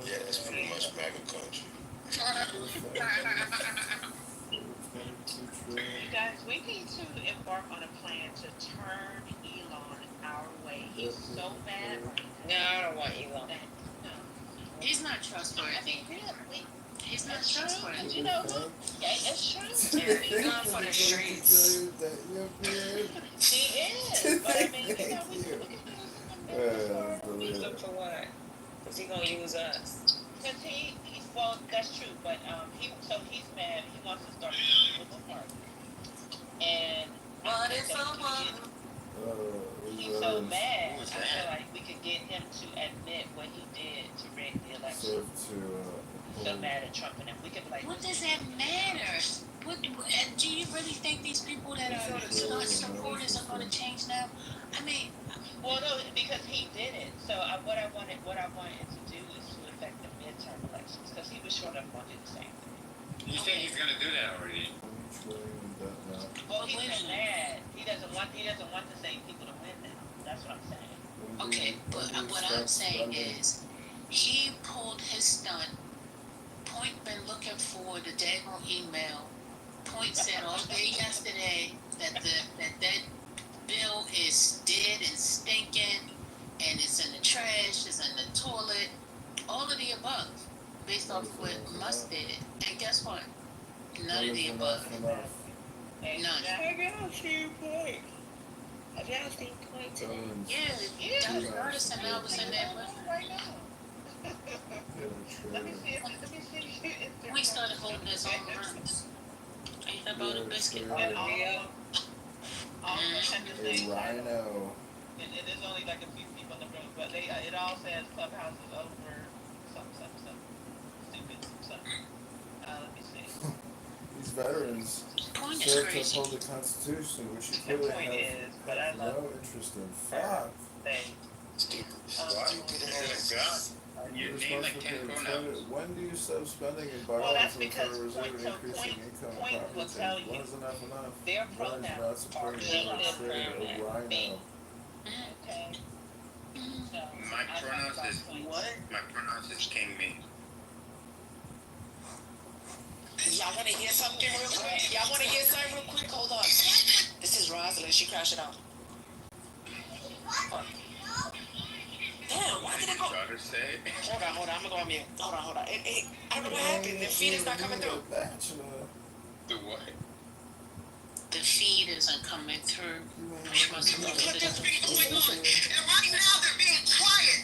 Speaker 6: Yeah, that's pretty much MAGA country.
Speaker 2: You guys, we need to embark on a plan to turn Elon our way. He's so mad right
Speaker 11: No, I don't want Elon.
Speaker 2: now. No.
Speaker 9: He's not trustworthy.
Speaker 2: I mean, really,
Speaker 9: He's not
Speaker 2: that's true.
Speaker 9: trustworthy.
Speaker 2: And you know what? Yeah, it's true.
Speaker 10: He's not for the streets.
Speaker 2: He is. But I mean, you know, we can do some
Speaker 11: Use them for what? Because he gonna use us.
Speaker 2: because well, that's true. But he's mad. He wants to start with the park. And
Speaker 11: What is someone?
Speaker 2: he's so mad. I feel like we could get him to admit what he did to rig the election. So mad at Trump, and then we could be like,
Speaker 9: What does that matter? Do you really think these people that are not supporters are going to change now? I mean,
Speaker 2: well, no, because he did it. So what I wanted to do is to affect the midterm elections, because he was sure enough going to do the same thing.
Speaker 1: You think he's gonna do that already?
Speaker 2: Well, he's been mad. He doesn't want the same people to win now. That's what I'm saying.
Speaker 9: okay, but what I'm saying is, he pulled his stunt. Point been looking for the daggone email. Point said all day yesterday that that bill is dead and stinking, and it's in the trash, it's in the toilet, all of the above, based off what Musk did. And guess what? None of the above. None.
Speaker 2: I got you, point. I got you, point today.
Speaker 9: Yeah, Curtis and I was in there.
Speaker 2: Right now. Let me see.
Speaker 9: We started holding his own rooms. Ain't about a biscuit.
Speaker 2: And all
Speaker 17: Rhino.
Speaker 2: and it is only like a few people in the room, but it all says Clubhouse is over. Some stupid something. Let me see.
Speaker 17: These veterans
Speaker 9: Point is
Speaker 17: served to
Speaker 9: crazy.
Speaker 17: uphold the Constitution, which you
Speaker 2: The
Speaker 17: clearly
Speaker 2: point is, but I
Speaker 17: have
Speaker 2: love
Speaker 17: no interest in. Fuck.
Speaker 2: things.
Speaker 1: You name like 10 pronouns.
Speaker 17: When do you stop spending and
Speaker 2: Well,
Speaker 17: borrowing
Speaker 2: that's
Speaker 17: from the
Speaker 2: because
Speaker 17: Federal Reserve
Speaker 2: point-
Speaker 17: and
Speaker 2: so
Speaker 17: increasing
Speaker 2: point-
Speaker 17: income
Speaker 2: point
Speaker 17: and
Speaker 2: will
Speaker 17: property
Speaker 2: tell
Speaker 17: tax?
Speaker 2: you
Speaker 17: When is enough enough?
Speaker 2: their
Speaker 17: When is
Speaker 2: pronouns
Speaker 17: not
Speaker 2: are
Speaker 17: supporting
Speaker 2: me
Speaker 17: the
Speaker 2: and
Speaker 17: administrator of
Speaker 2: pronoun. Me.
Speaker 17: Rhino?
Speaker 2: Okay. So,
Speaker 1: My
Speaker 2: I
Speaker 1: pronouns
Speaker 2: talk
Speaker 1: is
Speaker 2: about points.
Speaker 1: my pronouns is king me.
Speaker 10: Y'all want to hear something real quick? Y'all want to hear something real quick? Hold on. This is Rosalind. She crashed it out. Damn, why did it go?
Speaker 1: Daughter say.
Speaker 10: Hold on. I'm gonna go on mute. Hold on. I don't know what happened. The feed is not coming through.
Speaker 1: The what?
Speaker 9: The feed isn't coming through. She must have
Speaker 12: Look
Speaker 9: looked
Speaker 12: what
Speaker 9: it
Speaker 12: this
Speaker 9: up.
Speaker 12: been going on. And right now they're being quiet.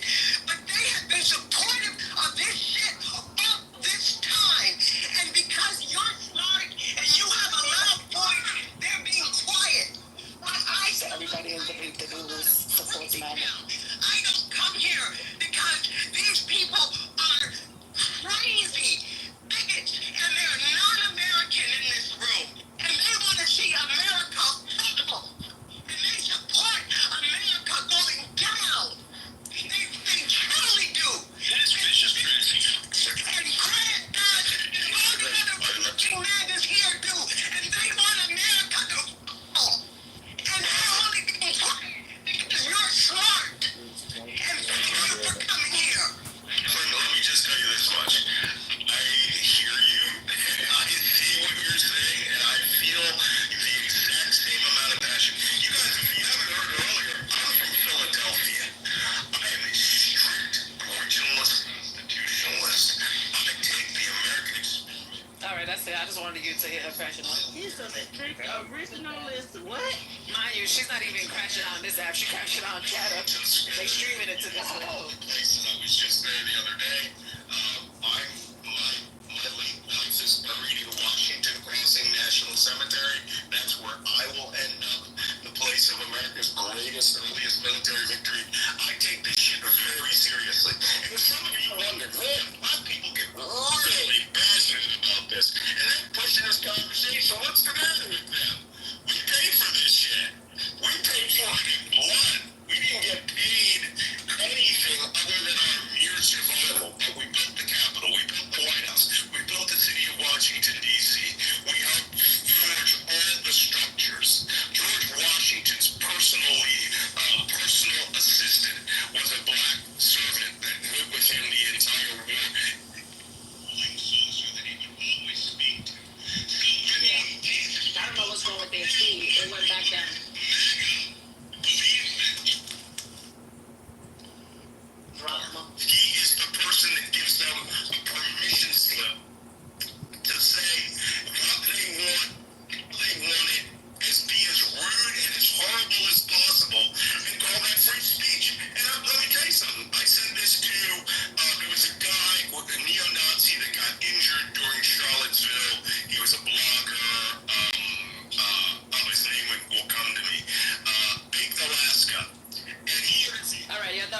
Speaker 12: But they have been supportive of this shit all this time. And because you're smart and you have a loud voice, they're being quiet.
Speaker 10: So everybody in the news supports Matt.
Speaker 12: I don't come here because these people are crazy bigots and they're not American in this room. And they want to see America fall. And they support America going down. They truly do. It's vicious, Tracy. And Grant does. And all the other fucking MAGAs here do. And they want America to fall. And they're only being quiet because you're smart. And thank you for coming here. Let me just tell you this much. I hear you. I see what you're saying, and I feel the exact same amount of passion. You guys, if you haven't heard earlier, I'm from Philadelphia. I am a strict originalist, constitutionalist. I take the American experience.
Speaker 10: All right, that's it. I just wanted you to hear her crashing out.
Speaker 2: He's a strict originalist. What?
Speaker 10: Mind you, she's not even crashing on this app. She crashing on Chatter. They streaming it to this one.
Speaker 12: Place I was just there the other day. My late wife is buried in Washington Crossing National Cemetery. That's where I will end up. The place of America's greatest, earliest military victory. I take this shit very seriously. And some of you wonder, man, why people get really passionate about this? And they're pushing this conversation. What's the matter with them? We paid for this shit. We paid for it in blood. We didn't get paid anything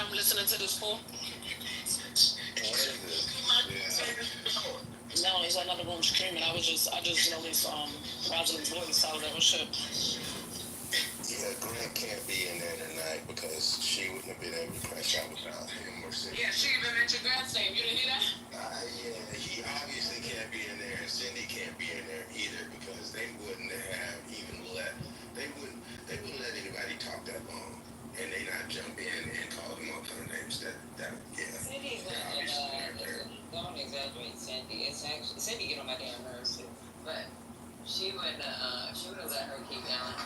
Speaker 10: Adam listening to this fool? No, he's in another room screaming. I just noticed Rosalind's voice. I was like, oh shit.
Speaker 6: Yeah, Grant can't be in there tonight because she wouldn't have been able to crash out without him or Cindy.
Speaker 10: Yeah, she even mentioned Grant's name. You didn't hear that?
Speaker 6: Yeah, he obviously can't be in there, and Cindy can't be in there either because they wouldn't have even they wouldn't let anybody talk that long, and they not jump in and call them all kind of names.
Speaker 7: Cindy's don't exaggerate Cindy. It's actually Cindy get on my damn nerves too, but she would let her keep going.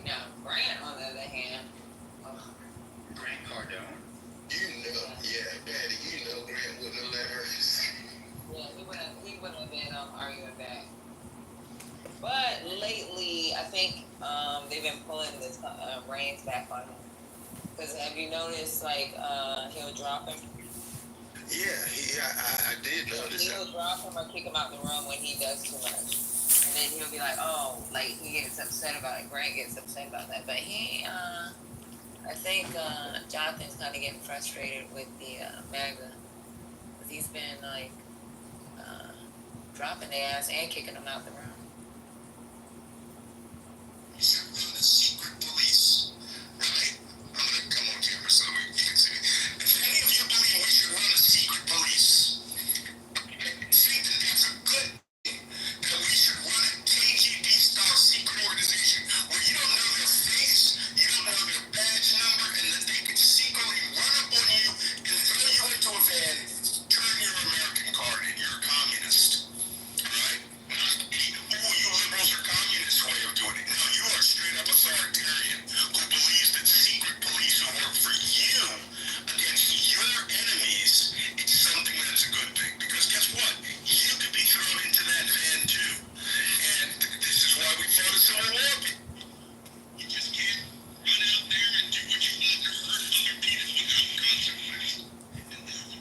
Speaker 7: Now Grant, on the other hand,
Speaker 1: Grant Cardone.
Speaker 6: Daddy, Grant wouldn't have let her.
Speaker 7: Yeah, he wouldn't have been arguing back. But lately, I think they've been pulling this reins back on him. Because have you noticed, like, he'll drop him?
Speaker 6: Yeah, I did notice that.
Speaker 7: He'll drop him or kick him out the room when he does too much. And then he'll be like, oh, like, he gets upset about it. Grant gets upset about that. But I think Jonathan's kind of getting frustrated with the MAGA. Because he's been, like, dropping their ass and kicking them out the room.
Speaker 12: You should run the secret police, right? I'm gonna come on camera so you can see me. If any of you believe we should run a secret police, I think that that's a good thing. That we should run a KGB style secret organization where you don't know their face, you don't know their badge number, and that they can secretly run up on you and throw you into a van, turn your American card in, you're a communist. Right? Oh, you liberals are communist way of doing it. No, you are straight up authoritarian who believes that secret police will work for you against your enemies. It's something that's a good thing. Because guess what? You could be thrown into that van too. And this is why we fought a civil war. You just can't run out there and do what you want to hurt other people without consequence.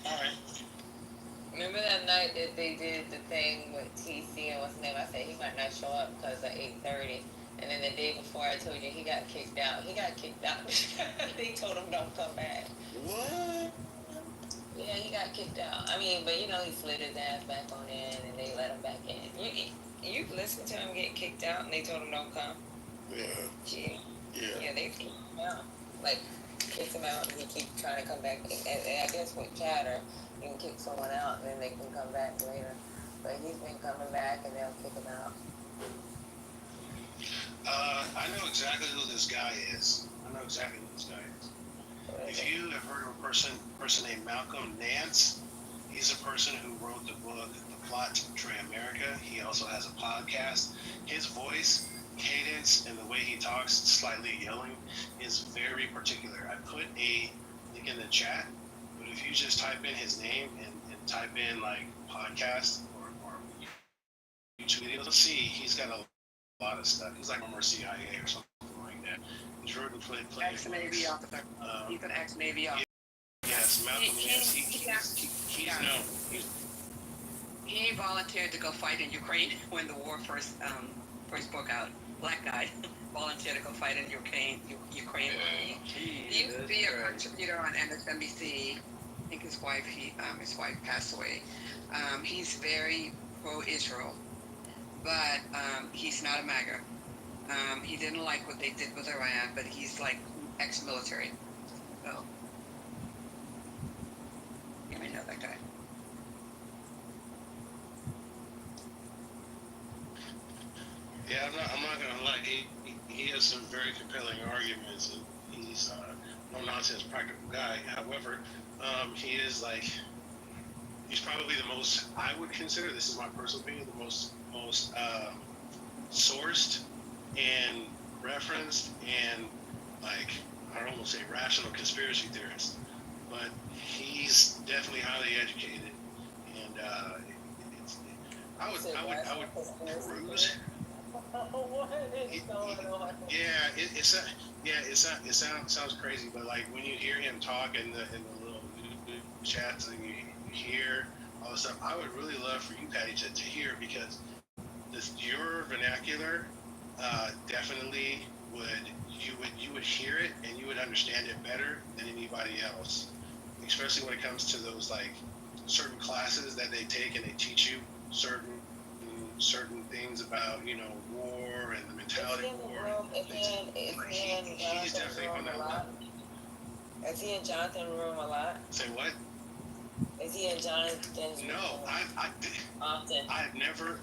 Speaker 3: Alright.
Speaker 7: Remember that night that they did the thing with TC and what's his name? I said he might not show up because of 8:30. And then the day before I told you he got kicked out. He got kicked out. They told him don't come back.
Speaker 6: What?
Speaker 7: Yeah, he got kicked out. I mean, but you know, he slid his ass back on in and they let him back in. You listened to him get kicked out and they told him don't come?
Speaker 6: Yeah.
Speaker 7: Yeah, they kicked him out. Like, kicked him out and he keep trying to come back. And I guess with chatter, you can kick someone out and then they can come back later. But he's been coming back and they'll kick him out.
Speaker 18: I know exactly who this guy is. If you have heard of a person named Malcolm Nance, he's a person who wrote the book, The Plot to Betray America. He also has a podcast. His voice, cadence, and the way he talks, slightly yelling, is very particular. I put a link in the chat, but if you just type in his name and type in like podcast or YouTube videos, you'll see he's got a lot of stuff. He's like former CIA or something like that. He's really played
Speaker 11: Ex-Navy officer. He's an ex-Navy officer.
Speaker 18: Yes, Malcolm Nance. He's known.
Speaker 11: He volunteered to go fight in Ukraine when the war first broke out. Black guy volunteered to go fight in Ukraine. He used to be a contributor on MSNBC. I think his wife passed away. He's very pro-Israel, but he's not a MAGA. He didn't like what they did with Iran, but he's like ex-military. So you may know that guy.
Speaker 18: Yeah, I'm not gonna lie. He has some very compelling arguments, and he's no nonsense, practical guy. However, he is like he's probably the most I would consider. This is my personal opinion. The most sourced and referenced and like I'd almost say rational conspiracy theorist, but he's definitely highly educated, and I would peruse. It sounds crazy, but like when you hear him talk in the little chats and you hear all this stuff, I would really love for you, Patty, to hear because your vernacular definitely you would hear it and you would understand it better than anybody else. especially when it comes to those like certain classes that they take and they teach you certain things about war and the mentality of war. He's definitely on that level.
Speaker 11: Is he in Jonathan's room a lot?
Speaker 18: Say what?
Speaker 11: Is he in Jonathan's room?
Speaker 18: No,
Speaker 11: Often.
Speaker 18: I have never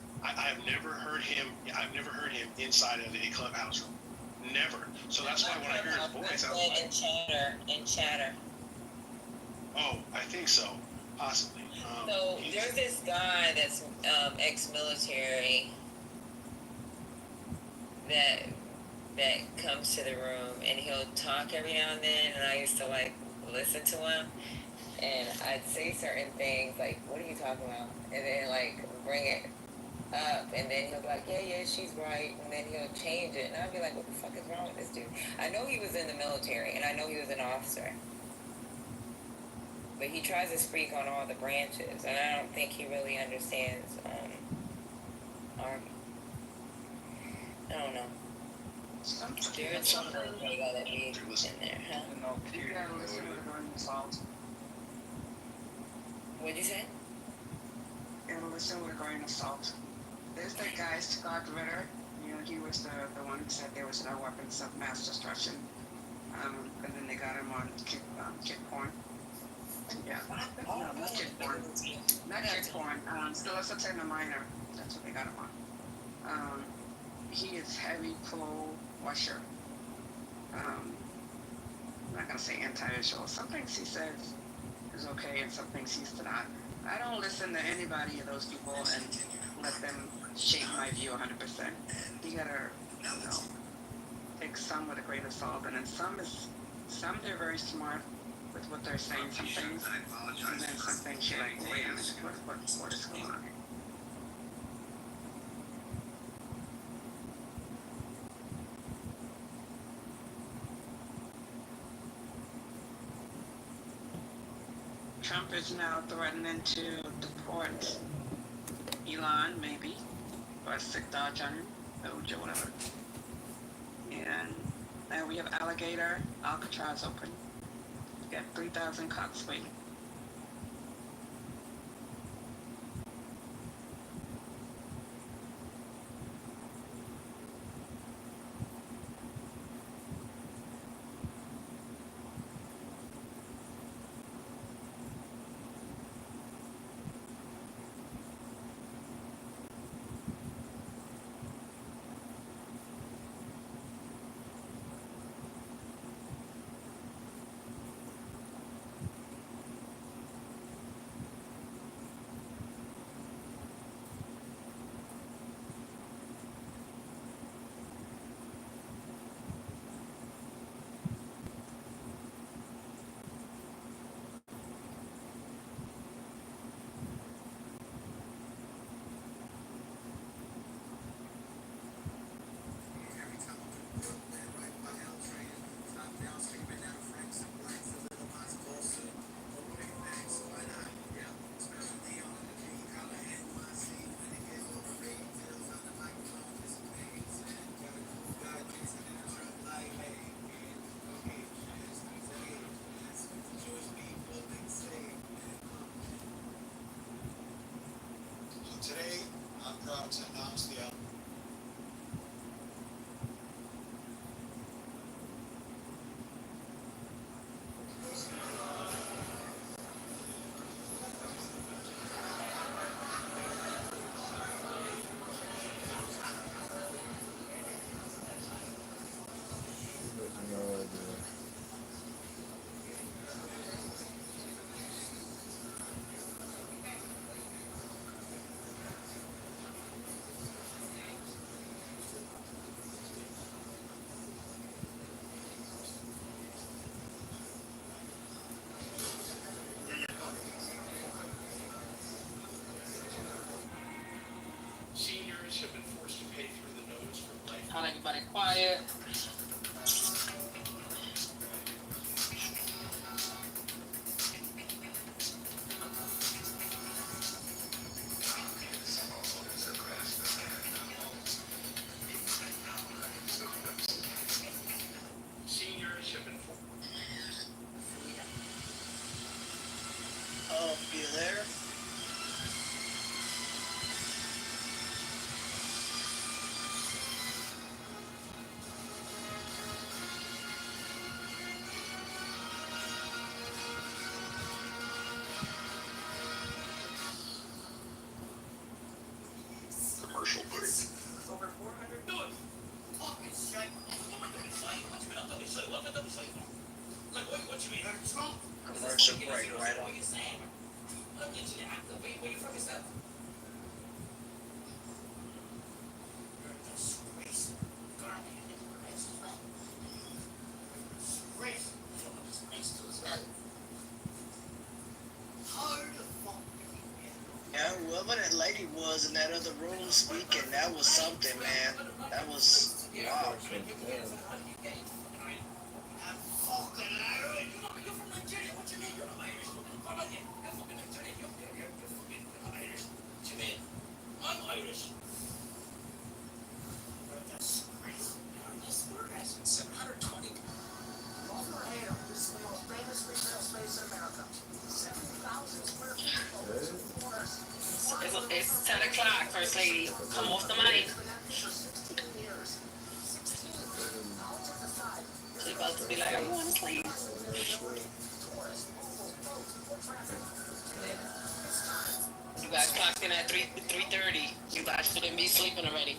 Speaker 18: heard him. I've never heard him inside of a clubhouse room. Never. So that's why when I hear his voice, I was like,
Speaker 11: in chatter.
Speaker 18: Oh, I think so, possibly.
Speaker 11: So there's this guy that's ex-military that comes to the room and he'll talk every now and then, and I used to like listen to him, and I'd say certain things like, "What are you talking about?" and then like bring it up, and then he'll be like, "Yeah, she's right," and then he'll change it, and I'd be like, "What the fuck is wrong with this dude?" I know he was in the military, and I know he was an officer. But he tries to speak on all the branches, and I don't think he really understands Army. I don't know. There is something they gotta be in there, huh?
Speaker 10: You gotta listen with a grain of salt.
Speaker 11: What'd you say?
Speaker 10: You gotta listen with a grain of salt. There's that guy, Scott Ritter. He was the one who said there was no weapons of mass destruction. And then they got him on kick porn. Yeah. No, not kick porn. Not kick porn. Soliciting a minor. That's what they got him on. He is heavy pro-Russia. I'm not going to say anti-Israel. Some things he says is okay and some things he's not. I don't listen to anybody of those people and let them shape my view 100%. You got to, take some with a grain of salt, and then some they're very smart with what they're saying, some things, and then some things you're like, wait a minute, what is going on here? Trump is now threatening to deport Elon, maybe, or sick Dodge on him, Doge or whatever. And now we have Alligator, Alcatraz open. We got 3,000 cops waiting.
Speaker 4: right on. Yeah, whoever that lady was in that other room speaking, that was something, man. That was wow.
Speaker 7: It's 10 o'clock, First Lady. Come off the mic. She about to be like, I want to sleep. You guys clocked in at 3:30. You guys shouldn't be sleeping already.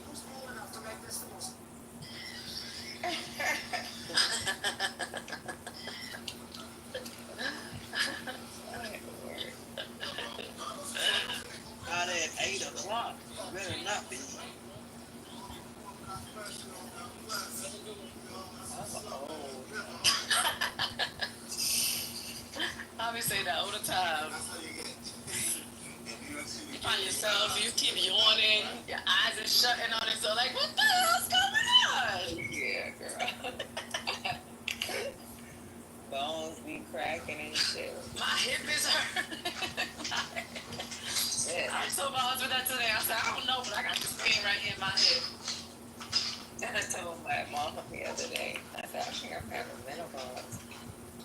Speaker 4: Not at 8 o'clock. Better not be.
Speaker 7: I be saying that all the time. You find yourself, you keep yawning, your eyes are shutting on it, so like, what the hell's going on?
Speaker 11: Yeah, girl. Bones be cracking and shit.
Speaker 7: My hip is hurting. I told my husband that today. I said, I don't know, but I got this pain right here in my hip.
Speaker 11: And I told my mom the other day, I said, I think I'm having menopause.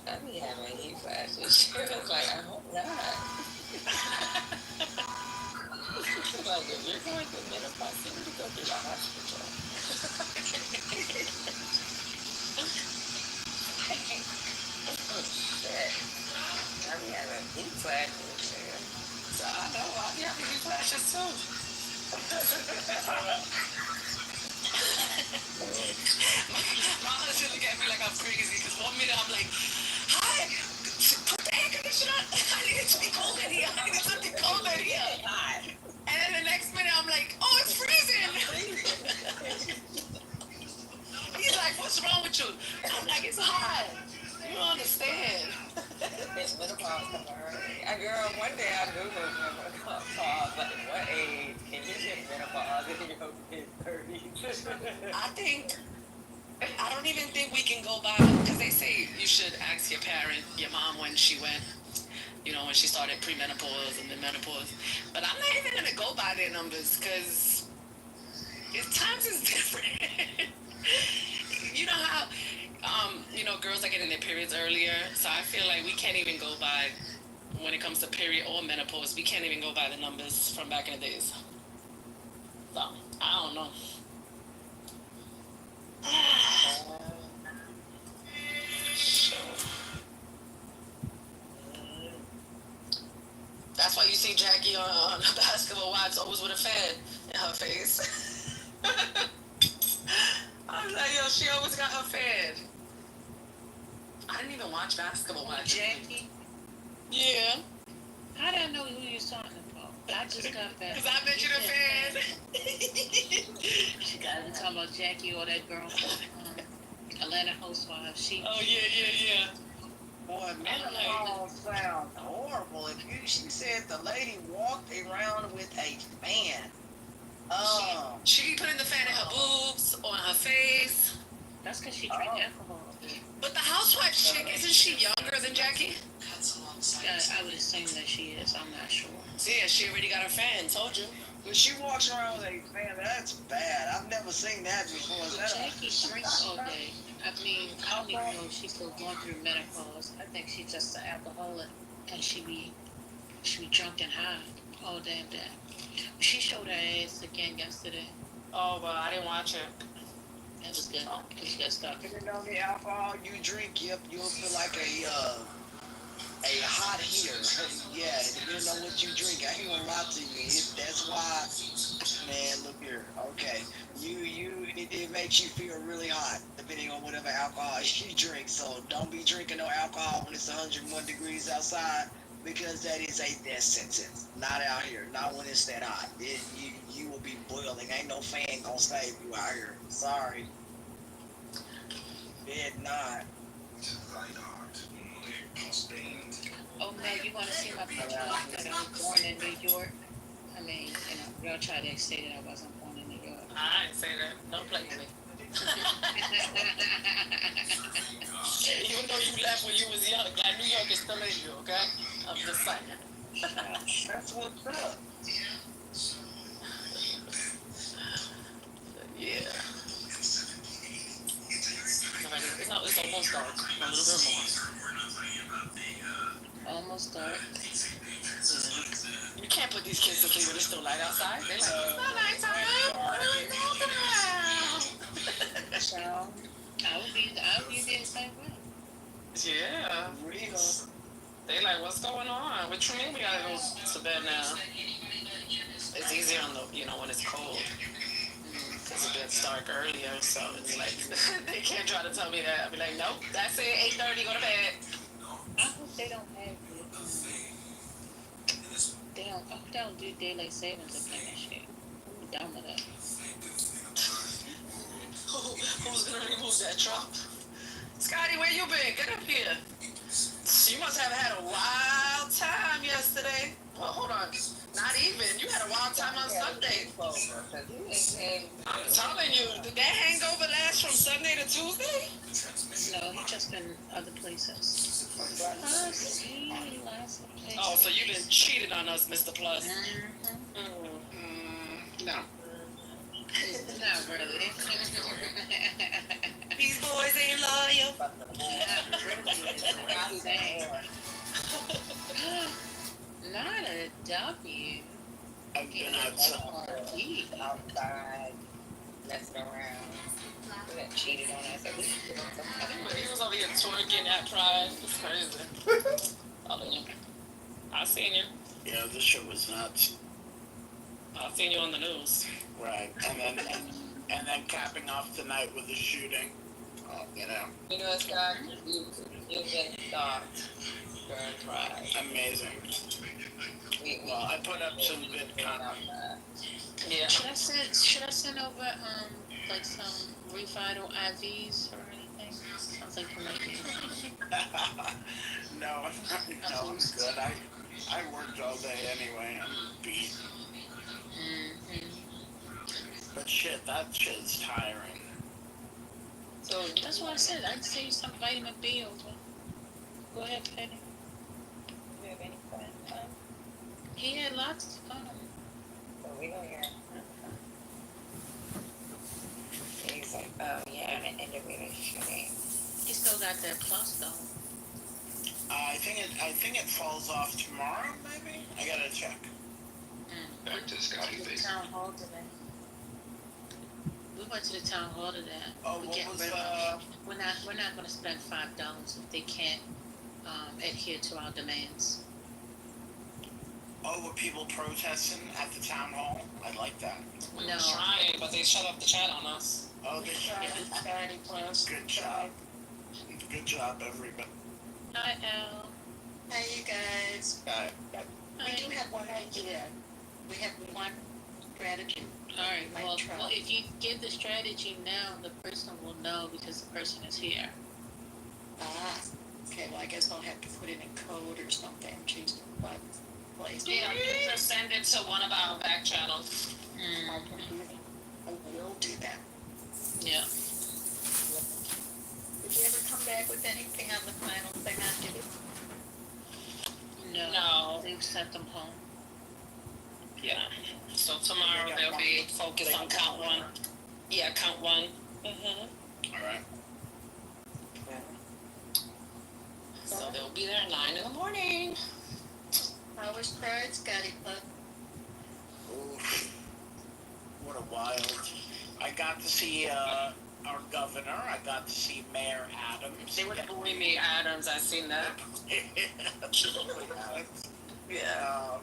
Speaker 11: I be having heat flashes. She was like, I hope not. Like, if you're going through menopause, you need to go to the hospital. Oh, shit. I be having heat flashes.
Speaker 7: So I know, I be having heat flashes too. My husband look at me like I'm crazy because 1 minute I'm like, hi, put the air conditioner on. I need it to be cold in here. I need something cold in here. And then the next minute I'm like, oh, it's freezing. He's like, what's wrong with you? I'm like, it's hot. You don't understand.
Speaker 11: It's menopause coming early. Girl, one day I Googled menopause, like, what age can you get menopause in your mid-30s?
Speaker 7: I don't even think we can go by, because they say you should ask your parent, your mom, when she went, you know, when she started premenopause and then menopause. But I'm not even going to go by their numbers, because times is different. You know how, you know, girls are getting their periods earlier, so I feel like we can't even go by, when it comes to period or menopause, we can't even go by the numbers from back in the days. So, I don't know. That's why you see Jackie on Basketball Wives always with a fan in her face. I'm like, yo, she always got her fan. I didn't even watch Basketball Wives.
Speaker 8: Jackie?
Speaker 7: Yeah.
Speaker 9: I don't know who you're talking about. I just got that.
Speaker 7: Because I bet you the fan.
Speaker 9: She got to talk about Jackie or that girl from Atlanta Housewives.
Speaker 7: Oh, yeah.
Speaker 4: Boy, menopause sounds horrible. She said the lady walked around with a fan. Oh.
Speaker 7: She be putting the fan in her boobs, on her face.
Speaker 9: That's because she drank alcohol.
Speaker 7: But the housewife chick, isn't she younger than Jackie?
Speaker 9: I would assume that she is. I'm not sure.
Speaker 7: So yeah, she already got her fan. Told you.
Speaker 4: When she walks around with a fan, that's bad. I've never seen that before.
Speaker 9: Jackie drinks all day. I mean, I don't even know if she's still going through menopause. I think she's just an alcoholic, and she be drunk and high all damn day. She showed her ass again yesterday.
Speaker 7: Oh, but I didn't watch it.
Speaker 9: That was good. It was good stuff.
Speaker 4: Depending on the alcohol you drink, you'll feel like a hot heater. Yeah, it depends on what you drink. I ain't gonna lie to you. That's why, man. Look here. Okay, it makes you feel really hot depending on whatever alcohol you drink. So don't be drinking no alcohol when it's 101 degrees outside because that is a death sentence. Not out here. Not when it's that hot. You will be boiling. Ain't no fan gonna save you out here. Sorry. Bed not.
Speaker 9: Oh man, you want to see my picture that I was born in New York? I mean, y'all try to say that I wasn't born in New York.
Speaker 10: I didn't say that. Don't play with me. Even though you left when you was young, that New York is still in you, okay? I'm just saying.
Speaker 4: That's what's up.
Speaker 10: Yeah. It's almost dark. A little bit more.
Speaker 9: Almost dark.
Speaker 10: You can't put these kids to sleep when it's still light outside. They're like, it's not nighttime. What are we talking about?
Speaker 9: So I would be the same way.
Speaker 10: Yeah.
Speaker 4: Real.
Speaker 10: They like, what's going on? What you mean we gotta go to bed now? It's easier on the, when it's cold. Because it gets dark earlier, so it's like, they can't try to tell me that. I'll be like, nope, that's it, 8:30, go to bed.
Speaker 9: I hope they don't have they don't do daylight savings up in that shit. I'm done with it.
Speaker 10: Who's gonna remove that Trump? Scotty, where you been? Get up here. You must have had a wild time yesterday. Well, hold on. Not even. You had a wild time on Sunday. I'm telling you, did that hangover last from Sunday to Tuesday?
Speaker 9: No, he just been other places.
Speaker 10: Oh, so you done cheated on us, Mr. Plus. No.
Speaker 9: Not really.
Speaker 10: These boys ain't loyal.
Speaker 9: Not a W.
Speaker 4: I've been outside, messing around. That cheated on us.
Speaker 10: He was over here twerking at Pride. It's crazy. I seen you.
Speaker 4: Yeah, this shit was nuts.
Speaker 10: I seen you on the news.
Speaker 4: Right, and then capping off the night with the shooting. Oh,
Speaker 11: You know, Scott, you've been stopped during Pride.
Speaker 4: Amazing. Well, I put up some good content.
Speaker 10: Yeah.
Speaker 9: Should I send over like some revital IVs or anything? Sounds like you might be.
Speaker 4: No, I'm good. I worked all day anyway. I'm beat. But shit, that shit's tiring.
Speaker 9: So that's what I said. I'd say you some vitamin B over. Go ahead, Penny.
Speaker 11: Do you have any fun?
Speaker 9: He had lots of fun.
Speaker 11: So we don't hear. He's like, oh yeah, I'm an individual shooting.
Speaker 9: He still got that plus though.
Speaker 4: I think it falls off tomorrow, maybe? I gotta check.
Speaker 9: Back to Scotty face. Town hall today. We went to the town hall today.
Speaker 4: Oh,
Speaker 9: we're not going to spend $5 if they can't adhere to our demands.
Speaker 4: Oh, were people protesting at the town hall? I like that.
Speaker 10: We were trying, but they shut up the chat on us.
Speaker 4: Oh, they shut up the chat. Good job. Good job, everybody.
Speaker 9: Hi, Al.
Speaker 19: Hi, you guys.
Speaker 4: Hi.
Speaker 19: We do have one idea. We have one strategy.
Speaker 9: All right. Well, if you give the strategy now, the person will know because the person is here.
Speaker 19: Okay. Well, I guess I'll have to put it in code or something. Choose the place.
Speaker 10: Yeah, you just send it to one of our back channels.
Speaker 19: I will do that.
Speaker 9: Yeah.
Speaker 19: Did you ever come back with anything on the final thing I did?
Speaker 10: No.
Speaker 9: They've sent them home.
Speaker 10: Yeah. So tomorrow they'll be focused on count one. Yeah, count one.
Speaker 4: All right.
Speaker 10: So they'll be there at 9 in the morning.
Speaker 19: How was Pride, Scotty Club?
Speaker 4: Oof. What a wild. I got to see
Speaker 20: our governor. I got to see Mayor Adams.
Speaker 7: They were booing me, Adams. I seen that.
Speaker 20: Yeah.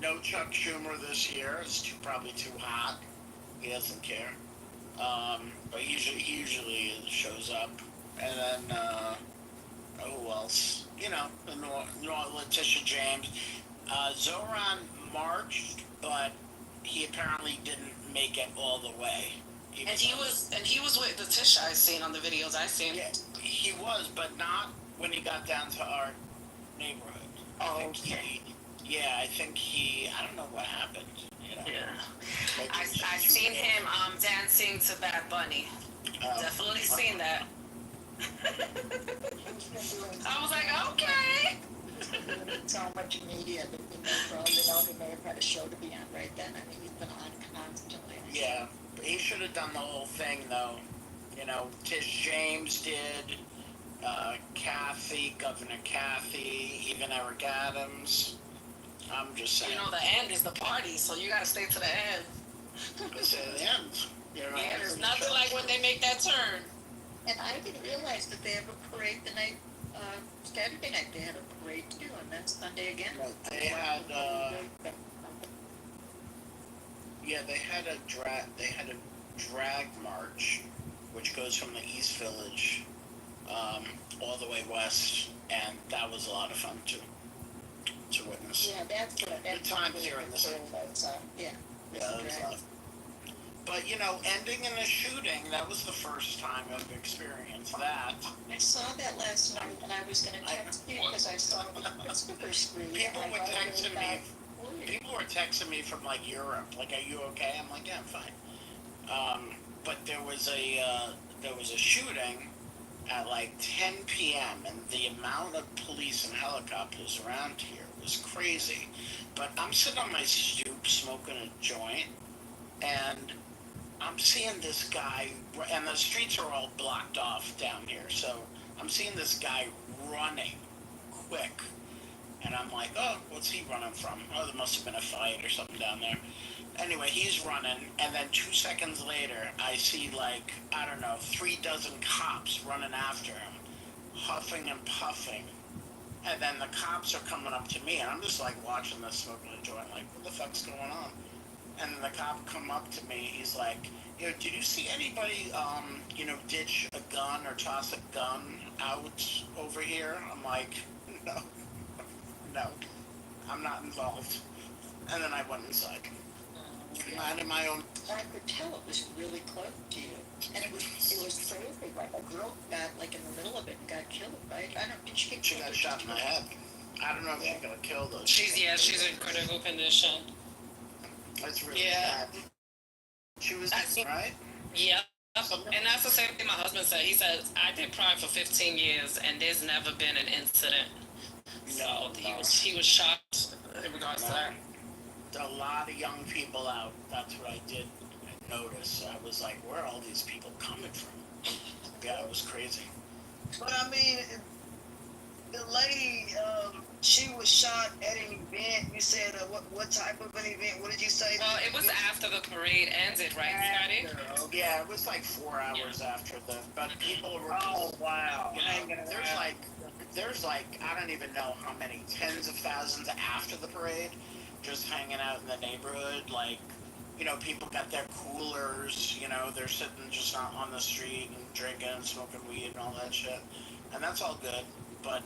Speaker 20: No Chuck Schumer this year. It's probably too hot. He doesn't care. But he usually shows up. And then, who else? You know, Letitia James. Zoran marched, but he apparently didn't make it all the way.
Speaker 10: And he was with Letitia. I seen on the videos I seen.
Speaker 20: Yeah, he was, but not when he got down to our neighborhood.
Speaker 10: Oh, okay.
Speaker 20: I think I don't know what happened. You know.
Speaker 10: Yeah. I seen him dancing to Bad Bunny. Definitely seen that. I was like, okay.
Speaker 19: So much media that we may probably may have had a show to be on right then. I mean, he's been on constantly.
Speaker 20: Yeah, but he should have done the whole thing though. You know, Tish James did, Kathy, Governor Kathy, even Eric Adams. I'm just saying.
Speaker 10: You know, the end is the party, so you gotta stay to the end.
Speaker 20: It's at the end. You know,
Speaker 10: yeah, there's nothing like when they make that turn.
Speaker 19: And I didn't realize that they have a parade the night, Saturday night they had a parade too, and then Sunday again.
Speaker 20: They had, they had a drag march, which goes from the East Village, all the way west, and that was a lot of fun too, to witness.
Speaker 19: Yeah, that's good.
Speaker 20: Good times here in the city.
Speaker 19: Yeah.
Speaker 20: Yeah, that was a lot. But, you know, ending in a shooting, that was the first time I've experienced that.
Speaker 19: I saw that last night, and I was going to text you because I saw it on the super screen.
Speaker 20: People were texting me from, like, Europe, like, are you okay? I'm like, yeah, I'm fine. But there was a shooting at, like, 10 p.m., and the amount of police and helicopters around here was crazy. But I'm sitting on my stoop smoking a joint, and I'm seeing this guy, and the streets are all blocked off down here, so I'm seeing this guy running quick, and I'm like, oh, what's he running from? Oh, there must have been a fight or something down there. Anyway, he's running, and then 2 seconds later, I see, like, I don't know, 3 dozen cops running after him, huffing and puffing, and then the cops are coming up to me, and I'm just, like, watching this, smoking a joint, like, what the fuck's going on? And then the cop come up to me, he's like, you know, did you see anybody, ditch a gun or toss a gun out over here? I'm like, no, I'm not involved. And then I went inside. Minding my own.
Speaker 19: I could tell it was really close to you. And it was crazy, like a girl got, like, in the middle of it and got killed, right?
Speaker 20: She got shot in the head. I don't know if she got killed though.
Speaker 10: She's in critical condition.
Speaker 20: That's really sad. She was right?
Speaker 10: Yeah. And that's the same thing my husband said. He says, I did Pride for 15 years and there's never been an incident. So he was shocked in regards to that.
Speaker 20: A lot of young people out. That's what I did notice. I was like, where are all these people coming from? Yeah, it was crazy.
Speaker 4: But I mean, the lady, she was shot at an event. You said what type of an event? What did you say?
Speaker 10: Well, it was after the parade ended, right, Scotty?
Speaker 20: Yeah, it was like 4 hours after but people were.
Speaker 4: Oh wow!
Speaker 20: You know, there's like I don't even know how many tens of thousands after the parade, just hanging out in the neighborhood. Like, you know, people got their coolers. You know, they're sitting just out on the street and drinking and smoking weed and all that shit, and that's all good. But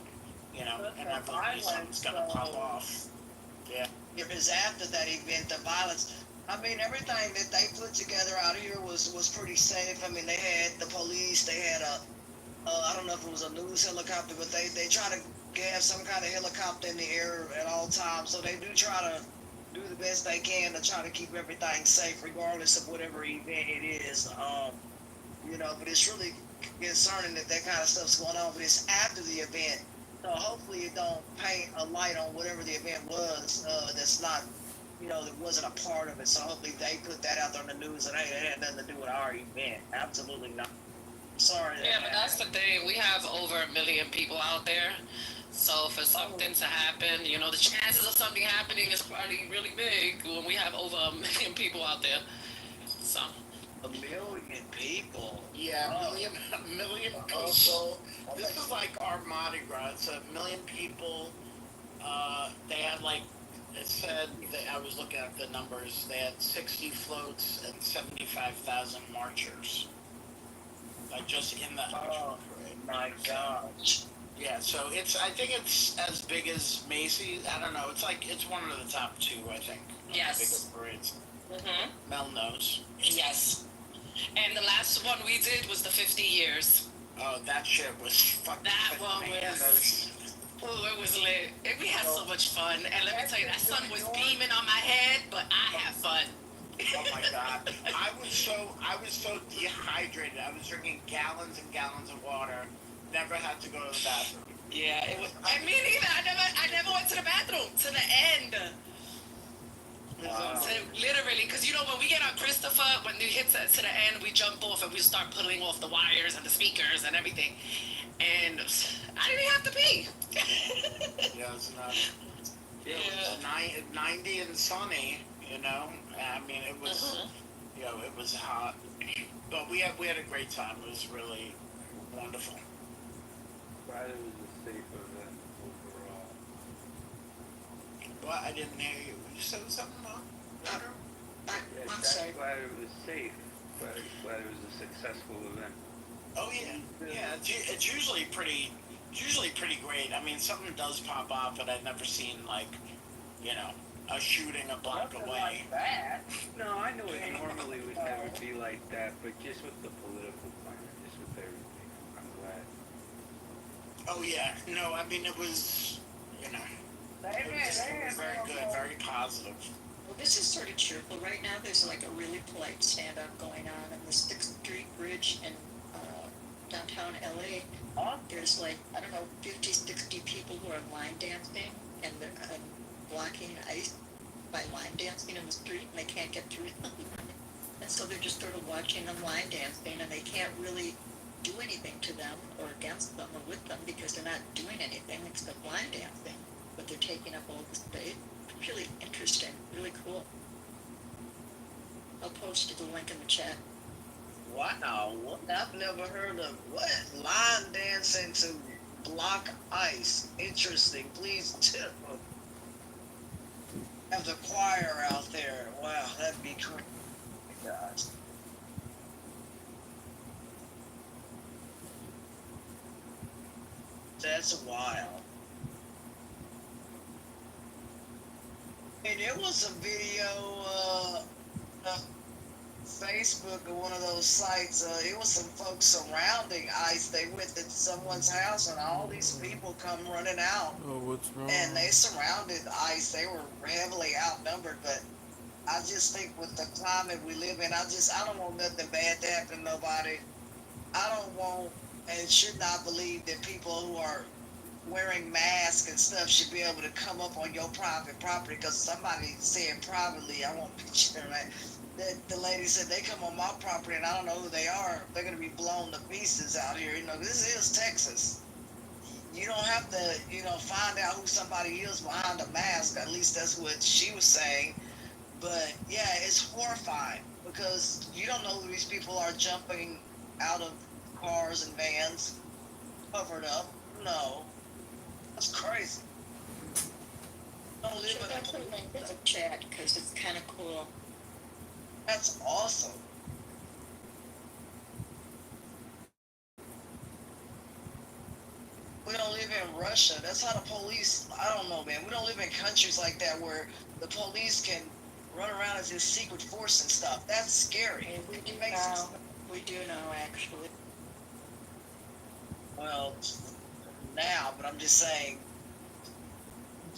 Speaker 20: you know, inevitably something's gonna pop off. Yeah.
Speaker 4: It was after that event, the violence. I mean, everything that they put together out here was pretty safe. I mean, they had the police, they had I don't know if it was a news helicopter, but they try to have some kind of helicopter in the air at all times. So they do try to do the best they can to try to keep everything safe, regardless of whatever event it is. But it's really concerning that kind of stuff's going on, but it's after the event. So hopefully it don't paint a light on whatever the event was that's not, that wasn't a part of it. So hopefully they put that out there on the news and, hey, that had nothing to do with our event. Absolutely not. Sorry.
Speaker 10: Yeah, but that's the thing. We have over 1 million people out there. So for something to happen, the chances of something happening is probably really big when we have over 1 million people out there. So.
Speaker 20: A million people. Yeah, a million people. This is like our Mardi Gras. It's a million people. They had like, it said that I was looking at the numbers. They had 60 floats and 75,000 marchers. Like just in the parade. My gosh. Yeah, so I think it's as big as Macy's. I don't know. It's one of the top two, I think.
Speaker 7: Yes.
Speaker 20: Biggest parades.
Speaker 7: Mm-hmm.
Speaker 20: Mel knows.
Speaker 7: Yes. And the last one we did was the 50 years.
Speaker 20: Oh, that shit was fucking.
Speaker 7: That one was. Oh, it was lit. We had so much fun. And let me tell you, that sun was beaming on my head, but I had fun.
Speaker 20: Oh my god. I was so dehydrated. I was drinking gallons and gallons of water. Never had to go to the bathroom.
Speaker 7: Yeah, it was. And me neither. I never went to the bathroom to the end.
Speaker 20: Wow.
Speaker 7: So literally, because you know when we get on Christopher, when we hit to the end, we jump off and we start pulling off the wires and the speakers and everything. And I didn't have to pee.
Speaker 20: Yeah, it's not. Yeah. It was 90 and sunny. You know, I mean, it was. You know, it was hot, but we had a great time. It was really wonderful.
Speaker 15: Glad it was a safe event overall.
Speaker 20: Well, I didn't hear you. You said something, Mom?
Speaker 15: I'm
Speaker 20: sorry.
Speaker 15: Glad it was safe. Glad it was a successful event.
Speaker 20: Oh yeah, yeah. It's usually pretty great. I mean, something does pop up, but I've never seen like, you know, a shooting a block away.
Speaker 15: Like that. No, I know it normally would never be like that, but just with the political climate, just with everything, I'm glad.
Speaker 20: Oh yeah, no, I mean it was, you know, it was very good, very positive.
Speaker 19: Well, this is sort of cheerful right now. There's like a really polite stand-up going on the 6th Street Bridge in downtown LA. There's like, I don't know, 50, 60 people who are line dancing and they're blocking ice by line dancing in the street and they can't get through them. And so they're just sort of watching them line dancing and they can't really do anything to them or against them or with them because they're not doing anything except line dancing. But they're taking up all the space. Really interesting, really cool. I'll post the link in the chat.
Speaker 4: Wow, I've never heard of what? Line dancing to block ice. Interesting. Please do. Have the choir out there. Wow, that'd be cool. Oh my gosh. That's wild. And there was a video, Facebook or one of those sites, it was some folks surrounding ICE. They went to someone's house and all these people come running out.
Speaker 16: Oh, what's wrong?
Speaker 4: And they surrounded ICE. They were heavily outnumbered, but I just think with the climate we live in, I don't want nothing bad to happen to nobody. I don't want and should not believe that people who are wearing masks and stuff should be able to come up on your private property because somebody said privately, I won't picture that the lady said they come on my property and I don't know who they are. They're going to be blown to pieces out here. You know, this is Texas. You don't have to, find out who somebody is behind a mask. At least that's what she was saying. But yeah, it's horrifying because you don't know who these people are jumping out of cars and vans covered up. No, that's crazy. Don't live
Speaker 19: Should I put a link in the chat because it's kind of cool.
Speaker 4: That's awesome. We don't live in Russia. That's how the police, I don't know, man. We don't live in countries like that where the police can run around as this secret force and stuff. That's scary.
Speaker 19: And we do know. We do know, actually.
Speaker 4: Well, now, but I'm just saying,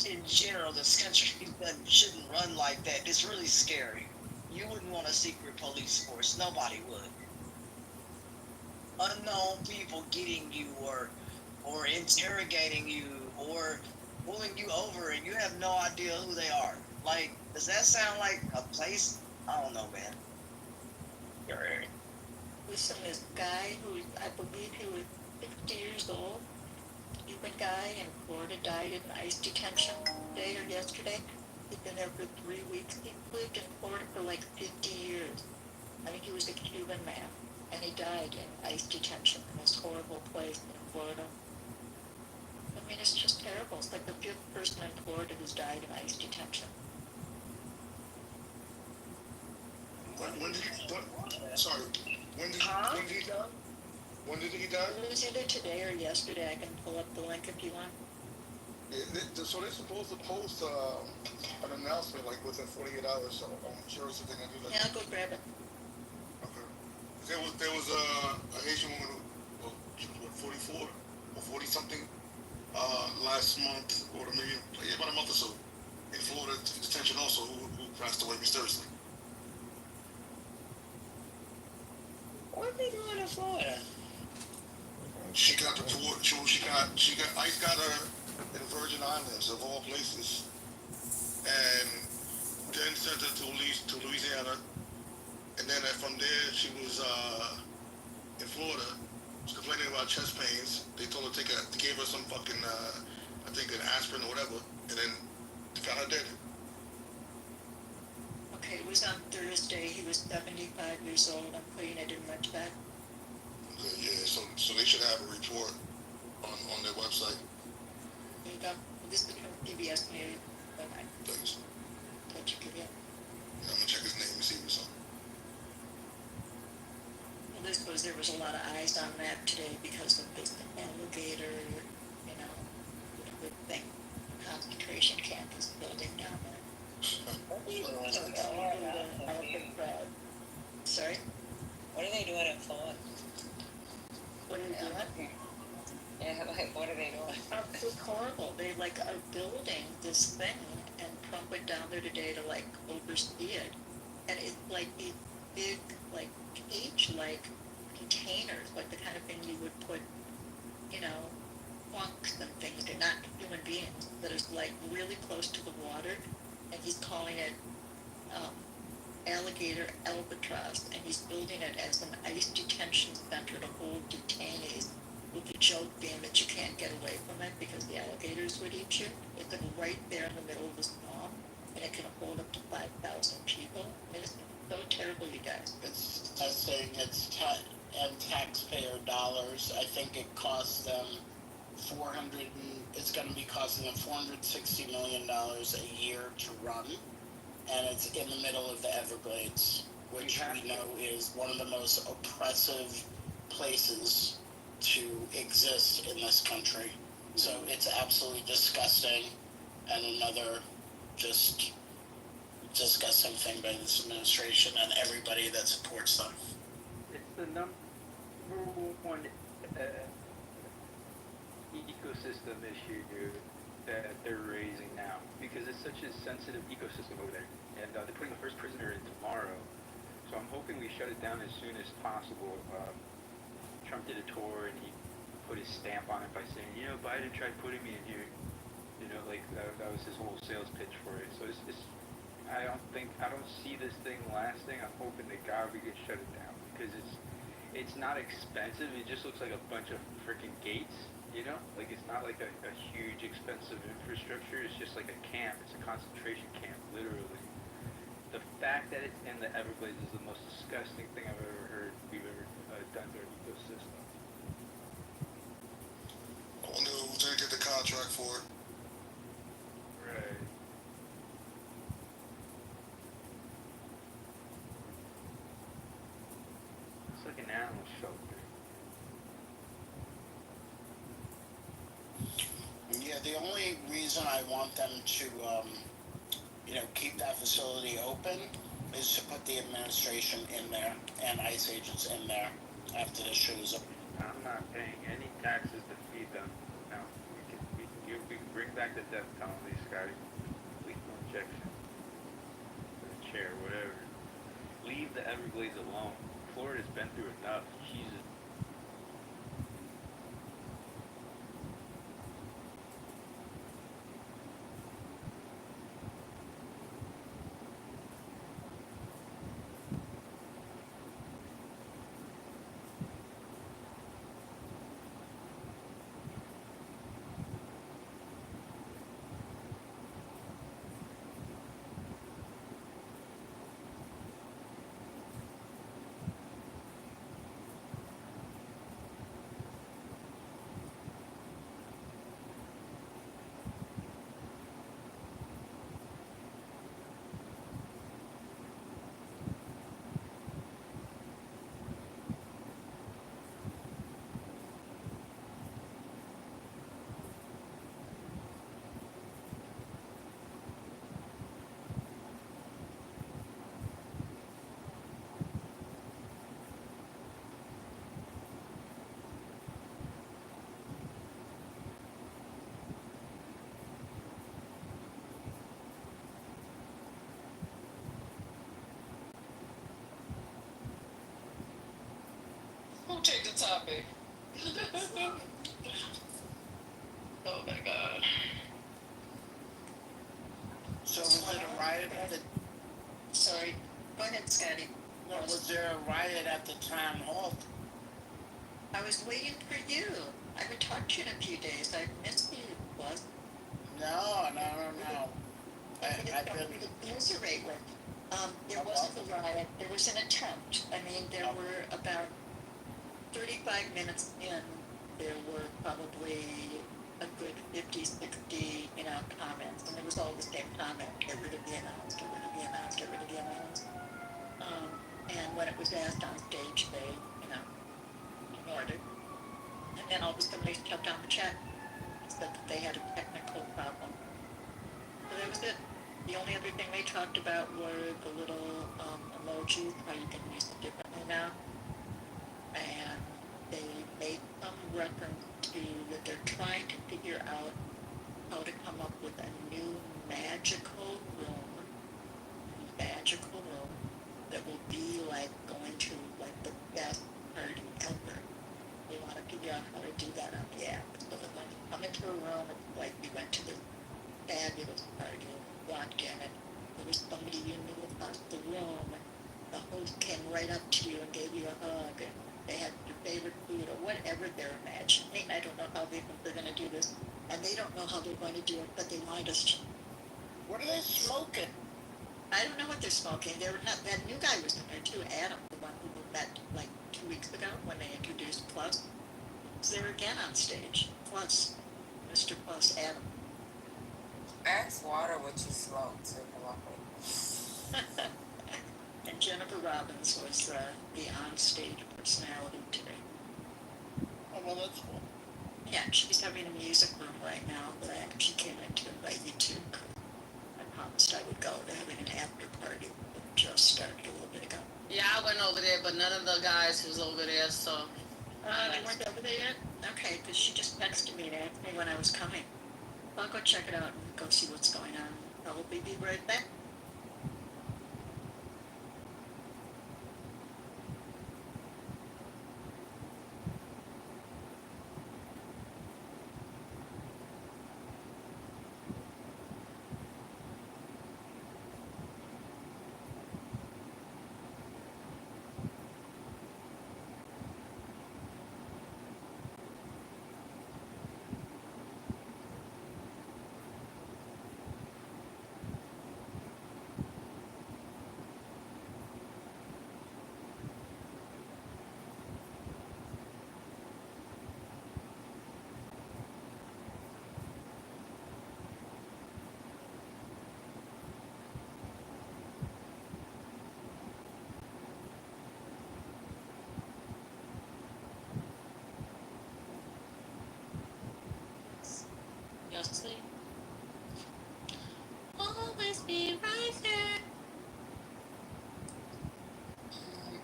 Speaker 4: in general, this country shouldn't run like that. It's really scary. You wouldn't want a secret police force. Nobody would. Unknown people getting you or interrogating you or pulling you over and you have no idea who they are. Like, does that sound like a place? I don't know, man.
Speaker 19: Listen, this guy who I believe he was 60 years old, Cuban guy in Florida, died in ICE detention today or yesterday. He'd been there for 3 weeks. He lived in Florida for like 50 years. I think he was a Cuban man, and he died in ICE detention in this horrible place in Florida. I mean, it's just terrible. It's like the fifth person in Florida who's died in ICE detention.
Speaker 21: When did sorry, when did he die? When did he die?
Speaker 19: It was either today or yesterday. I can pull up the link if you want.
Speaker 21: Yeah, so they're supposed to post an announcement like within 48 hours. So I'm sure it's a thing I do. Like,
Speaker 19: Yeah, I'll go grab it.
Speaker 21: okay. There was a Haitian woman who, well, she was what, 44 or 40 something last month or maybe about a month or so in Florida detention also who passed away mysteriously.
Speaker 19: What are they doing in Florida?
Speaker 21: She got deported. ICE got her in the Virgin Islands of all places, and then sent her to Louisiana, and then from there she was in Florida. She was complaining about chest pains. They told her they gave her some fucking I think an aspirin or whatever, and then they found her dead.
Speaker 19: Okay, it was on Thursday. He was 75 years old. I'm putting it in my chat.
Speaker 21: Okay, yeah. So they should have a report on their website.
Speaker 19: There you go. This is from PBS News.
Speaker 21: Thanks.
Speaker 19: That you could get.
Speaker 21: I'm gonna check his name and see what's up.
Speaker 19: Well, this was there was a lot of eyes on that today because of this alligator, the thing, concentration camp is building down there. Sorry?
Speaker 11: What are they doing in Florida?
Speaker 19: What are they doing?
Speaker 11: Yeah, like, what are they doing?
Speaker 19: It's horrible. They are building this thing, and Trump went down there today to oversee it. And it's like these big, cage-like containers, like the kind of thing you would put, punks and things. They're not human beings. That is really close to the water, and he's calling it alligator albatross, and he's building it as an ICE detention center to hold detainees, with the joke being that you can't get away from it because the alligators would eat you. It's right there in the middle of the swamp, and it can hold up to 5,000 people. It's so terrible, you guys.
Speaker 20: It's saying and taxpayer dollars. I think it costs them it's going to be costing them $460 million a year to run, and it's in the middle of the Everglades, which we know is one of the most oppressive places to exist in this country. So it's absolutely disgusting, and another just disgusting thing by this administration and everybody that supports them.
Speaker 15: It's the number one ecosystem issue that they're raising now, because it's such a sensitive ecosystem over there, and they're putting the first prisoner in tomorrow, so I'm hoping we shut it down as soon as possible. Trump did a tour and he put his stamp on it by saying, Biden tried putting me in here, that was his whole sales pitch for it. So I don't see this thing lasting. I'm hoping to God we can shut it down, because it's not expensive. It just looks like a bunch of freaking gates, it's not like a huge expensive infrastructure. It's just like a camp. It's a concentration camp, literally. The fact that it's in the Everglades is the most disgusting thing I've ever heard we've ever done to our ecosystem.
Speaker 21: I wonder who's gonna get the contract for it.
Speaker 15: Right. It's like an animal shelter.
Speaker 20: Yeah, the only reason I want them to, keep that facility open is to put the administration in there and ICE agents in there after this shows up.
Speaker 15: I'm not paying any taxes to feed them. No, we can bring back the death penalty, Scotty. Lethal injection. For the chair, whatever. Leave the Everglades alone. Florida's been through enough. Jesus.
Speaker 10: Who changed the topic? Oh my god.
Speaker 20: So was it a riot at the?
Speaker 19: Sorry. Go ahead, Scotty.
Speaker 20: No, was there a riot at the town hall?
Speaker 19: I was waiting for you. I haven't talked to you in a few days. I missed you, Buzz.
Speaker 20: No. I've been.
Speaker 19: Commiserate with. There wasn't a riot. There was an attempt. I mean, there were about 35 minutes in. There were probably a good 50, 60, comments, and it was all the same comment: get rid of the announce, get rid of the announce, get rid of the announce. And when it was asked on stage, they, ignored it. And then all of a sudden they shut down the chat. Said that they had a technical problem. So that was it. The only other thing they talked about were the little emojis, how you can use it differently now. And they made some reference to that they're trying to figure out how to come up with a new magical room that will be like going to like the best party ever. They want to figure out how to do that on the app. So that when you come into a room, it's like you went to this fabulous party, walked in, and there was somebody you knew across the room. The host came right up to you and gave you a hug, and they had your favorite food or whatever they're imagining. I don't know how they think they're going to do this, and they don't know how they're going to do it, but they want us to.
Speaker 20: What are they smoking?
Speaker 19: I don't know what they're smoking. They were not. That new guy was in there too, Adam, the one who we met like 2 weeks ago when they introduced Plus. Was there again on stage. Plus, Mr. Plus, Adam.
Speaker 11: Ask Water what you smoke too.
Speaker 19: And Jennifer Robbins was the on-stage personality today.
Speaker 20: Oh, well, that's cool.
Speaker 19: Yeah, she's having a music room right now, but she came in to invite you to. I promised I would go. They're having an after party that just started a little bit ago.
Speaker 7: Yeah, I went over there, but none of the guys was over there, so.
Speaker 19: They weren't over there yet? Okay, because she just texted me to ask me when I was coming. I'll go check it out and go see what's going on. Probably be right back.
Speaker 9: Y'all sleep? Always be right there.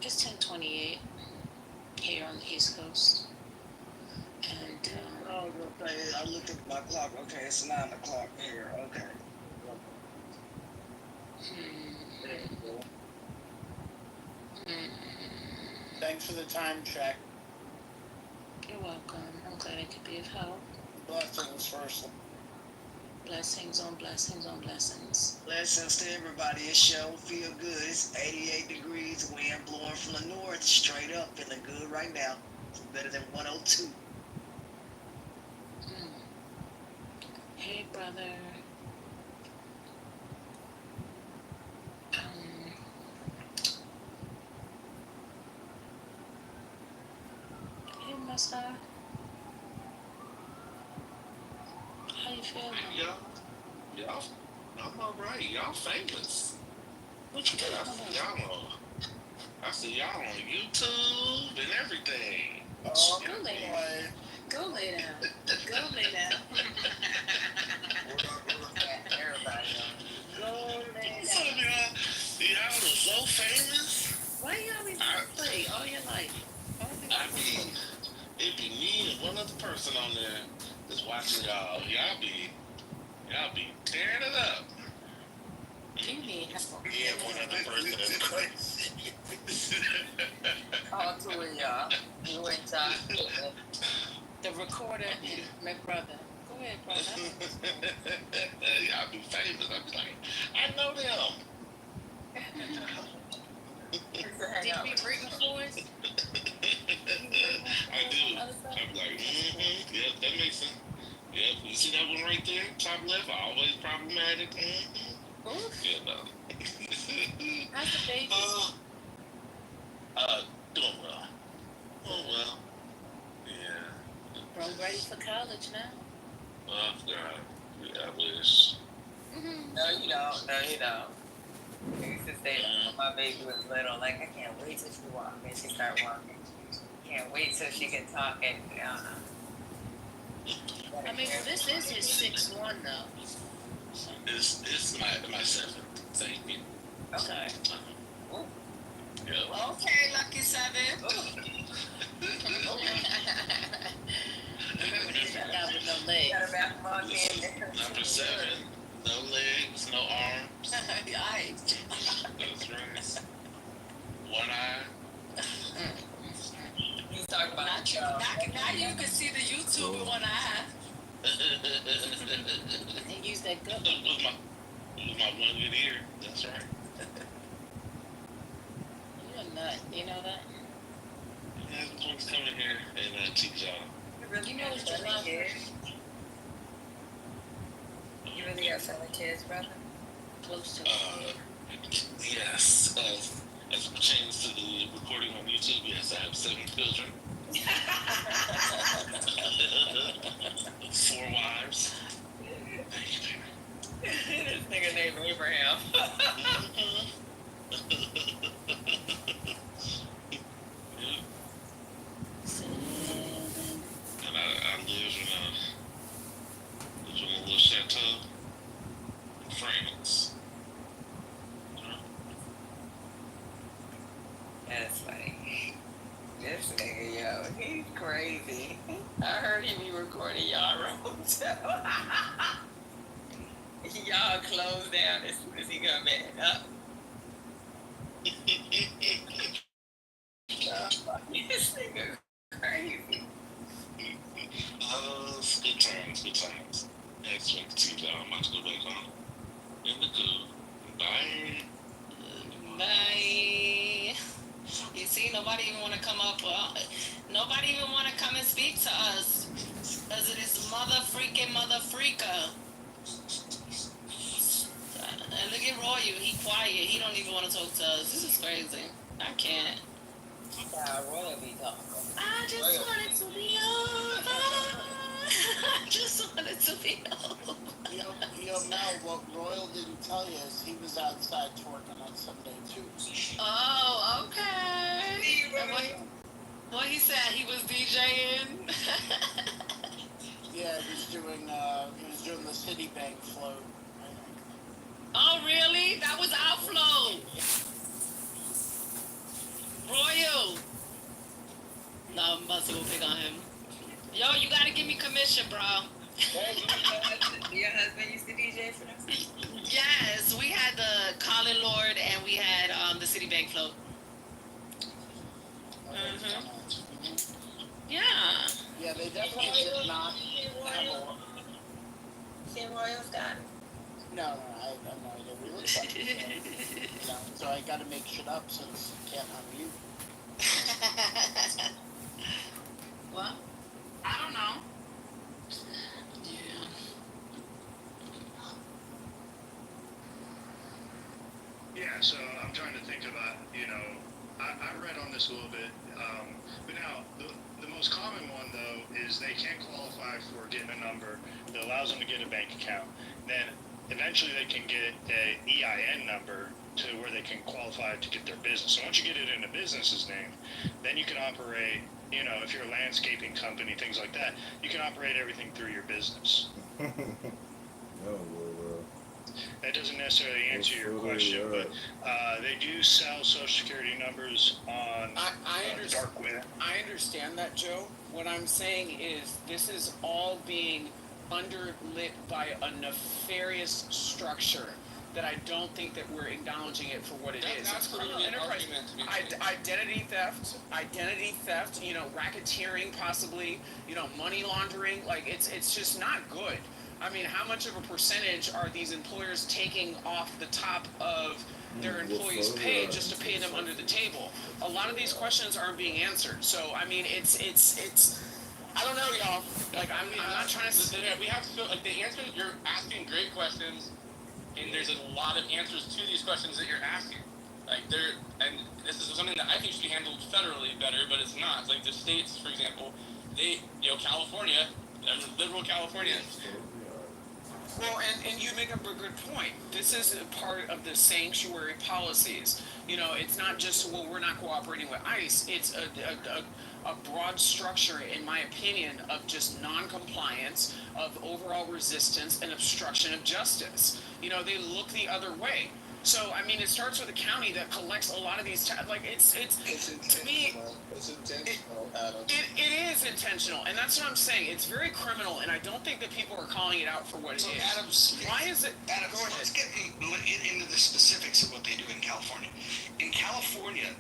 Speaker 9: It's 10:28 here on the East Coast. And
Speaker 20: I looked at my clock. Okay, it's 9 o'clock here. Okay. Thanks for the time check.
Speaker 9: You're welcome. I'm glad I could be of help.
Speaker 20: Blessings first.
Speaker 9: Blessings on blessings on blessings.
Speaker 20: Blessings to everybody. It sure feel good. It's 88 degrees, wind blowing from the north, straight up, feeling good right now. It's better than 102.
Speaker 9: Hey, brother. Hey, Massa. How you feeling?
Speaker 13: Y'all, I'm alright. Y'all famous.
Speaker 9: What you doing?
Speaker 13: I see y'all on YouTube and everything.
Speaker 20: Oh,
Speaker 9: go lay down. Go lay down. Go lay down.
Speaker 20: Everybody
Speaker 19: Go lay
Speaker 13: So y'all are so famous.
Speaker 9: Why you always play all your life?
Speaker 13: I mean, it be me and one other person on there that's watching y'all. Y'all be tearing it up.
Speaker 9: You mean?
Speaker 13: Yeah, one other person.
Speaker 11: All two of y'all. You and
Speaker 9: recorder and my brother. Go ahead, brother.
Speaker 13: Y'all be famous. I'm like, I know them.
Speaker 9: Did you be rooting for us?
Speaker 13: I do. I'm like, yep, that makes sense. Yep, you see that one right there, top left, always problematic. Yeah, no.
Speaker 9: How's the baby?
Speaker 13: Doing well. Oh well. Yeah.
Speaker 9: Bro, ready for college now.
Speaker 13: Oh God. Yeah, I wish.
Speaker 11: No, you don't. No, you don't. I used to say that when my baby was little. Like, I can't wait till she walk. And she start walking. Can't wait till she can talk. And
Speaker 9: I mean, well, this is his 6'1" though.
Speaker 13: It's my seventh. Thank you.
Speaker 9: Okay.
Speaker 13: Yeah.
Speaker 11: Okay, lucky 7.
Speaker 9: Remember this guy with no legs.
Speaker 11: Got a basketball game.
Speaker 13: Number 7. No legs, no arms.
Speaker 11: Yikes.
Speaker 13: That's right. One eye.
Speaker 11: He's talking about now you can see the YouTube with one eye.
Speaker 9: And use that gut.
Speaker 13: It was my one good ear. That's right.
Speaker 9: You're a nut. You know that?
Speaker 13: Yeah, this one's coming here and teach y'all.
Speaker 9: You know it's July 1st.
Speaker 11: You really have 7 kids, brother?
Speaker 9: Close to
Speaker 13: Yes. As it pertains to the recording on YouTube, yes, I have 7 children. 4 wives. Thank you, baby.
Speaker 11: This nigga named Abraham.
Speaker 13: And I live in a little chateau in France.
Speaker 11: That's funny. This nigga, yo, he's crazy. I heard he be recording y'all room too. Y'all close down as soon as he come back up. This nigga crazy.
Speaker 13: Good times, good times. Next week, see y'all. I'm about to go back home. In the cool. Bye.
Speaker 9: Bye. You see, nobody even want to come up. Nobody even want to come and speak to us. Because of this mother freaker. And look at Roy, he quiet. He don't even want to talk to us. This is crazy. I can't.
Speaker 11: Yeah, Roy be talking.
Speaker 9: I just wanted to be over. I just wanted to be over.
Speaker 20: Mel, what Royal didn't tell you is he was outside twerking on Sunday too.
Speaker 9: Oh, okay. What he said, he was DJing.
Speaker 20: Yeah, he was doing the Citibank float.
Speaker 9: Oh, really? That was our flow. Royal. No, Buster will pick on him. Yo, you gotta give me commission, bro.
Speaker 11: Your husband used to DJ for them?
Speaker 9: Yes, we had the Colin Lord and we had the Citibank float. Yeah.
Speaker 20: Yeah, they definitely did not have a...
Speaker 11: See Royal's got it.
Speaker 20: No, I have no idea what he looks like. So I gotta make shit up since you can't unmute.
Speaker 9: Well, I don't know. Yeah.
Speaker 5: Yeah, so I'm trying to think about, I read on this a little bit, but now the most common one though is they can't qualify for getting a number that allows them to get a bank account. Then eventually they can get a EIN number to where they can qualify to get their business. So once you get it in a business's name, then you can operate, if you're a landscaping company, things like that, you can operate everything through your business. That doesn't necessarily answer your question, but they do sell Social Security numbers on the dark web.
Speaker 20: I understand that, Joe. What I'm saying is this is all being underlit by a nefarious structure
Speaker 14: that I don't think that we're acknowledging it for what it is.
Speaker 13: That's
Speaker 14: It's criminal
Speaker 13: absolutely an
Speaker 14: enterprise,
Speaker 13: argument to be made.
Speaker 14: identity theft, you know, racketeering possibly, you know, money laundering. Like it's just not good. I mean, how much of a percentage are these employers taking off the top of their employees' pay just to pay them under the table? A lot of these questions aren't being answered. So I mean, it's I don't know, y'all. Like I'm not trying to.
Speaker 13: We have to feel like the answers. You're asking great questions, and there's a lot of answers to these questions that you're asking. Like and this is something that I think should be handled federally better, but it's not. Like the states, for example, California, liberal California.
Speaker 14: Well, and you make up a good point. This is a part of the sanctuary policies. You know, it's not just, well, we're not cooperating with ICE. It's a broad structure, in my opinion, of just non-compliance, of overall resistance, and obstruction of justice. You know, they look the other way. So, I mean, it starts with a county that collects a lot of these, like, it's to me,
Speaker 22: it's intentional, Adam.
Speaker 14: it is intentional, and that's what I'm saying. It's very criminal, and I don't think that people are calling it out for what it is.
Speaker 23: Adam,
Speaker 14: why is it?
Speaker 23: Adam, let's get into the specifics of what they do in California. In California,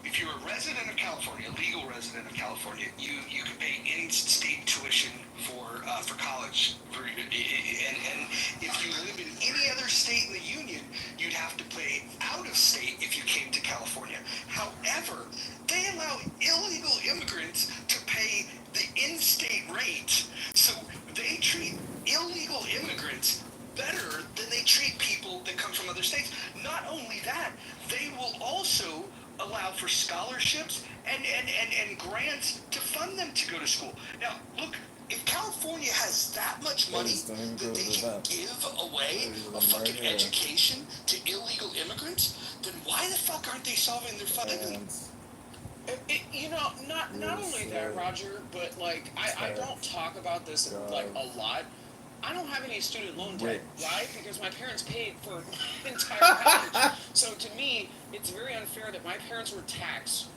Speaker 23: if you're a resident of California, a legal resident of California, you can pay in-state tuition for college. And if you live in any other state in the union, you'd have to pay out of state if you came to California. However, they allow illegal immigrants to pay the in-state rate, so they treat illegal immigrants better than they treat people that come from other states. Not only that, they will also allow for scholarships and grants to fund them to go to school. Now, look, if California has that much money that they can give away a fucking education to illegal immigrants, then why the fuck aren't they solving their fucking...
Speaker 14: You know, not only that, Roger, but like I don't talk about this like a lot. I don't have any student loan debt. Why? Because my parents paid for my entire college. So to me, it's very unfair that my parents were taxed,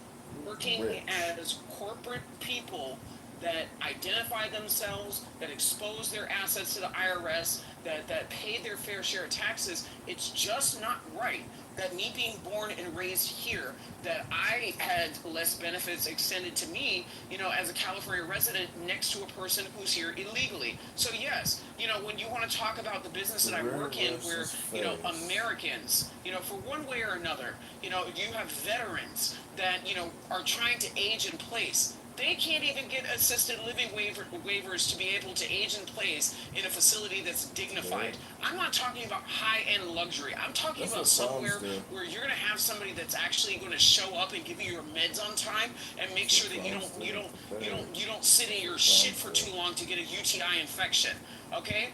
Speaker 14: working as corporate people that identify themselves, that expose their assets to the IRS, that paid their fair share of taxes. It's just not right that me being born and raised here, that I had less benefits extended to me, you know, as a California resident next to a person who's here illegally. So yes, you know, when you want to talk about the business that I work in, where, you know, Americans, you know, for one way or another, you know, you have veterans that, you know, are trying to age in place. They can't even get assisted living waivers to be able to age in place in a facility that's dignified. I'm not talking about high-end luxury. I'm talking about somewhere where you're going to have somebody that's actually going to show up and give you your meds on time and make sure that you don't sit in your shit for too long to get a UTI infection. Okay?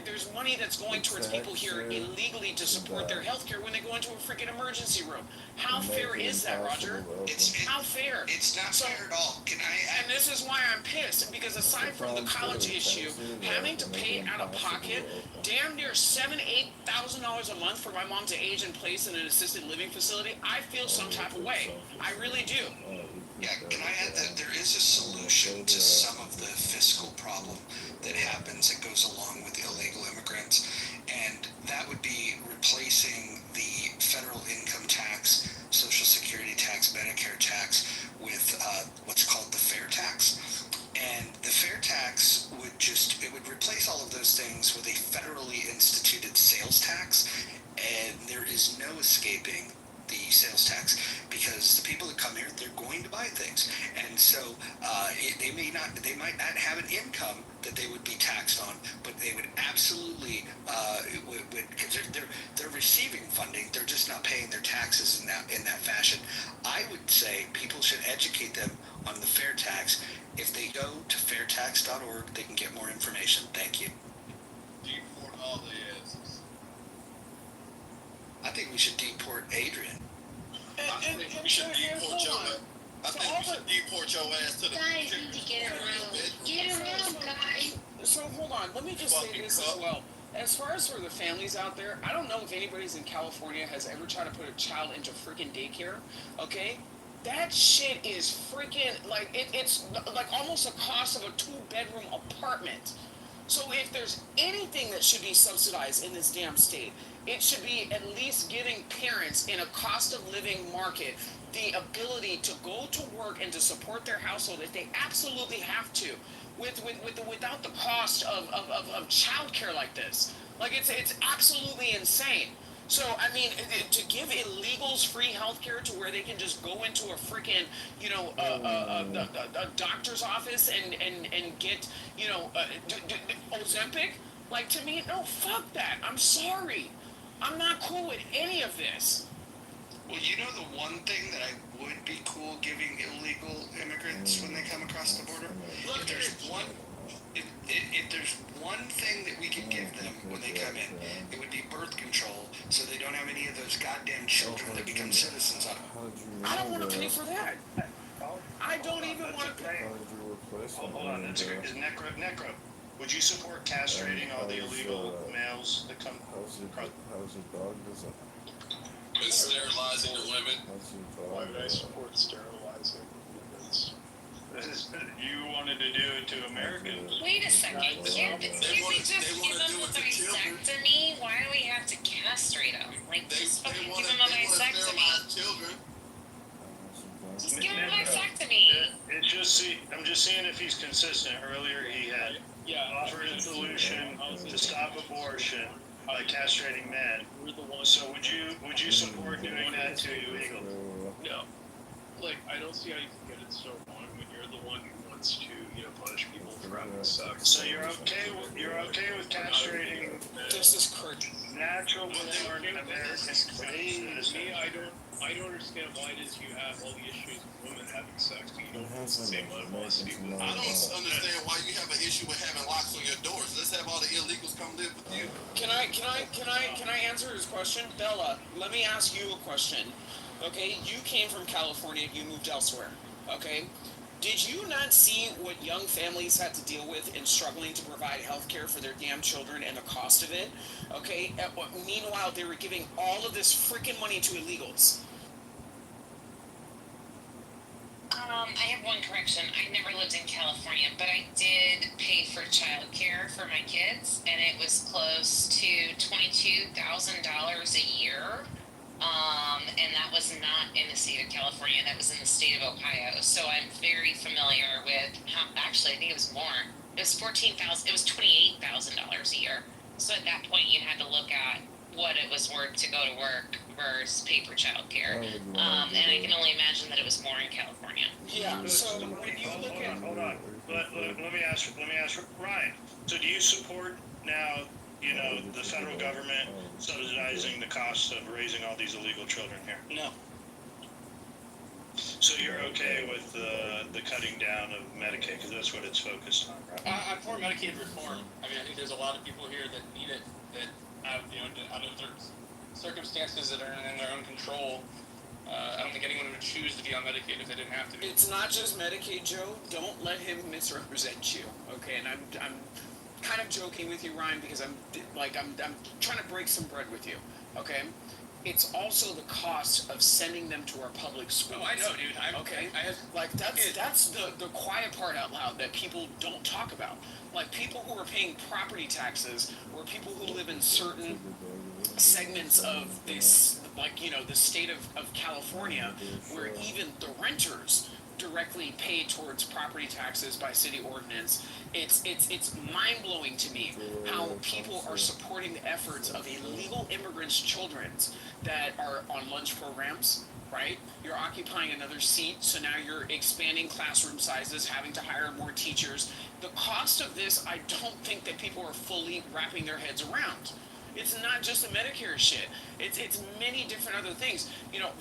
Speaker 14: There's money that's going towards people here illegally to support their health care when they go into a freaking emergency room. How fair is that, Roger? How fair?
Speaker 23: It's not fair at all.
Speaker 14: And this is why I'm pissed, because aside from the college issue, having to pay out of pocket damn near $7,000-8,000 a month for my mom to age in place in an assisted living facility, I feel some type of way. I really do.
Speaker 23: Yeah, can I add that there is a solution to some of the fiscal problem that happens that goes along with illegal immigrants, and that would be replacing the federal income tax, Social Security tax, Medicare tax with what's called the fair tax. And the fair tax would replace all of those things with a federally instituted sales tax, and there is no escaping the sales tax, because the people that come here, they're going to buy things, and so they might not have an income that they would be taxed on, but they would absolutely because they're receiving funding, they're just not paying their taxes in that fashion. I would say people should educate them on the fair tax. If they go to fairtax.org, they can get more information. Thank you.
Speaker 22: Deport all the asses.
Speaker 23: I think we should deport Adrian.
Speaker 22: I think we should deport your ass. I think we should deport your ass to the...
Speaker 9: Guys need to get around. Get around, guys.
Speaker 14: So hold on, let me just say this as well. As far as for the families out there, I don't know if anybody's in California has ever tried to put a child into freaking daycare, okay? That shit is freaking, like, it's like almost the cost of a 2-bedroom apartment. So if there's anything that should be subsidized in this damn state, it should be at least giving parents in a cost of living market the ability to go to work and to support their household if they absolutely have to, without the cost of childcare like this. Like it's absolutely insane. So I mean, to give illegals free healthcare to where they can just go into a freaking, a doctor's office and get, Ozempic, like to me, no, fuck that. I'm sorry, I'm not cool with any of this.
Speaker 23: Well, you know the one thing that I would be cool giving illegal immigrants when they come across the border? If there's one thing that we could give them when they come in, it would be birth control, so they don't have any of those goddamn children that become citizens out of.
Speaker 14: I don't want to pay for that. I don't even want to pay.
Speaker 18: Hold on, that's great. Is Necro, would you support castrating all the illegal males that come across?
Speaker 1: How's your dog doesn't?
Speaker 2: Sterilizing the women.
Speaker 3: Why would I support sterilizing humans? You wanted to do it to Americans.
Speaker 7: Wait a second. Can't we just give them a vasectomy? Why do we have to castrate them? Like, just fucking give them a vasectomy. Just give him a vasectomy.
Speaker 3: It's just I'm just seeing if he's consistent. Earlier he had offered a solution to stop abortion by castrating men. So would you support doing that to illegals?
Speaker 17: No. Like, I don't see how you can get it so wrong when you're the one who wants to, punish people for having sex.
Speaker 3: So you're okay with castrating
Speaker 14: this is crazy.
Speaker 3: Natural born Americans?
Speaker 17: Me, I don't understand why it is you have all the issues with women having sex, but you don't have the same animosity with
Speaker 2: I don't understand why you have an issue with having locks on your doors. Let's have all the illegals come live with you.
Speaker 14: Can I answer his question? Bella, let me ask you a question. Okay, you came from California, you moved elsewhere. Okay? Did you not see what young families had to deal with in struggling to provide health care for their damn children and the cost of it? Okay? Meanwhile, they were giving all of this freaking money to illegals.
Speaker 7: I have one correction. I never lived in California, but I did pay for childcare for my kids, and it was close to $22,000 a year. And that was not in the state of California, that was in the state of Ohio. So I'm very familiar with how, actually, I think it was more. It was $14,000, it was $28,000 a year. So at that point, you had to look at what it was worth to go to work versus pay for childcare. And I can only imagine that it was more in California.
Speaker 14: Yeah, so when you look at...
Speaker 3: Hold on. Let me ask Ryan. So do you support now, the federal government subsidizing the cost of raising all these illegal children here?
Speaker 14: No.
Speaker 3: So you're okay with the cutting down of Medicaid, because that's what it's focused on, right?
Speaker 13: I'm for Medicaid reform. I mean, I think there's a lot of people here that need it, that have, out of their circumstances that are in their own control. I don't think anyone would choose to be on Medicaid if they didn't have to be.
Speaker 14: It's not just Medicaid, Joe. Don't let him misrepresent you, okay? And I'm kind of joking with you, Ryan, because I'm trying to break some bread with you, okay? It's also the cost of sending them to our public schools.
Speaker 13: Oh, I know, dude.
Speaker 14: That's the quiet part out loud that people don't talk about. Like people who are paying property taxes, or people who live in certain segments of this, the state of California, where even the renters directly pay towards property taxes by city ordinance. It's mind-blowing to me how people are supporting the efforts of illegal immigrants' children that are on lunch programs, right? You're occupying another seat, so now you're expanding classroom sizes, having to hire more teachers. The cost of this, I don't think that people are fully wrapping their heads around. It's not just the Medicare shit. It's many different other things.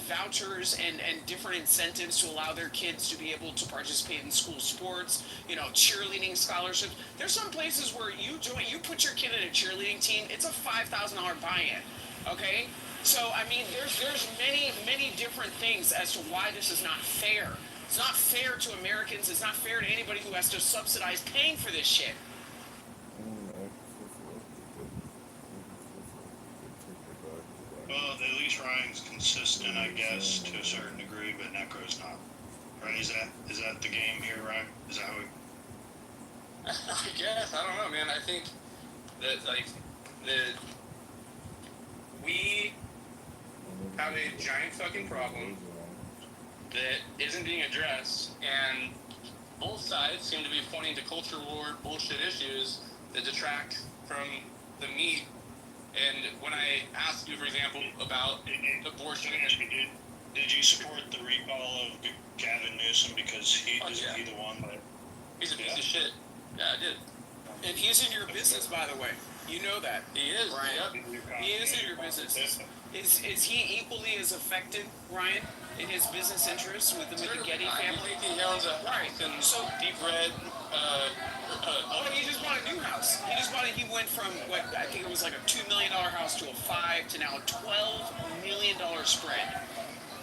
Speaker 14: Vouchers and different incentives to allow their kids to be able to participate in school sports, cheerleading scholarships. There's some places where you put your kid in a cheerleading team, it's a $5,000 buy-in, okay? So, I mean, there's many different things as to why this is not fair. It's not fair to Americans. It's not fair to anybody who has to subsidize paying for this shit.
Speaker 3: Well, at least Ryan's consistent, I guess, to a certain degree, but Necro's not. Right? Is that the game here, Ryan? Is that how we...
Speaker 13: I guess, I don't know, man. I think that, like, we have a giant fucking problem that isn't being addressed, and both sides seem to be pointing to culture war bullshit issues that detract from the meat. And when I asked you, for example, about abortion,
Speaker 17: did you support the recall of Gavin Newsom because he is he the one that?
Speaker 13: He's a piece of shit. Yeah, I did.
Speaker 14: And he's in your business, by the way. You know that.
Speaker 13: He is,
Speaker 14: Ryan. He is in your business. Is he equally as affected, Ryan, in his business interests with the Getty family?
Speaker 13: I think he owns a house in deep red.
Speaker 14: Oh, he just bought a new house. He went from what I think it was like a $2 million house to a $5 to now a $12 million spread.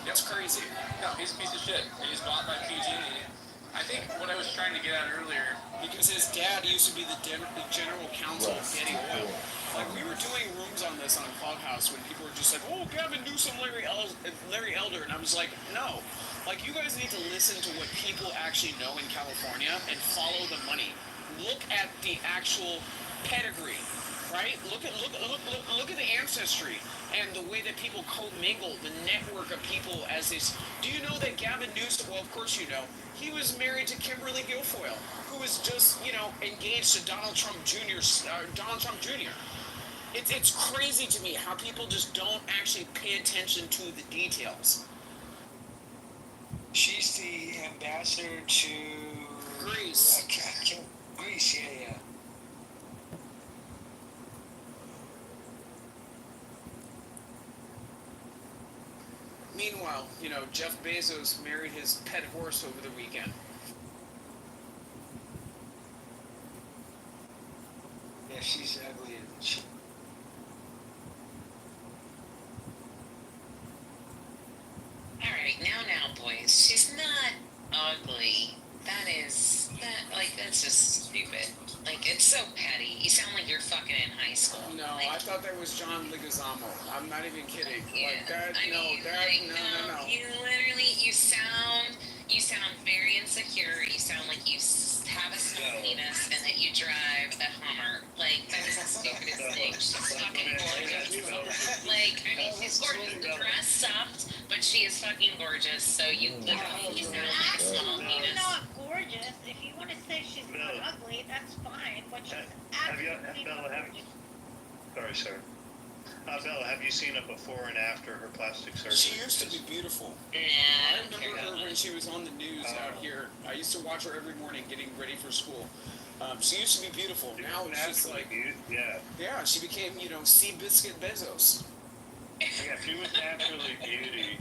Speaker 14: That's crazy.
Speaker 13: No, he's a piece of shit. He's bought by PG&E. I think what I was trying to get at earlier,
Speaker 14: because his dad used to be the general counsel of Getty Oil. Like, we were doing rooms on this on Clubhouse when people were just like, oh, Gavin Newsom, Larry Elder. And I was like, no. Like, you guys need to listen to what people actually know in California and follow the money. Look at the actual pedigree, right? Look at the ancestry and the way that people commingle, the network of people as this. Do you know that Gavin Newsom, well, of course you know, he was married to Kimberly Guilfoyle, who was just, engaged to Donald Trump Jr. It's crazy to me how people just don't actually pay attention to the details.
Speaker 6: She's the ambassador to
Speaker 14: Greece.
Speaker 6: Greece, yeah.
Speaker 14: Meanwhile, Jeff Bezos married his pet horse over the weekend.
Speaker 6: Yeah, she's ugly.
Speaker 7: Alright, now, boys. She's not ugly. That's just stupid. Like, it's so petty. You sound like you're fucking in high school.
Speaker 14: No, I thought that was John Leguizamo. I'm not even kidding.
Speaker 7: Yeah,
Speaker 14: No.
Speaker 7: You sound very insecure. You sound like you have a small penis and that you drive a Hummer. Like, that is the stupidest thing. She's fucking gorgeous. Like, I mean, she's gorgeous. The dress sucked, but she is fucking gorgeous. So you sound like a small penis.
Speaker 8: She's not gorgeous. If you want to say she's not ugly, that's fine. But she's absolutely not gorgeous.
Speaker 17: Sorry, sir. Bella, have you seen it before and after her plastic surgery?
Speaker 14: She used to be beautiful.
Speaker 7: Yeah,
Speaker 14: I remember her when she was on the news out here. I used to watch her every morning getting ready for school. She used to be beautiful. Now it's just like, yeah, she became, Seabiscuit Bezos.
Speaker 17: Yeah, she was naturally beauty.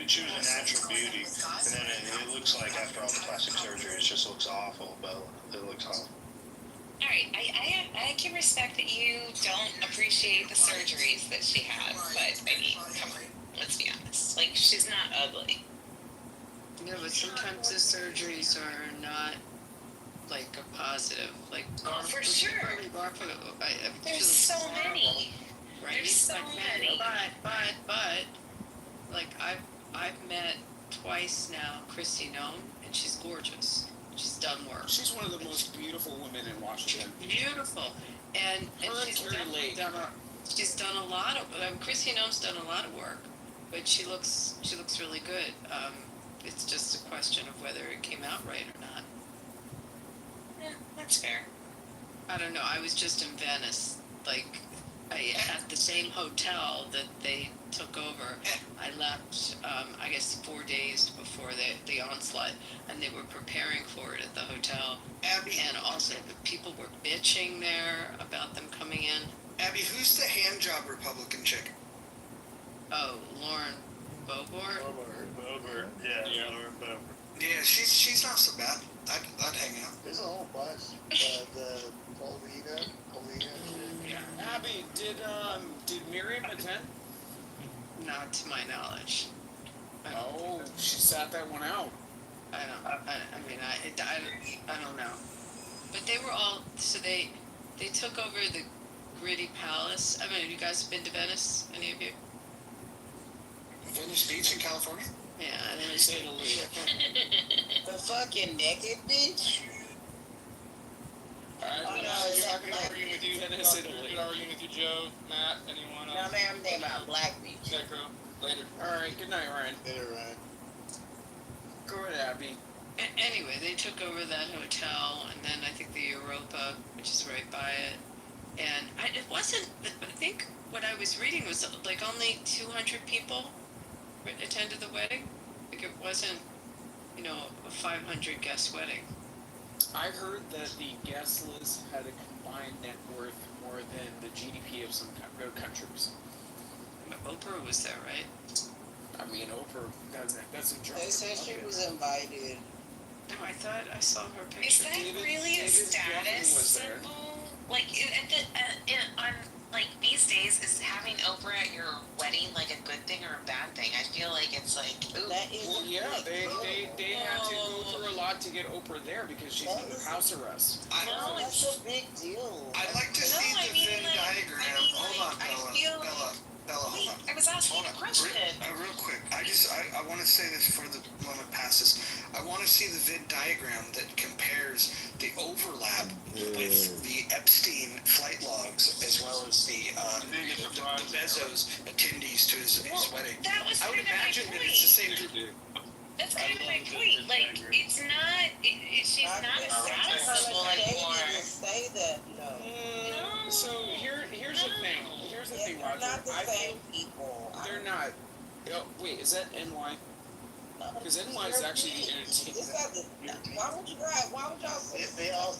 Speaker 17: She was a natural beauty, and then it looks like after all the plastic surgery, it just looks awful. Bella, it looks awful.
Speaker 7: Alright, I can respect that you don't appreciate the surgeries that she had, but I mean, come on, let's be honest. Like, she's not ugly.
Speaker 12: Yeah, but sometimes the surgeries are not like a positive. Like,
Speaker 7: for sure. There's so many.
Speaker 12: Right?
Speaker 7: There's so many.
Speaker 12: But like I've met twice now Kristi Noem, and she's gorgeous. She's done work.
Speaker 14: She's one of the most beautiful women in Washington.
Speaker 12: Beautiful, and she's done a lot of. Kristi Noem's done a lot of work, but she looks really good. It's just a question of whether it came out right or not.
Speaker 7: Yeah, that's fair.
Speaker 12: I don't know. I was just in Venice, at the same hotel that they took over. I left, I guess 4 days before the onslaught, and they were preparing for it at the hotel.
Speaker 6: Abby.
Speaker 12: And also the people were bitching there about them coming in.
Speaker 6: Abby, who's the hand job Republican chick?
Speaker 12: Oh, Lauren Boebert?
Speaker 17: Boebert, yeah, Lauren Boebert.
Speaker 6: Yeah, she's not so bad. I'd hang out.
Speaker 1: There's a whole bunch. The Paulina.
Speaker 14: Yeah. Abby, did Miriam attend?
Speaker 12: Not to my knowledge.
Speaker 14: Oh, she sat that one out.
Speaker 12: I don't know. But they were all, so they took over the Gritty Palace. I mean, have you guys been to Venice? Any of you?
Speaker 6: Venice Beach in California?
Speaker 12: Yeah, I didn't say the
Speaker 11: The fucking naked bitch?
Speaker 13: You're not going to argue with you. You're arguing with you, Joe, Matt, anyone else?
Speaker 4: Now, man, I'm thinking about Black Beach.
Speaker 13: Necro. Later.
Speaker 14: Alright, good night, Ryan.
Speaker 1: Later, Ryan.
Speaker 14: Go ahead, Abby.
Speaker 12: Anyway, they took over that hotel, and then I think the Europa, which is right by it. And it wasn't, I think what I was reading was like only 200 people attended the wedding. Like it wasn't, a 500 guest wedding.
Speaker 14: I heard that the guest list had a combined net worth more than the GDP of some countries.
Speaker 12: Oprah was there, right?
Speaker 14: I mean, Oprah, that's a joke.
Speaker 4: They said she was invited.
Speaker 12: No, I thought I saw her picture.
Speaker 7: Is that really a status symbol? Like, these days, is having Oprah at your wedding like a good thing or a bad thing? I feel like it's like, ooh.
Speaker 14: Well, yeah, they had to go through a lot to get Oprah there because she's under house arrest.
Speaker 4: That's a big deal.
Speaker 23: I'd like to see the Venn diagram. Hold on, Bella. Bella, hold on.
Speaker 7: I was asking a question.
Speaker 23: Real quick. I want to say this before the moment passes. I want to see the Venn diagram that compares the overlap with the Epstein flight logs as well as the Bezos attendees to his wedding.
Speaker 7: That was
Speaker 23: I would imagine that it's the same group.
Speaker 7: That's kind of my point. Like, it's not. She's not a status symbol anymore.
Speaker 4: Say that,
Speaker 14: no. So here's the thing. Here's the thing, Roger.
Speaker 4: They're not the same people.
Speaker 14: They're not. Oh, wait, is that NY? Because NY is actually the entertainment.
Speaker 4: Why would y'all say
Speaker 1: They all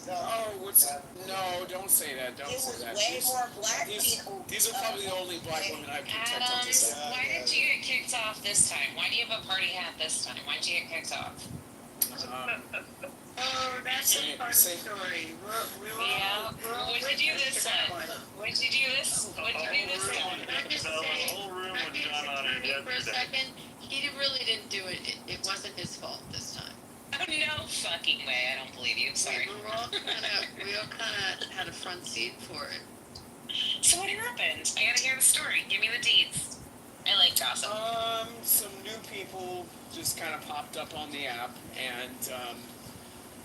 Speaker 14: No, don't say that. Don't say that.
Speaker 4: way more black people.
Speaker 14: These are probably the only black women I protect on this side.
Speaker 7: Why did you get kicked off this time? Why do you have a party hat this time? Why'd you get kicked off?
Speaker 19: Oh, that's a fun story.
Speaker 7: Yeah. What'd you do this time? What'd you do this time?
Speaker 17: The whole room was done on her
Speaker 12: For a
Speaker 17: yesterday.
Speaker 12: second, he really didn't do it. It wasn't his fault this time.
Speaker 7: Oh, no fucking way. I don't believe you. Sorry.
Speaker 12: We all kind of had a front seat for it.
Speaker 7: So what happened? I gotta hear the story. Give me the deets. I like gossip.
Speaker 14: Some new people just kind of popped up on the app, and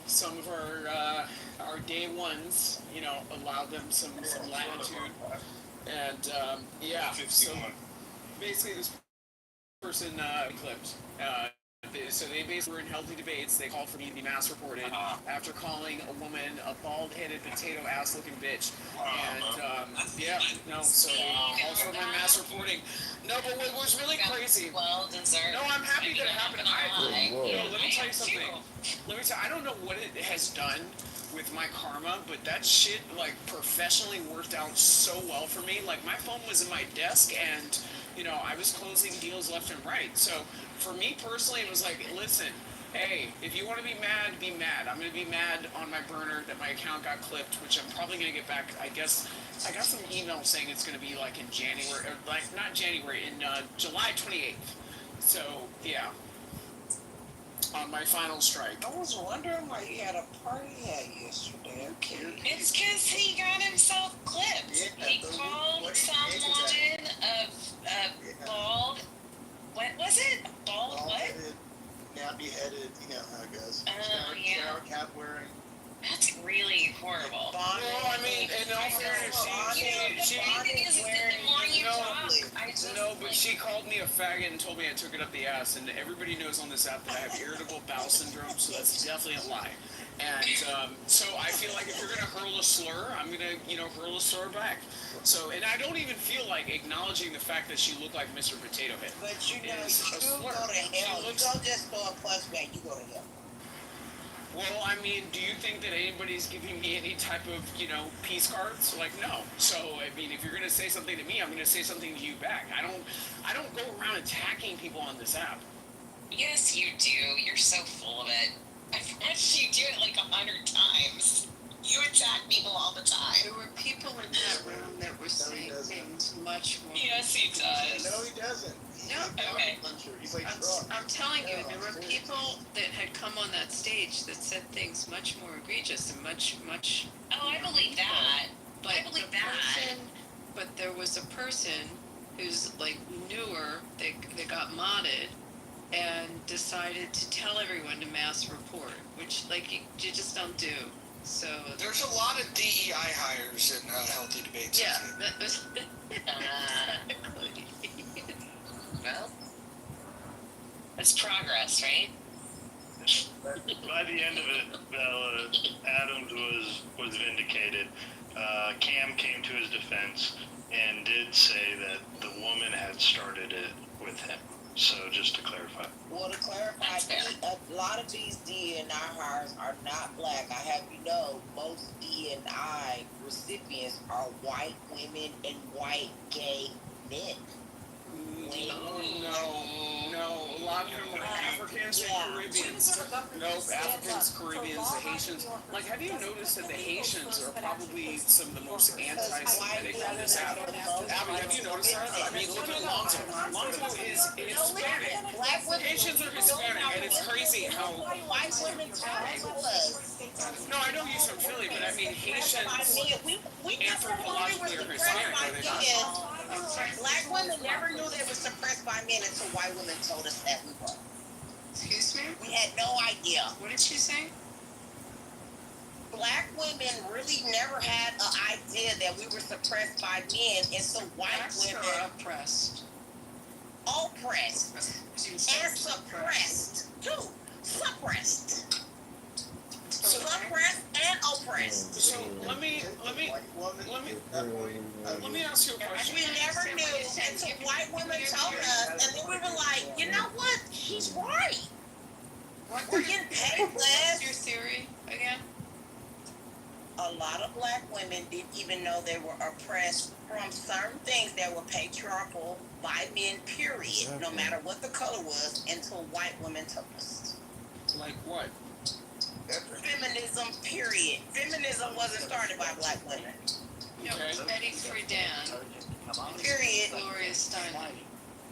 Speaker 14: some of our day ones, allowed them some latitude, and yeah. So basically, this person clipped. So they basically were in healthy debates. They called for me to be mass reported after calling a woman a bald-headed, potato-ass-looking bitch. And so they called for my mass reporting. No, but what was really crazy?
Speaker 7: Well deserved.
Speaker 14: No, I'm happy that it happened. Let me tell you something. I don't know what it has done with my karma, but that shit professionally worked out so well for me. Like, my phone was in my desk, and I was closing deals left and right. So for me personally, it was like, listen, hey, if you want to be mad, be mad. I'm going to be mad on my burner that my account got clipped, which I'm probably going to get back. I guess I got some email saying it's going to be in January, or not January, in July 28th. So yeah, on my final strike.
Speaker 4: I was wondering why you had a party hat yesterday. Okay.
Speaker 7: It's because he got himself clipped. He called someone a bald. What was it? Bald what?
Speaker 1: Nappy-headed, you know how it goes.
Speaker 7: Yeah.
Speaker 1: Cap wearing.
Speaker 7: That's really horrible.
Speaker 14: Well, I mean, in all fairness, but she called me a faggot and told me I took it up the ass, and everybody knows on this app that I have irritable bowel syndrome, so that's definitely a lie. And so I feel like if you're going to hurl a slur, I'm going to, hurl a slur back. So, and I don't even feel like acknowledging the fact that she looked like Mr. Potato Head.
Speaker 4: But you go to hell. You don't just throw a plus back, you go to hell.
Speaker 14: Well, I mean, do you think that anybody's giving me any type of, peace cards? Like, no. So, I mean, if you're going to say something to me, I'm going to say something to you back. I don't go around attacking people on this app.
Speaker 7: Yes, you do. You're so full of it. I've watched you do it 100 times. You attack people all the time.
Speaker 12: There were people in that room that were saying things much more.
Speaker 7: Yes, he does.
Speaker 1: No, he doesn't.
Speaker 12: No,
Speaker 7: okay.
Speaker 1: He's like
Speaker 12: I'm telling you, there were people that had come on that stage that said things much more egregious and much.
Speaker 7: Oh, I believe that.
Speaker 12: But
Speaker 7: I believe that.
Speaker 12: But there was a person who's newer that got modded and decided to tell everyone to mass report, which you just don't do. So
Speaker 23: There's a lot of DEI hires in Healthy Debates.
Speaker 12: yeah,
Speaker 7: Well, it's progress, right?
Speaker 17: By the end of it, Adams was vindicated. Cam came to his defense and did say that the woman had started it with him. So just to clarify.
Speaker 4: Well, to clarify, a lot of these DNI hires are not black. I have you know, most DNI recipients are white women and white gay men.
Speaker 14: No, a lot of them are Africans and Caribbeans. Nope, Africans, Caribbeans, the Haitians. Like, have you noticed that the Haitians are probably some of the most anti-Semitic on this app? Abby, have you noticed that? I mean, look at Lonzo. Lonzo is Hispanic. Haitians are Hispanic, and it's crazy how...
Speaker 4: White women tell us.
Speaker 14: No, I know he's from Philly, but I mean, Haitians anthropologically are Hispanic, are they not?
Speaker 4: Black women never knew they were suppressed by men until white women told us that we were.
Speaker 12: Excuse me?
Speaker 4: We had no idea.
Speaker 12: What did she say?
Speaker 4: Black women really never had an idea that we were suppressed by men until white women
Speaker 12: are oppressed.
Speaker 4: Oppressed. And suppressed. Too. Suppressed. Suppressed and oppressed.
Speaker 14: So let me ask you a question.
Speaker 4: We never knew until white women told us, and then we were like, you know what? She's right. We're getting paid less.
Speaker 12: What's your theory again?
Speaker 4: A lot of black women didn't even know they were oppressed from certain things that were patriarchal by men, period, no matter what the color was, until white women told us.
Speaker 14: Like what?
Speaker 4: Feminism, period. Feminism wasn't started by black women.
Speaker 12: No, Betty Friedan.
Speaker 4: Period.
Speaker 12: Gloria Steinem,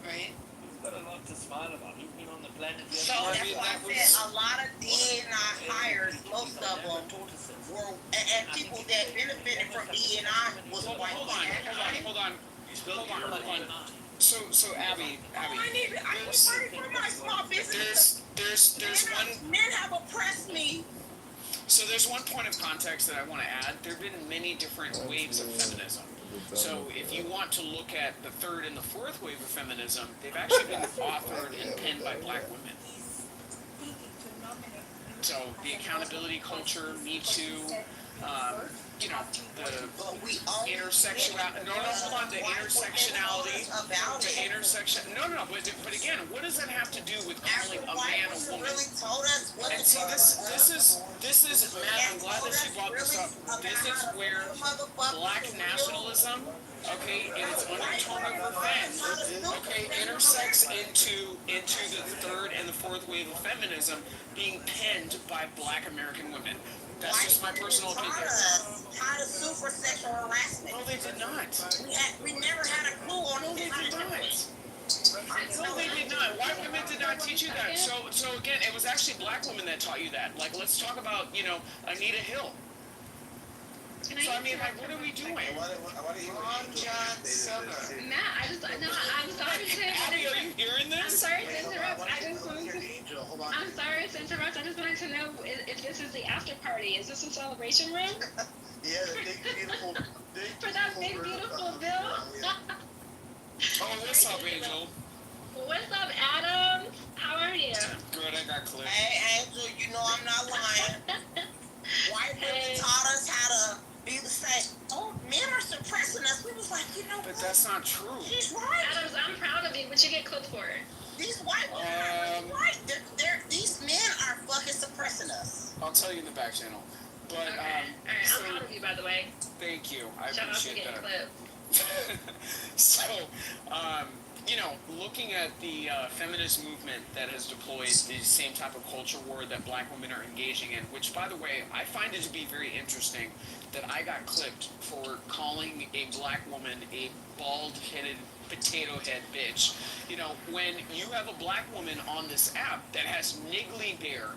Speaker 12: right?
Speaker 15: You've got a lot to smile about. You've been on the planet.
Speaker 4: So that's why I said a lot of DNI hires, most of them were, and people that benefited from DNI was white women.
Speaker 14: Hold on. So Abby.
Speaker 4: I need money for my small business.
Speaker 14: There's one.
Speaker 4: Men have oppressed me.
Speaker 14: So there's one point of context that I want to add. There have been many different waves of feminism. So if you want to look at the third and the fourth wave of feminism, they've actually been authored and penned by black women. So the accountability culture, Me Too, you know, the intersectionality. The intersection. But again, what does that have to do with calling a man a woman? And see, this is, Matt, I'm glad that you brought this up. This is where black nationalism, okay, in its undertone of revenge, okay, intersects into the third and the fourth wave of feminism being penned by black American women. That's just my personal opinion.
Speaker 4: How to sue for sexual harassment.
Speaker 14: No, they did not.
Speaker 4: We never had a clue on it.
Speaker 14: No, they did not. No, they did not. White women did not teach you that. So again, it was actually black women that taught you that. Like, let's talk about, Anita Hill. So I mean, like, what are we doing?
Speaker 4: Long John Silver.
Speaker 8: Matt, I'm sorry to
Speaker 14: Abby, are you hearing this?
Speaker 8: I'm sorry to interrupt. I'm sorry to interrupt. I just wanted to know if this is the after party. Is this a celebration room?
Speaker 1: Yeah, the big beautiful.
Speaker 8: For that big beautiful bill.
Speaker 14: Oh, what's up, Angel?
Speaker 8: What's up, Adam? How are you?
Speaker 14: Good, I got clipped.
Speaker 4: Hey, Angel, you know I'm not lying. White women taught us how to be the same. Oh, men are suppressing us. We was like,
Speaker 14: But that's not true.
Speaker 4: She's right.
Speaker 8: Adams, I'm proud of you, but you get clipped for it.
Speaker 4: These white women are really right. These men are fucking suppressing us.
Speaker 14: I'll tell you in the back channel. But,
Speaker 8: okay. Alright, I'm proud of you, by the way.
Speaker 14: Thank you. I
Speaker 8: Shout out to
Speaker 14: appreciate
Speaker 8: getting
Speaker 14: that.
Speaker 8: clipped.
Speaker 14: So, looking at the feminist movement that has deployed the same type of culture war that black women are engaging in, which, by the way, I find it to be very interesting that I got clipped for calling a black woman a bald-headed potato head bitch. When you have a black woman on this app that has Niggly Bear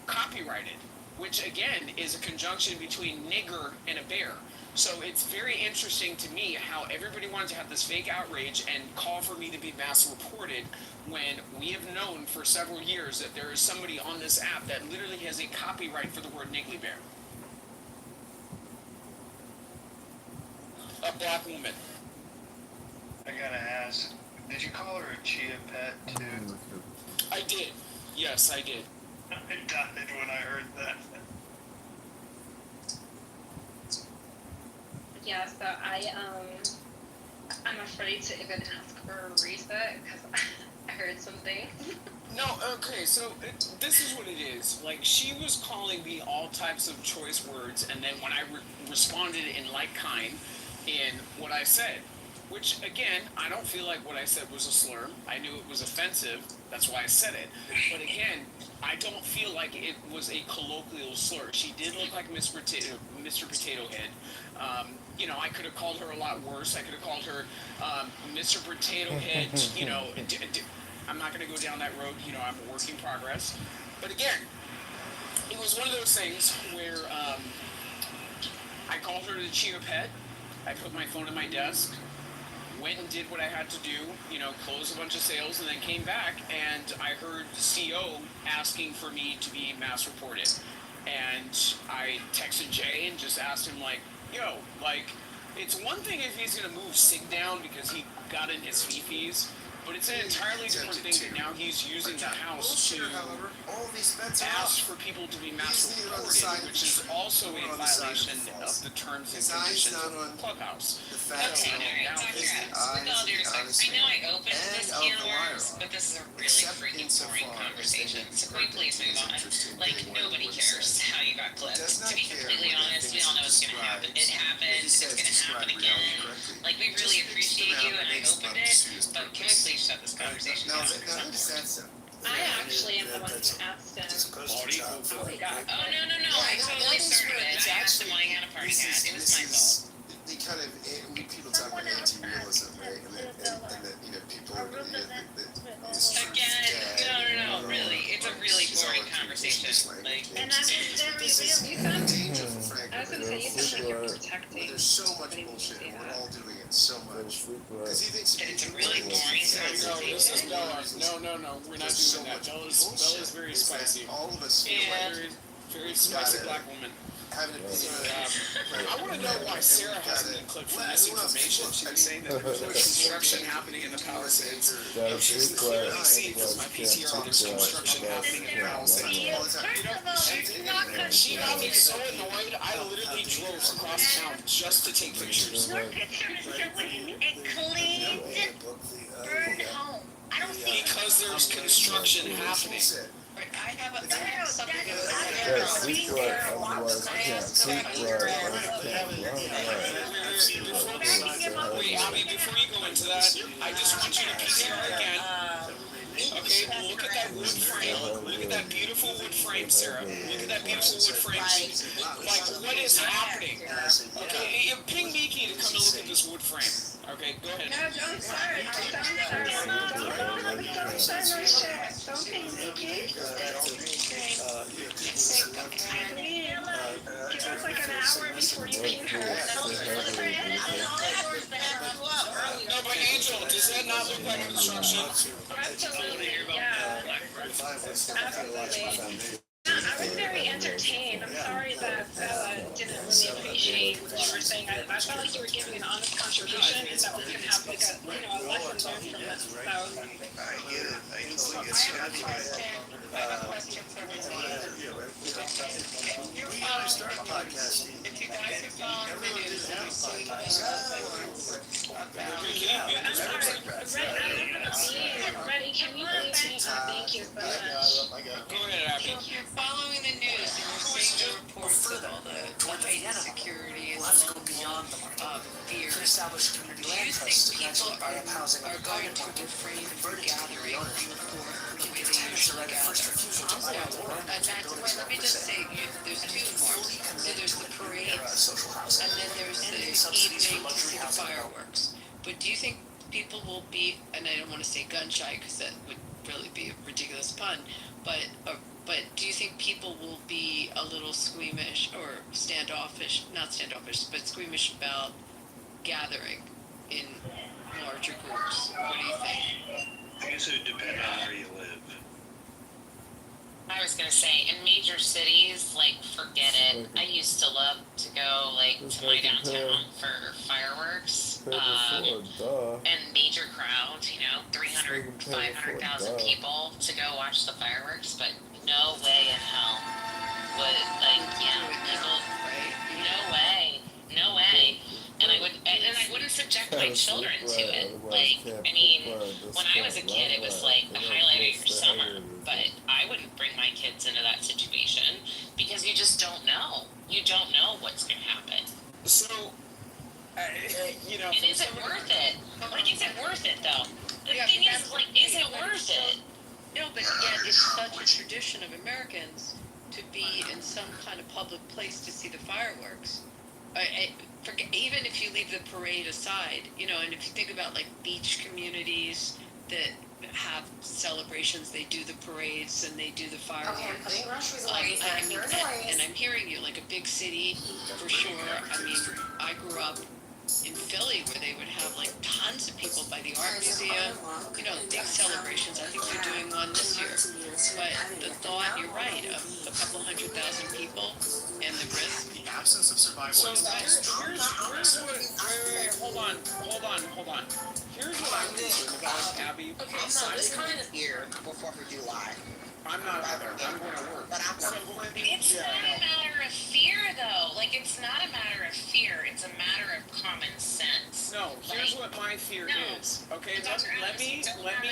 Speaker 14: copyrighted, which, again, is a conjunction between nigger and a bear. So it's very interesting to me how everybody wanted to have this fake outrage and call for me to be mass reported when we have known for several years that there is somebody on this app that literally has a copyright for the word Niggly Bear. a black woman.
Speaker 17: I gotta ask, did you call her a chia pet too?
Speaker 14: I did. Yes, I did.
Speaker 17: I died when I heard that.
Speaker 8: Yeah, so I'm afraid to even ask for a reset because I heard something.
Speaker 14: No, okay, so this is what it is. Like, she was calling me all types of choice words, and then when I responded in like kind in what I said, which, again, I don't feel like what I said was a slur. I knew it was offensive. That's why I said it. But again, I don't feel like it was a colloquial slur. She did look like Mr. Potato Head. You know, I could have called her a lot worse. I could have called her Mr. Potato Head, you know. I'm not going to go down that road. You know, I'm a work in progress. But again, it was one of those things where I called her the Chia Pet. I put my phone at my desk, went and did what I had to do, you know, closed a bunch of sales, and then came back, and I heard the CO asking for me to be mass reported. And I texted Jay and just asked him, like, yo, like, it's one thing if he's going to move Sig down because he got in his fee-fees, but it's an entirely different thing that now he's using the house to ask for people to be mass reported, which is also in violation of the terms and conditions of Clubhouse.
Speaker 7: Okay, alright, Dr. Epps, with all due respect, I know I opened this can of worms, but this is a really freaking boring conversation. So can we please move on? Like, nobody cares how you got clipped. To be completely honest, we all know it's gonna happen. It happened, it's gonna happen again. Like, we really appreciate you, and I opened it, but can we please shut this conversation down?
Speaker 8: I actually am the one who asked him. Oh,
Speaker 7: no, I totally started it. I asked him why he had a party hat. It was my fault.
Speaker 10: They kind of, when people talk about anti-realism, right, and that, you know, people,
Speaker 7: Again, no, really, it's a really boring conversation. Like,
Speaker 8: And I was very real. I was gonna say, you sound like you're protecting.
Speaker 10: There's so much bullshit, and we're all doing it so much. Because he thinks
Speaker 7: it's a really boring
Speaker 14: No, this is
Speaker 7: conversation.
Speaker 14: Bella. No, we're not doing that. Bella's very spicy.
Speaker 10: All of us feel
Speaker 14: Very, very spicy black woman. I want to know why Sarah hasn't been clipped for misinformation. She was saying that there was no construction happening in the Palisades. She was clearly seeing from my PTR there's construction happening in the Palisades. She got me so annoyed, I literally drove across town just to take pictures.
Speaker 8: Your picture is showing a clean, burned home. I don't see
Speaker 14: Because there's construction happening.
Speaker 7: I have something to
Speaker 14: Wait, Abby, before you go into that, I just want you to PTR again. Okay, look at that wood frame. Look at that beautiful wood frame, Sarah. Look at that beautiful wood frame. Like, what is happening? Okay, ping Miki to come and look at this wood frame. Okay, go ahead.
Speaker 8: Don't start. Don't ping Mickey. Give us like an hour before you ping her.
Speaker 14: No, but Angel, does that not look like construction?
Speaker 8: Absolutely, yeah. Absolutely. I was very entertained. I'm sorry that Bella didn't really appreciate what you were saying. I felt like you were giving an honest contribution, and that we can have like a, you know, a lesson learned from this. So.
Speaker 1: I get it. I totally get it.
Speaker 7: I have a question for everyone. If you guys have followed the news,
Speaker 8: Ready, can you please make a thank you so much?
Speaker 14: Go ahead, Abby.
Speaker 7: if you're following the news and you're seeing the reports of all the heightened security and all fear, do you think people are going to refrain from gathering for the way they usually gather? Let me just say, there's two forms. So there's the parades, and then there's the evening fireworks. But do you think people will be, and I don't want to say gun shy because that would really be a ridiculous pun, but do you think people will be a little squeamish or standoffish, not standoffish, but squeamish about gathering in larger groups? What do you think?
Speaker 17: I guess it would depend on where you live.
Speaker 7: I was gonna say, in major cities, like, forget it. I used to love to go, like, to my downtown for fireworks. And major crowds, 300, 500,000 people to go watch the fireworks, but no way in hell would, people, no way. And I wouldn't subject my children to it. When I was a kid, it was like the highlight of your summer. But I wouldn't bring my kids into that situation because you just don't know. You don't know what's going to happen.
Speaker 14: So,
Speaker 7: and is it worth it? Is it worth it though? The thing is, is it worth it?
Speaker 12: No, but yet it's such a tradition of Americans to be in some kind of public place to see the fireworks. Even if you leave the parade aside, and if you think about beach communities that have celebrations, they do the parades and they do the fireworks. And I'm hearing you, a big city for sure. I mean, I grew up in Philly where they would have tons of people by the art museum, big celebrations. I think they're doing one this year. But the thought, you're right, of a couple 100,000 people and the risk.
Speaker 17: The absence of survival.
Speaker 14: So here's what. Wait, hold on. Here's what I'm thinking about, Abby.
Speaker 4: Okay, so this kind of here for 4th of July.
Speaker 14: I'm not either. I'm going to work.
Speaker 4: But I'm
Speaker 7: It's not a matter of fear, though. It's not a matter of fear. It's a matter of common sense.
Speaker 14: No, here's what my fear is. Okay, let me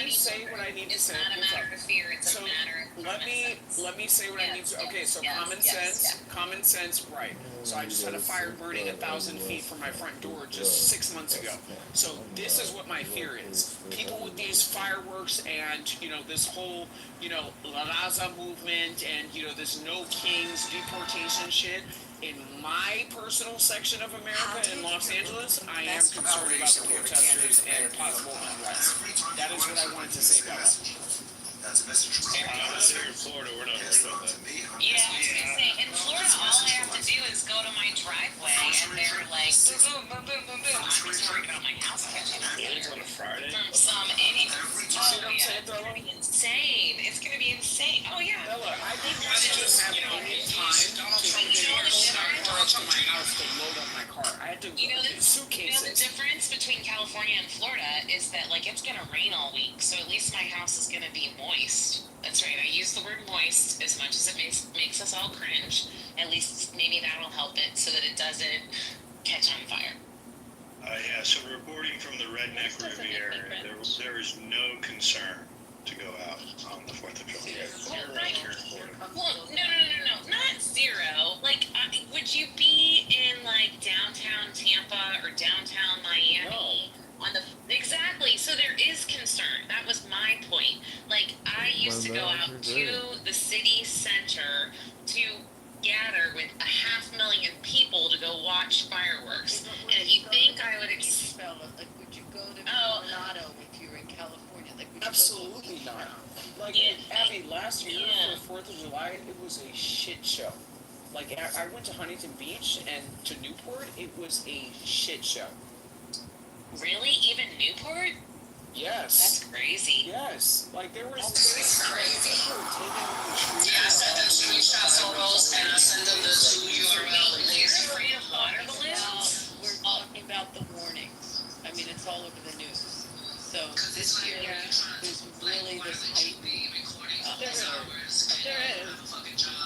Speaker 14: say what I need to say.
Speaker 7: It's not a matter of fear. It's a matter of common sense.
Speaker 14: Let me say what I need to. Okay, so common sense, right? So I just had a fire burning 1,000 feet from my front door just 6 months ago. So this is what my fear is. People with these fireworks and this whole La Raza movement and this no kings deportation shit. In my personal section of America in Los Angeles, I am concerned about the protesters and possible unrest. That is what I wanted to say about it.
Speaker 17: That's a message from
Speaker 13: here in Florida, we're not worried about that.
Speaker 7: Yeah, I was gonna say, in Florida, all I have to do is go to my driveway, and they're like, boom, boom, boom, boom, boom. I'm just worried about my house catching on fire.
Speaker 13: On a Friday.
Speaker 7: From some idiot. Oh, yeah, it's gonna be insane. It's gonna be insane. Oh, yeah.
Speaker 14: Bella, I didn't just have any time to to my house to load up my car. I had to suitcases.
Speaker 7: The difference between California and Florida is that, it's gonna rain all week, so at least my house is gonna be moist. That's right, I use the word moist as much as it makes us all cringe. At least maybe that'll help it so that it doesn't catch on fire.
Speaker 17: Yeah, so reporting from the Redneck Riviera, there is no concern to go out on the 4th of July.
Speaker 7: Well, no, not zero. Would you be in, downtown Tampa or downtown Miami? Exactly, so there is concern. That was my point. I used to go out to the city center to gather with 500,000 people to go watch fireworks. And if you think I would
Speaker 12: would you go to Coronado if you were in California?
Speaker 14: Absolutely not. Abby, last year for 4th of July, it was a shit show. I went to Huntington Beach and to Newport, it was a shit show.
Speaker 7: Really? Even Newport?
Speaker 14: Yes.
Speaker 7: That's crazy.
Speaker 14: Yes. There was...
Speaker 7: That's crazy.
Speaker 11: Yeah, I sent them screenshots photos and I sent them the 2 URL links.
Speaker 7: You're afraid of water balloons?
Speaker 12: We're talking about the warnings. I mean, it's all over the news. So this year, there's really this height.
Speaker 14: There is.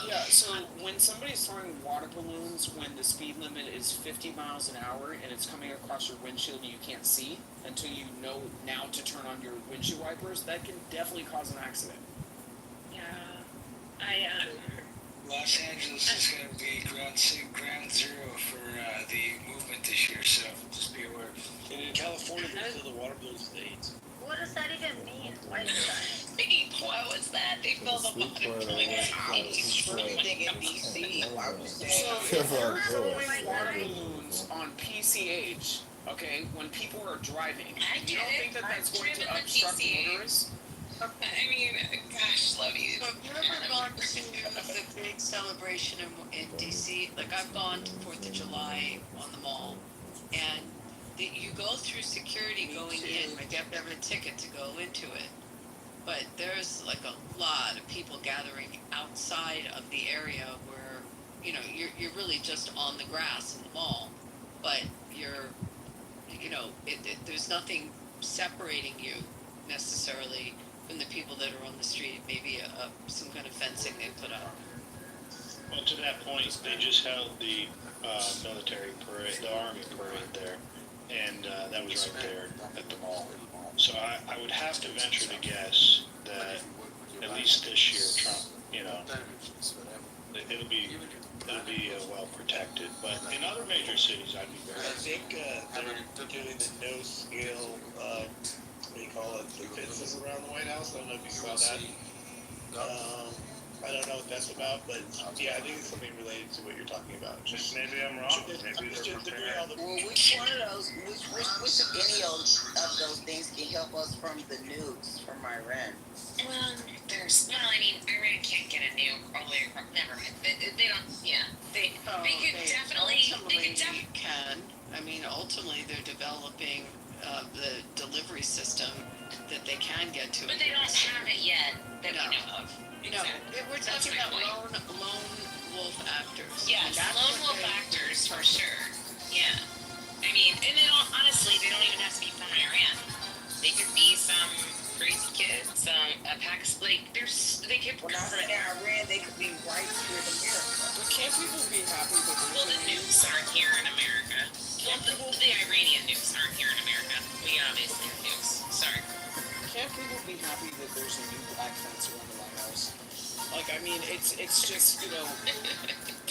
Speaker 14: Yeah, so when somebody's throwing water balloons when the speed limit is 50 miles an hour and it's coming across your windshield and you can't see until you know now to turn on your windshield wipers, that can definitely cause an accident.
Speaker 8: Yeah.
Speaker 6: Los Angeles is going to be ground zero for the movement this year, so just be aware.
Speaker 15: And in California, they fill the water balloons with AIDS.
Speaker 8: What does that even mean? Why is that?
Speaker 7: What was that? They fill the water balloons.
Speaker 4: Anything in DC, why would
Speaker 14: So if you're throwing water balloons on PCH, okay, when people are driving, you don't think that that's going to obstruct motorists?
Speaker 7: I mean, gosh, love you.
Speaker 12: So have you ever gone to the big celebration in DC? I've gone to 4th of July on the mall, and you go through security going in. You have to have a ticket to go into it. but there's like a lot of people gathering outside of the area where, you know, you're really just on the grass in the mall, but you're, you know, there's nothing separating you necessarily from the people that are on the street. Maybe some kind of fencing they put up.
Speaker 17: Well, to that point, they just held the military parade, the Army parade there, and that was right there at the mall. So I would have to venture to guess that at least this year, Trump, you know, it'll be well protected. But in other major cities, I'd be very.
Speaker 1: I think they're doing the no scale, what do you call it, the fences around the White House. I don't know if you saw that. I don't know what that's about, but yeah, I think it's something related to what you're talking about. Just
Speaker 17: maybe I'm wrong. Maybe they're prepared.
Speaker 4: Well, which one of those, which of any of those things can help us from the nukes from Iran?
Speaker 7: Well, I mean, Iran can't get a nuke all the way across. Never mind. They don't. Yeah, they could definitely.
Speaker 12: Can. I mean, ultimately, they're developing the delivery system that they can get to.
Speaker 7: But they don't have it yet that we know of.
Speaker 12: No, we're talking about lone wolf actors.
Speaker 7: Yes, lone wolf actors for sure. Yeah. I mean, and honestly, they don't even have to be from Iran. They could be some crazy kid, they could.
Speaker 4: When I say Iran, they could be right here in America.
Speaker 14: But can't people be happy that
Speaker 7: Well, the nukes aren't here in America. Well, the Iranian nukes aren't here in America. We obviously have nukes. Sorry.
Speaker 14: Can't people be happy that there's a new black fence around the White House? Like, I mean, it's just, you know,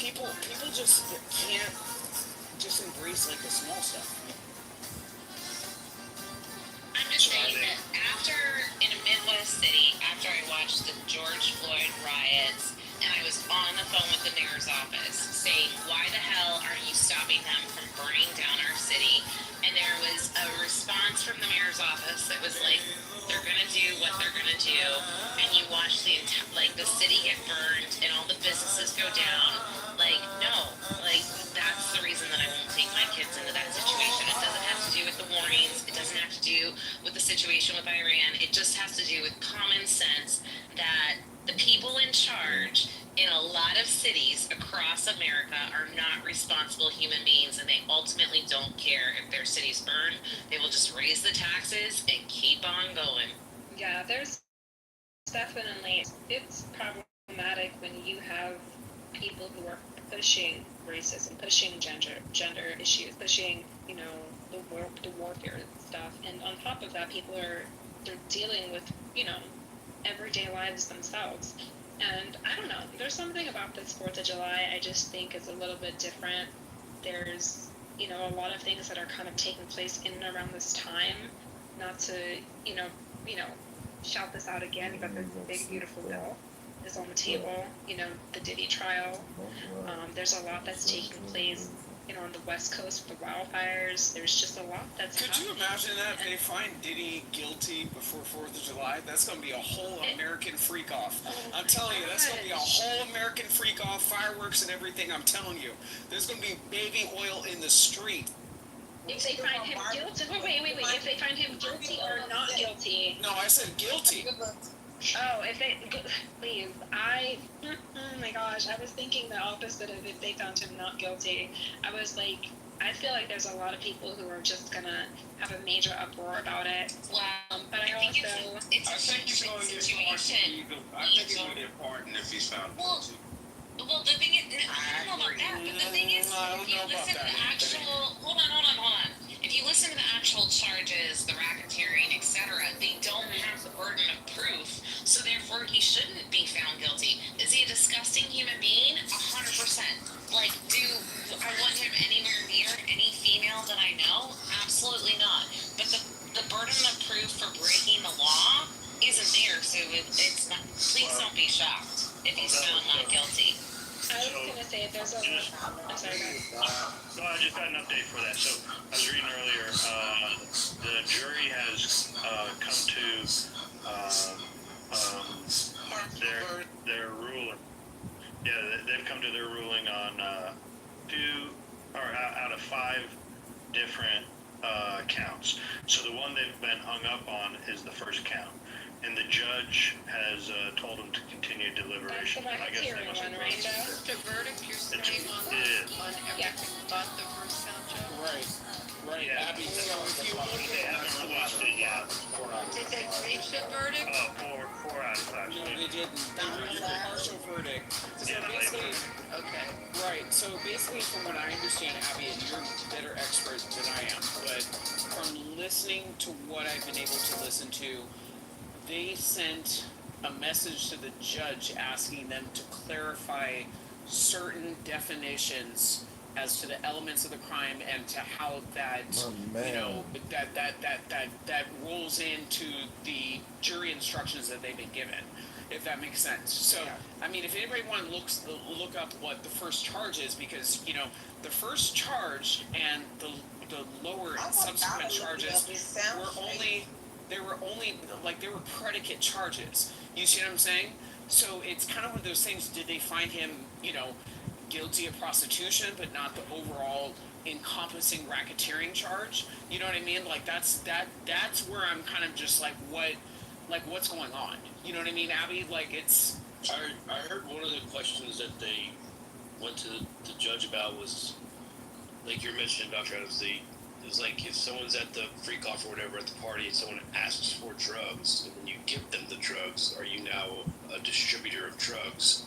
Speaker 14: people just can't just embrace like the small stuff.
Speaker 7: I'm just saying that in a Midwest city, after I watched the George Floyd riots, and I was on the phone with the mayor's office saying, why the hell aren't you stopping them from burning down our city? And there was a response from the mayor's office that was like, they're gonna do what they're gonna do, and you watch the city get burned and all the businesses go down. Like, no, like that's the reason that I won't take my kids into that situation. It doesn't have to do with the warnings. It doesn't have to do with the situation with Iran. It just has to do with common sense that the people in charge in a lot of cities across America are not responsible human beings, and they ultimately don't care if their city's burned. They will just raise the taxes and keep on going.
Speaker 8: Yeah, there's definitely, it's problematic when you have people who are pushing racism, pushing gender issues, pushing, you know, the warfare stuff, and on top of that, they're dealing with, you know, everyday lives themselves. And I don't know, there's something about this 4th of July I just think is a little bit different. There's, you know, a lot of things that are kind of taking place in and around this time. Not to, you know, shout this out again, but this big, beautiful bill is on the table. You know, the Diddy trial. There's a lot that's taking place, you know, on the West Coast with the wildfires. There's just a lot that's
Speaker 14: Could
Speaker 8: happening.
Speaker 14: you imagine that if they find Diddy guilty before 4th of July? That's going to be a whole American freak-off. I'm telling you, that's going to be a whole American freak-off, fireworks and everything, I'm telling you. There's going to be baby oil in the street.
Speaker 8: If they find him guilty, wait. If they find him guilty or not guilty?
Speaker 14: No, I said guilty.
Speaker 8: Oh, please, oh my gosh, I was thinking the opposite of if they found him not guilty. I was like, I feel like there's a lot of people who are just gonna have a major uproar about it.
Speaker 7: Wow.
Speaker 8: But I
Speaker 7: think
Speaker 8: also...
Speaker 7: it's a situation.
Speaker 15: I think it would be important if he's found guilty.
Speaker 7: Well, the thing is, I don't know about that, but the thing is, if you listen to the actual, hold on. If you listen to the actual charges, the racketeering, etc., they don't have the burden of proof, so therefore he shouldn't be found guilty. Is he a disgusting human being? 100%. Like, do I want him anywhere near any female that I know? Absolutely not. But the burden of proof for breaking the law isn't there, so it's not. Please don't be shocked if he's found not guilty.
Speaker 8: I was gonna say there's a. I'm sorry, guys.
Speaker 17: No, I just got an update for that. So I was reading earlier, the jury has come to their ruling. Yeah, they've come to their ruling on out of 5 different counts. So the one they've been hung up on is the first count. and the judge has told him to continue deliberation. I guess they must have
Speaker 8: right, Joe?
Speaker 12: The verdict you're saying on everything but the first count, Joe?
Speaker 14: Right,
Speaker 17: Yeah.
Speaker 14: Abby, so if you look
Speaker 17: They
Speaker 14: at
Speaker 17: haven't released it yet.
Speaker 12: Did they reach the verdict?
Speaker 17: Oh, four out of five.
Speaker 14: no, they didn't. They reached a partial verdict. So basically,
Speaker 12: Okay.
Speaker 14: right. So basically, from what I understand, Abby, and you're a better expert than I am, but from listening to what I've been able to listen to, they sent a message to the judge asking them to clarify certain definitions as to the elements of the crime and to how that that rolls into the jury instructions that they've been given, if that makes sense. So I mean, if anybody wants to look up what the first charge is, because the first charge and the lower and subsequent charges were only predicate charges. You see what I'm saying? So it's kind of one of those things. Did they find him guilty of prostitution but not the overall encompassing racketeering charge? You know what I mean? Like that's where I'm kind of just what's going on? You know what I mean, Abby? Like it's
Speaker 5: I heard one of the questions that they went to the judge about was, like you're mentioning, Dr. Adams, it's like if someone's at the freak off or whatever at the party and someone asks for drugs and then you give them the drugs, are you now a distributor of drugs?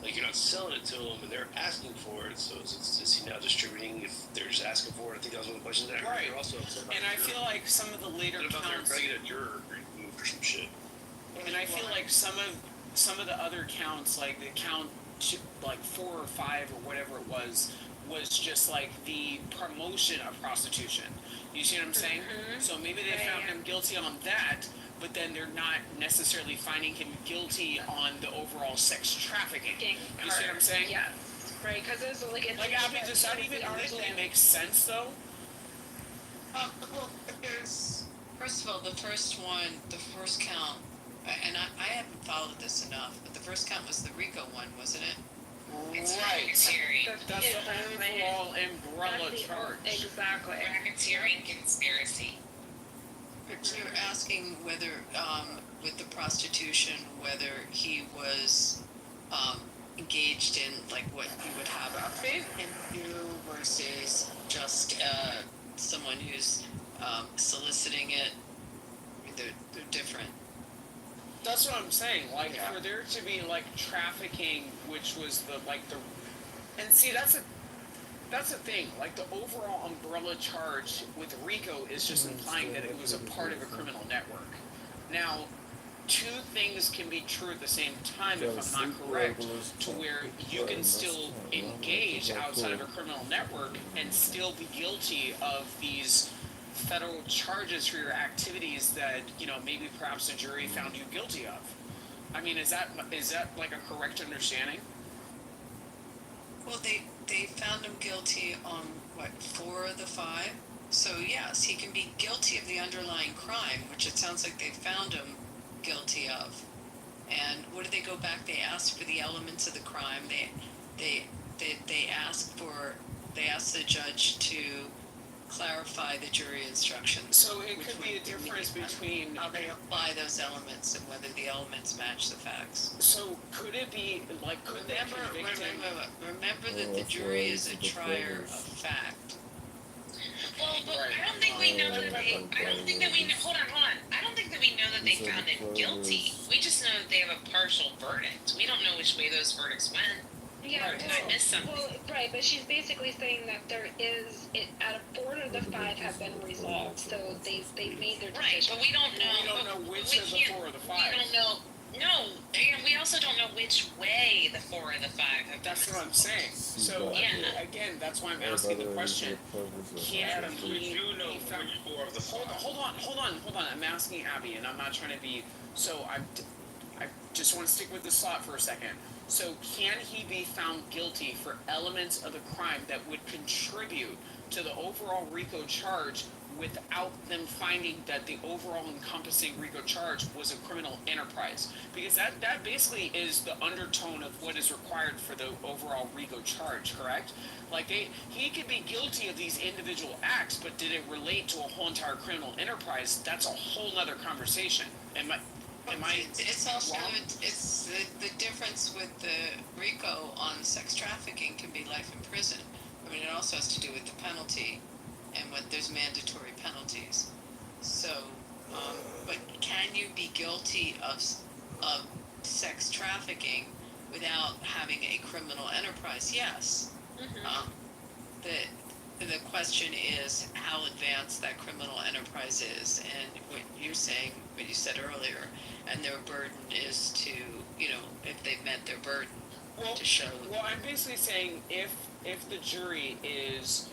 Speaker 5: Like you're not selling it to them and they're asking for it, so is he now distributing if they're just asking for it? I think that was one of the questions that I heard.
Speaker 14: Right.
Speaker 5: Also
Speaker 14: and I feel like some of the later counts.
Speaker 5: Trying to get a juror removed or some shit.
Speaker 14: And I feel like some of the other counts, like the count like 4 or 5 or whatever it was just like the promotion of prostitution. You see what I'm saying? Mm-hmm. So maybe they found him guilty on that, but then they're not necessarily finding him guilty on the overall sex trafficking. You see what I'm saying?
Speaker 8: Yeah. Right, because there's
Speaker 14: Abby, does that even really make sense though?
Speaker 12: Well, there's first of all the first count, and I haven't followed this enough, but the first count was the RICO one, wasn't it?
Speaker 7: It's
Speaker 14: right.
Speaker 7: racketeering.
Speaker 14: That's the overall umbrella charge.
Speaker 8: Exactly.
Speaker 7: Racketeering conspiracy.
Speaker 12: So you're asking whether, with the prostitution, whether he was engaged in like what you would have him do versus just someone who's soliciting it. They're different.
Speaker 14: That's what I'm saying. Like for there to be like trafficking, which was and see that's a thing. Like the overall umbrella charge with RICO is just implying that it was a part of a criminal network. Now, two things can be true at the same time, if I'm not correct, to where you can still engage outside of a criminal network and still be guilty of these federal charges for your activities that maybe perhaps a jury found you guilty of. I mean, is that like a correct understanding?
Speaker 12: Well, they found him guilty on 4 of the 5. So yes, he can be guilty of the underlying crime, which it sounds like they found him guilty of. And what did they go back? They asked for the elements of the crime. They asked the judge to clarify the jury instructions.
Speaker 14: So it could be a difference between
Speaker 12: how they apply those elements and whether the elements match the facts.
Speaker 14: So could it be like
Speaker 12: remember that the jury is a trier of fact.
Speaker 7: Well, but I don't think we know that they. I don't think that we know. Hold on. I don't think that we know that they found him guilty. We just know that they have a partial verdict. We don't know which way those verdicts went.
Speaker 8: Yeah,
Speaker 7: Did I miss something?
Speaker 8: Well, right, but she's basically saying that there is out of 4 of the 5 have been resolved, so they've made their decision.
Speaker 7: Right, but we don't know.
Speaker 14: We don't know which of the 4 of the 5.
Speaker 7: We don't know. No, and we also don't know which way the 4 of the 5 have been.
Speaker 14: That's what I'm saying. So again, that's why I'm asking the question. Can he know which 4 of the 5? Hold on. I'm asking Abby, and I'm not trying to be. So I just want to stick with this thought for a second. So can he be found guilty for elements of the crime that would contribute to the overall RICO charge without them finding that the overall encompassing RICO charge was a criminal enterprise? Because that basically is the undertone of what is required for the overall RICO charge, correct? Like he could be guilty of these individual acts, but did it relate to a whole entire criminal enterprise? That's a whole other conversation. Am I
Speaker 12: It's also
Speaker 14: wrong?
Speaker 12: it's the difference with the RICO on sex trafficking can be life in prison. I mean, it also has to do with the penalty, and what there's mandatory penalties. So, but can you be guilty of sex trafficking without having a criminal enterprise? Yes. The question is how advanced that criminal enterprise is, and what you're saying, what you said earlier, and their burden is to, if they've met their burden to show.
Speaker 14: Well, I'm basically saying if the jury is,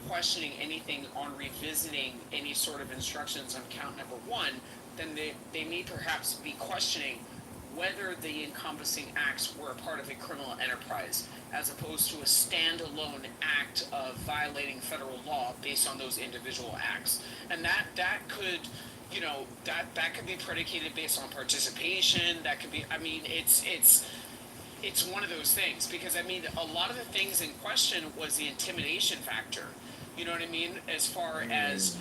Speaker 14: questioning anything on revisiting any sort of instructions on count number 1, then they may perhaps be questioning whether the encompassing acts were a part of a criminal enterprise, as opposed to a standalone act of violating federal law based on those individual acts. And that could, that could be predicated based on participation. That could be, it's one of those things, because a lot of the things in question was the intimidation factor. You know what I mean? As far as,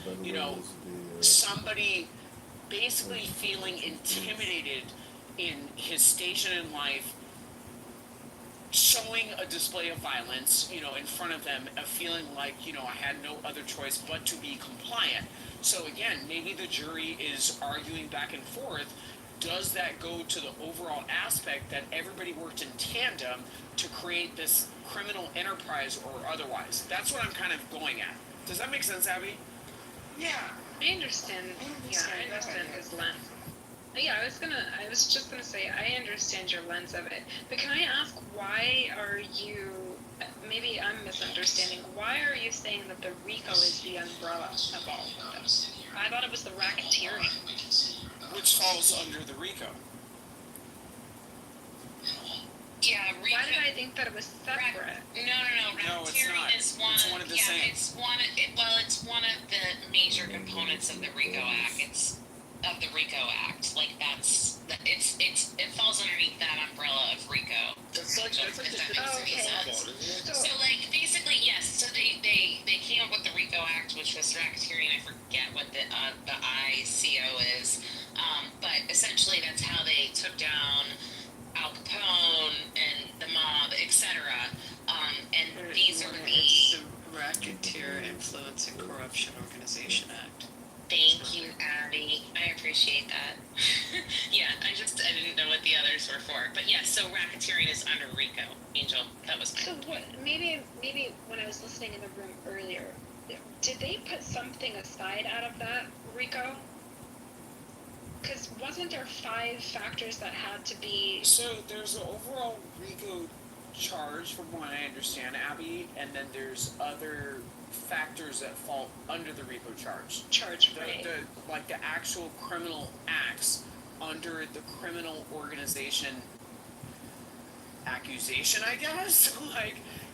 Speaker 14: somebody basically feeling intimidated in his station in life, showing a display of violence, in front of them, of feeling like, I had no other choice but to be compliant. So again, maybe the jury is arguing back and forth. Does that go to the overall aspect that everybody worked in tandem to create this criminal enterprise or otherwise? That's what I'm kind of going at. Does that make sense, Abby?
Speaker 8: Yeah, I understand. Yeah, I understand his lens. Yeah, I was just gonna say, I understand your lens of it, but can I ask, why are you, maybe I'm misunderstanding, why are you saying that the RICO is the umbrella of all of this? I thought it was the racketeering.
Speaker 14: Which falls under the RICO.
Speaker 7: Yeah, RICO.
Speaker 8: Why did I think that it was separate?
Speaker 7: No, racketeering is one.
Speaker 14: It's one of the same.
Speaker 7: It's one of the major components of the RICO Act. It's of the RICO Act. Like it falls underneath that umbrella of RICO.
Speaker 13: That's like
Speaker 7: If that makes any sense.
Speaker 8: So,
Speaker 7: So basically yes. So they came up with the RICO Act, which was racketeering. I forget what the ICO is, but essentially that's how they took down Al Capone and the mob, etc. And these are
Speaker 12: It's the Racketeer Influence and Corruption Organization Act.
Speaker 7: Thank you, Abby. I appreciate that. Yeah, I didn't know what the others were for. But yes, so racketeering is under RICO. Angel, that was my
Speaker 8: So what? Maybe when I was listening in the room earlier, did they put something aside out of that RICO? Because wasn't there 5 factors that had to be?
Speaker 14: So there's an overall RICO charge, from what I understand, Abby, and then there's other factors that fall under the RICO charge.
Speaker 8: Right.
Speaker 14: The actual criminal acts under the criminal organization accusation, I guess.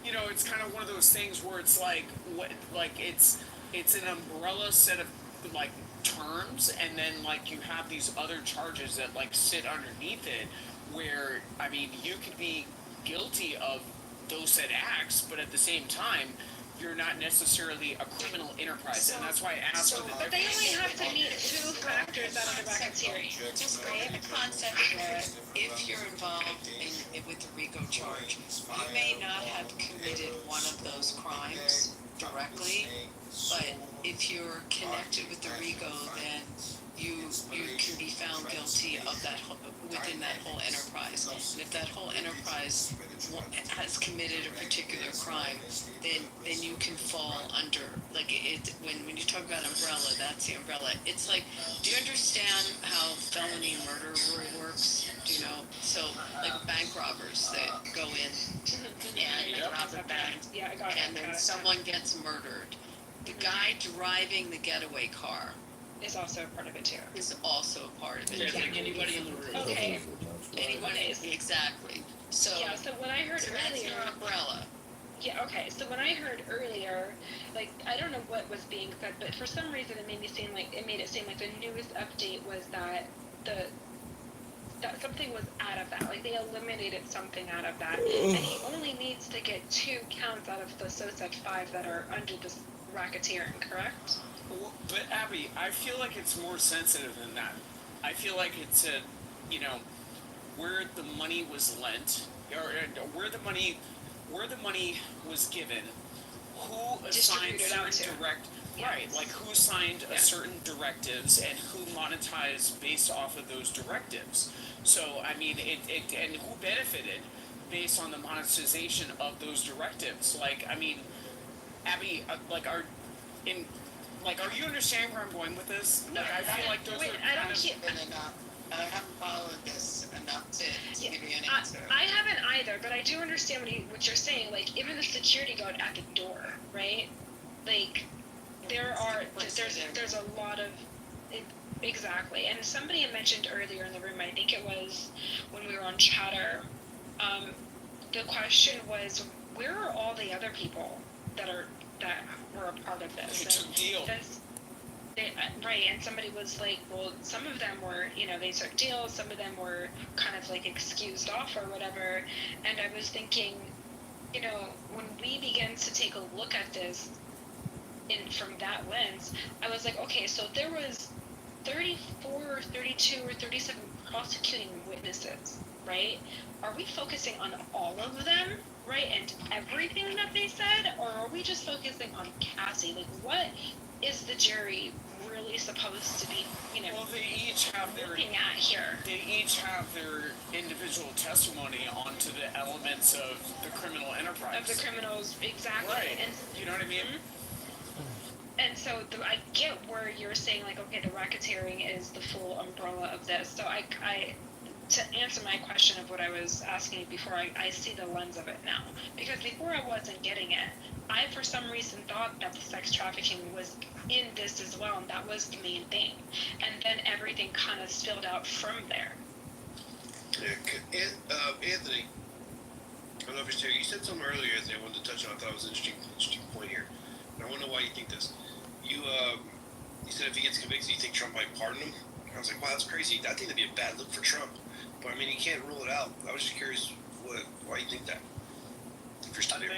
Speaker 14: It's kind of one of those things where it's it's an umbrella set of terms, and then you have these other charges that sit underneath it, where you could be guilty of those said acts, but at the same time you're not necessarily a criminal enterprise, and that's why I asked for the
Speaker 8: But they only have to meet 2 factors out of the racketeering.
Speaker 12: Just create a concept that if you're involved with the RICO charge, you may not have committed one of those crimes directly, but if you're connected with the RICO, then you can be found guilty of that within that whole enterprise. And if that whole enterprise has committed a particular crime, then you can fall under when you talk about umbrella, that's the umbrella. It's do you understand how felony murder works? Do you know? So bank robbers that go in and rob a bank,
Speaker 8: Yeah, I got it.
Speaker 12: and then someone gets murdered. The guy driving the getaway car
Speaker 8: is also a part of it too.
Speaker 12: Is also a part of it.
Speaker 13: Yeah, like anybody in the room.
Speaker 8: Okay.
Speaker 12: Exactly. So
Speaker 8: when I heard
Speaker 12: that's
Speaker 8: earlier,
Speaker 12: your umbrella.
Speaker 8: Yeah, okay. So when I heard earlier, I don't know what was being said, but for some reason it made it seem like the news update was that that something was out of that. They eliminated something out of that, and he only needs to get 2 counts out of the said 5 that are under this racketeering, correct?
Speaker 14: But Abby, I feel like it's more sensitive than that. I feel like it's a, you know, where the money was lent, or where the money was given, who assigned certain right, like who assigned a certain directives and who monetized based off of those directives. So I mean, it and who benefited based on the monetization of those directives. Like I mean, Abby, are you understanding where I'm going with this?
Speaker 8: No,
Speaker 14: like I feel like those are
Speaker 8: I don't
Speaker 11: Been enough. I haven't followed this enough to give you an answer.
Speaker 8: I haven't either, but I do understand what you're saying. Like even the security guard at the door, right? Like there's a lot of exactly. And somebody had mentioned earlier in the room, I think it was when we were on Chatter, the question was, where are all the other people that were a part of this?
Speaker 14: Who took deal?
Speaker 8: Right, and somebody was like, well, some of them were, they took deals, some of them were kind of like excused off or whatever, and I was thinking, when we begin to take a look at this from that lens, I was like, okay, so there was 34 or 32 or 37 prosecuting witnesses, right? Are we focusing on all of them, right, and everything that they said, or are we just focusing on Cassie? Like, what is the jury really supposed to be,
Speaker 14: well, they each have
Speaker 8: looking at here?
Speaker 14: They each have their individual testimony onto the elements of the criminal enterprise.
Speaker 8: Of the criminals, exactly.
Speaker 14: Right.
Speaker 8: And
Speaker 14: you know what I mean?
Speaker 8: And so I get where you're saying, like, okay, the racketeering is the full umbrella of this. So I to answer my question of what I was asking you before, I see the lens of it now. Because before I wasn't getting it. I, for some reason, thought that the sex trafficking was in this as well, and that was the main thing. And then everything kind of spilled out from there.
Speaker 5: Yeah, Anthony, I don't know if you're here. You said something earlier, Anthony, I wanted to touch on. I thought it was an interesting point here. And I want to know why you think this. You said if he gets convicted, you think Trump might pardon him? I was like, wow, that's crazy. I think that'd be a bad look for Trump. But I mean, you can't rule it out. I was just curious why you think that. If you're still there,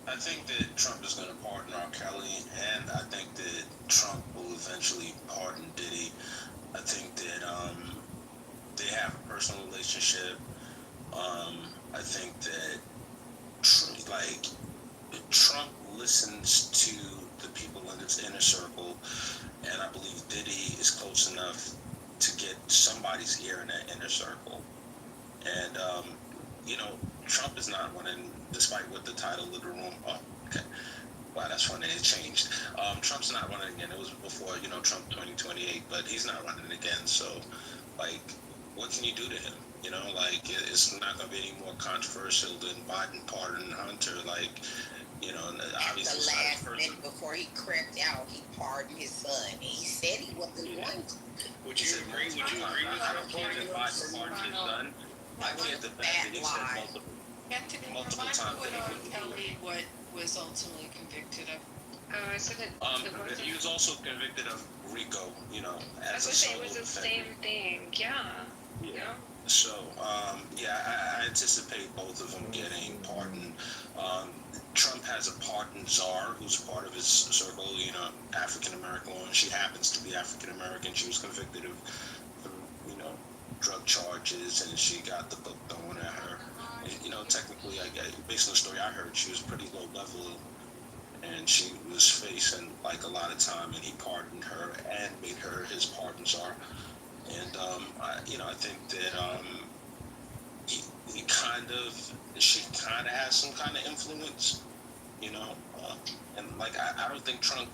Speaker 15: I think that Trump is going to pardon R. Kelly, and I think that Trump will eventually pardon Diddy. I think that they have a personal relationship. I think that Trump listens to the people in his inner circle, and I believe Diddy is close enough to get somebody's ear in that inner circle. And Trump is not running, despite what the title of the room. Oh, okay. Wow, that's funny. It changed. Trump's not running again. It was before, Trump 2028, but he's not running again. So, what can you do to him? It's not going to be any more controversial than Biden pardoning Hunter. Obviously,
Speaker 4: the last minute before he crept out, he pardoned his son. He said he wasn't going to.
Speaker 5: Would you agree with Trump
Speaker 15: Biden pardoned his son? I can't defend it. He said multiple times that he wouldn't do it.
Speaker 12: What was ultimately convicted of?
Speaker 15: He was also convicted of RICO, as a
Speaker 8: solo
Speaker 15: defendant.
Speaker 8: It was the same thing, yeah.
Speaker 15: So, I anticipate both of them getting pardoned. Trump has a pardon czar who's part of his circle, African American woman. She happens to be African American. She was convicted of, drug charges, and she got the book thrown at her. And, technically, based on the story I heard, she was pretty low level, and she was facing a lot of time, and he pardoned her and made her his pardon czar. And I think that she kind of has some kind of influence, and I don't think Trump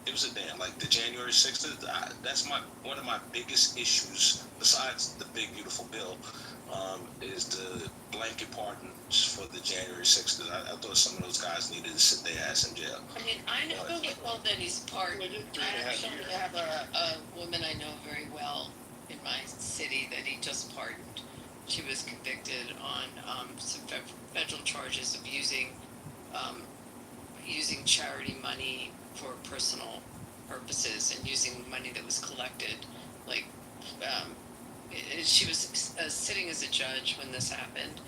Speaker 15: gives a damn. The January 6th, that's one of my biggest issues, besides the big beautiful bill, is the blanket pardons for the January 6th. I thought some of those guys needed to sit their ass in jail.
Speaker 12: I mean, I know that he's pardoned. I actually have a woman I know very well in my city that he just pardoned. She was convicted on some federal charges of using charity money for personal purposes and using money that was collected. She was sitting as a judge when this happened,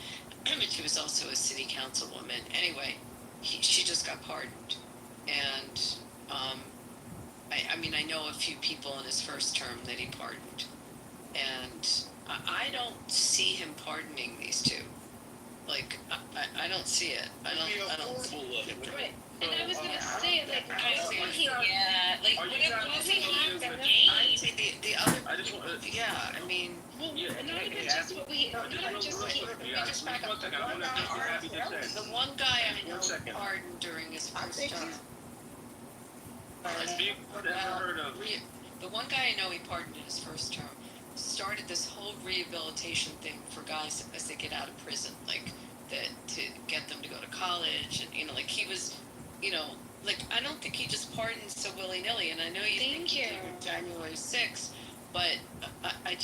Speaker 12: but she was also a city councilwoman. Anyway, she just got pardoned, and I mean, I know a few people in his first term that he pardoned, and I don't see him pardoning these two. Like, I don't see it. I don't.
Speaker 8: Right. And I was gonna say, like,
Speaker 7: yeah, like,
Speaker 13: Are
Speaker 7: what
Speaker 13: you
Speaker 7: if
Speaker 13: guys
Speaker 7: wasn't
Speaker 13: familiar
Speaker 7: half the
Speaker 13: with-
Speaker 7: game?
Speaker 12: The other.
Speaker 13: I just want.
Speaker 12: Yeah, I mean.
Speaker 8: Well,
Speaker 13: Yeah,
Speaker 8: not even just what we, not even just
Speaker 12: Let
Speaker 8: keep.
Speaker 12: me just back up.
Speaker 13: One second, I want to just be happy to say.
Speaker 12: The one guy I know
Speaker 13: 1 second.
Speaker 12: pardoned during his first term.
Speaker 13: Has ever heard of?
Speaker 12: The one guy I know he pardoned in his first term started this whole rehabilitation thing for guys as they get out of prison, like that to get them to go to college, and like he was, like I don't think he just pardoned so willy nilly. And I know you think he did with January 6th, but I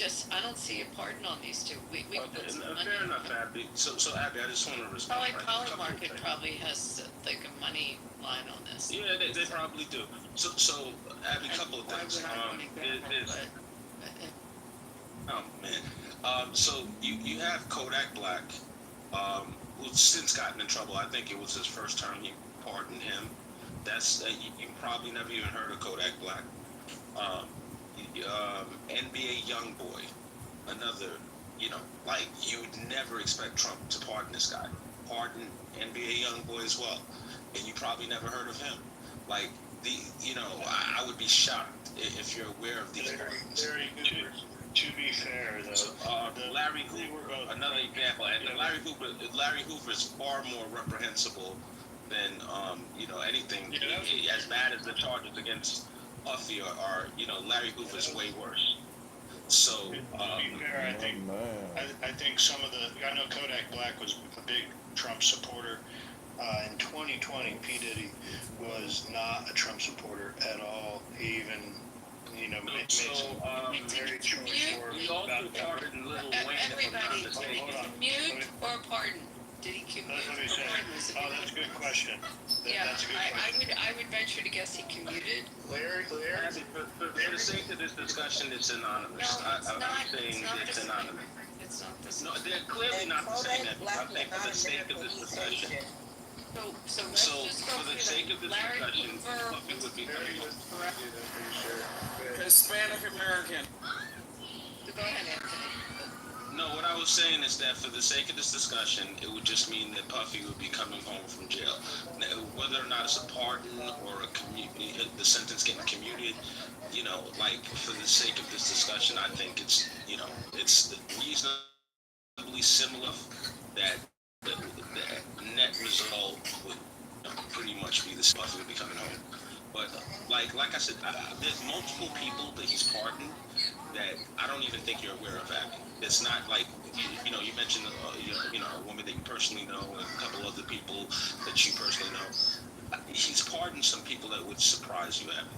Speaker 12: don't see a pardon on these two. We
Speaker 15: Okay, fair enough, Abby. So Abby, I just want to respond.
Speaker 12: Probably Polymarket probably has like a money line on this.
Speaker 15: Yeah, they probably do. So Abby, a couple of things. Oh man. So you have Kodak Black, who's since gotten in trouble. I think it was his first term. He pardoned him. That's you probably never even heard of Kodak Black. NBA Youngboy, another. Like you would never expect Trump to pardon this guy. Pardon NBA Youngboy as well, and you probably never heard of him. Like I would be shocked if you're aware of these pardons.
Speaker 17: To be fair, though,
Speaker 15: So, Larry Hoover, another example, and Larry Hoover is far more reprehensible than anything as bad as the charges against Puffy are. Larry Hoover is way worse. So
Speaker 17: to be fair, I think I know Kodak Black was a big Trump supporter. In 2020, P. Diddy was not a Trump supporter at all. He even made some very choice words about
Speaker 15: pardoned Lil Wayne.
Speaker 12: Everybody, commute or pardon? Did he commute?
Speaker 17: Let me say. Oh, that's a good question. That's a good question.
Speaker 12: I would venture to guess he commuted.
Speaker 17: Larry,
Speaker 15: For the sake of this discussion, it's anonymous. I'm saying it's anonymous.
Speaker 12: It's not this.
Speaker 15: No, they're clearly not the same. I think for the sake of this discussion.
Speaker 12: So
Speaker 15: for the sake of this discussion, Puffy would be very good.
Speaker 14: Hispanic American.
Speaker 12: Go ahead, Anthony.
Speaker 15: No, what I was saying is that for the sake of this discussion, it would just mean that Puffy would be coming home from jail. Now, whether or not it's a pardon or the sentence getting commuted, like for the sake of this discussion, I think it's reasonably similar that the net result would pretty much be this Puffy would be coming home. But like I said, there's multiple people that he's pardoned that I don't even think you're aware of, Abby. It's not like you mentioned a woman that you personally know and a couple other people that you personally know. He's pardoned some people that would surprise you, Abby.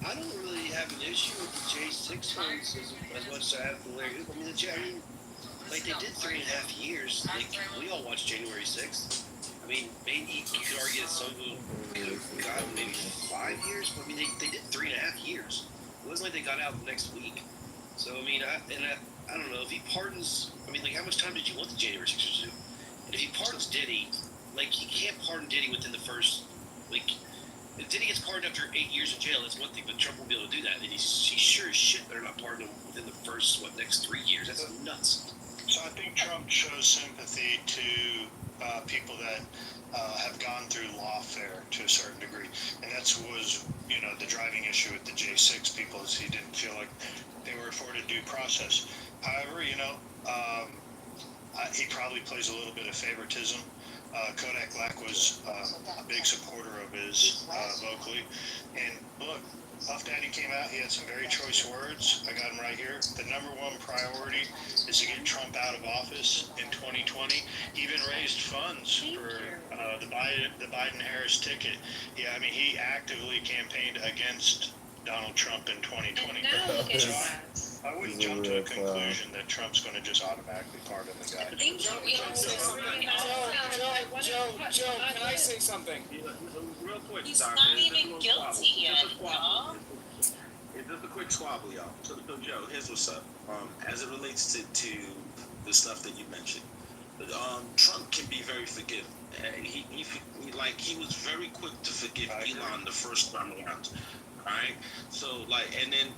Speaker 5: I don't really have an issue with the J6 ones as much as I have the Larry Hoover. Like they did 3.5 years. Like we all watched January 6th. I mean, maybe you could argue that some of them could have gotten maybe 5 years, but they did 3.5 years. It wasn't like they got out the next week. So I don't know if he pardons. Like how much time did you want the January 6th to do? And if he pardons Diddy, like you can't pardon Diddy within the first if Diddy gets pardoned after 8 years in jail, that's one thing, but Trump will be able to do that. And he sure as shit better not pardon him within the first next 3 years. That's nuts.
Speaker 17: So I think Trump shows sympathy to people that have gone through lawfare to a certain degree, and that was the driving issue with the J6 people is he didn't feel like they were afforded due process. However, he probably plays a little bit of favoritism. Kodak Black was a big supporter of his vocally, and look, Puff Daddy came out, he had some very choice words. I got them right here. The number one priority is to get Trump out of office in 2020. He even raised funds for the Biden-Harris ticket. Yeah, he actively campaigned against Donald Trump in 2020. So I wouldn't jump to a conclusion that Trump's going to just automatically pardon the guy.
Speaker 14: Joe, can I say something?
Speaker 15: Real quick,
Speaker 7: He's
Speaker 15: Doctor.
Speaker 7: not even guilty yet, y'all.
Speaker 15: It's just a quick squabble, y'all. So Joe, here's what's up. As it relates to the stuff that you mentioned, Trump can be very forgiving. He was very quick to forgive Elon the first time around. Right? So and then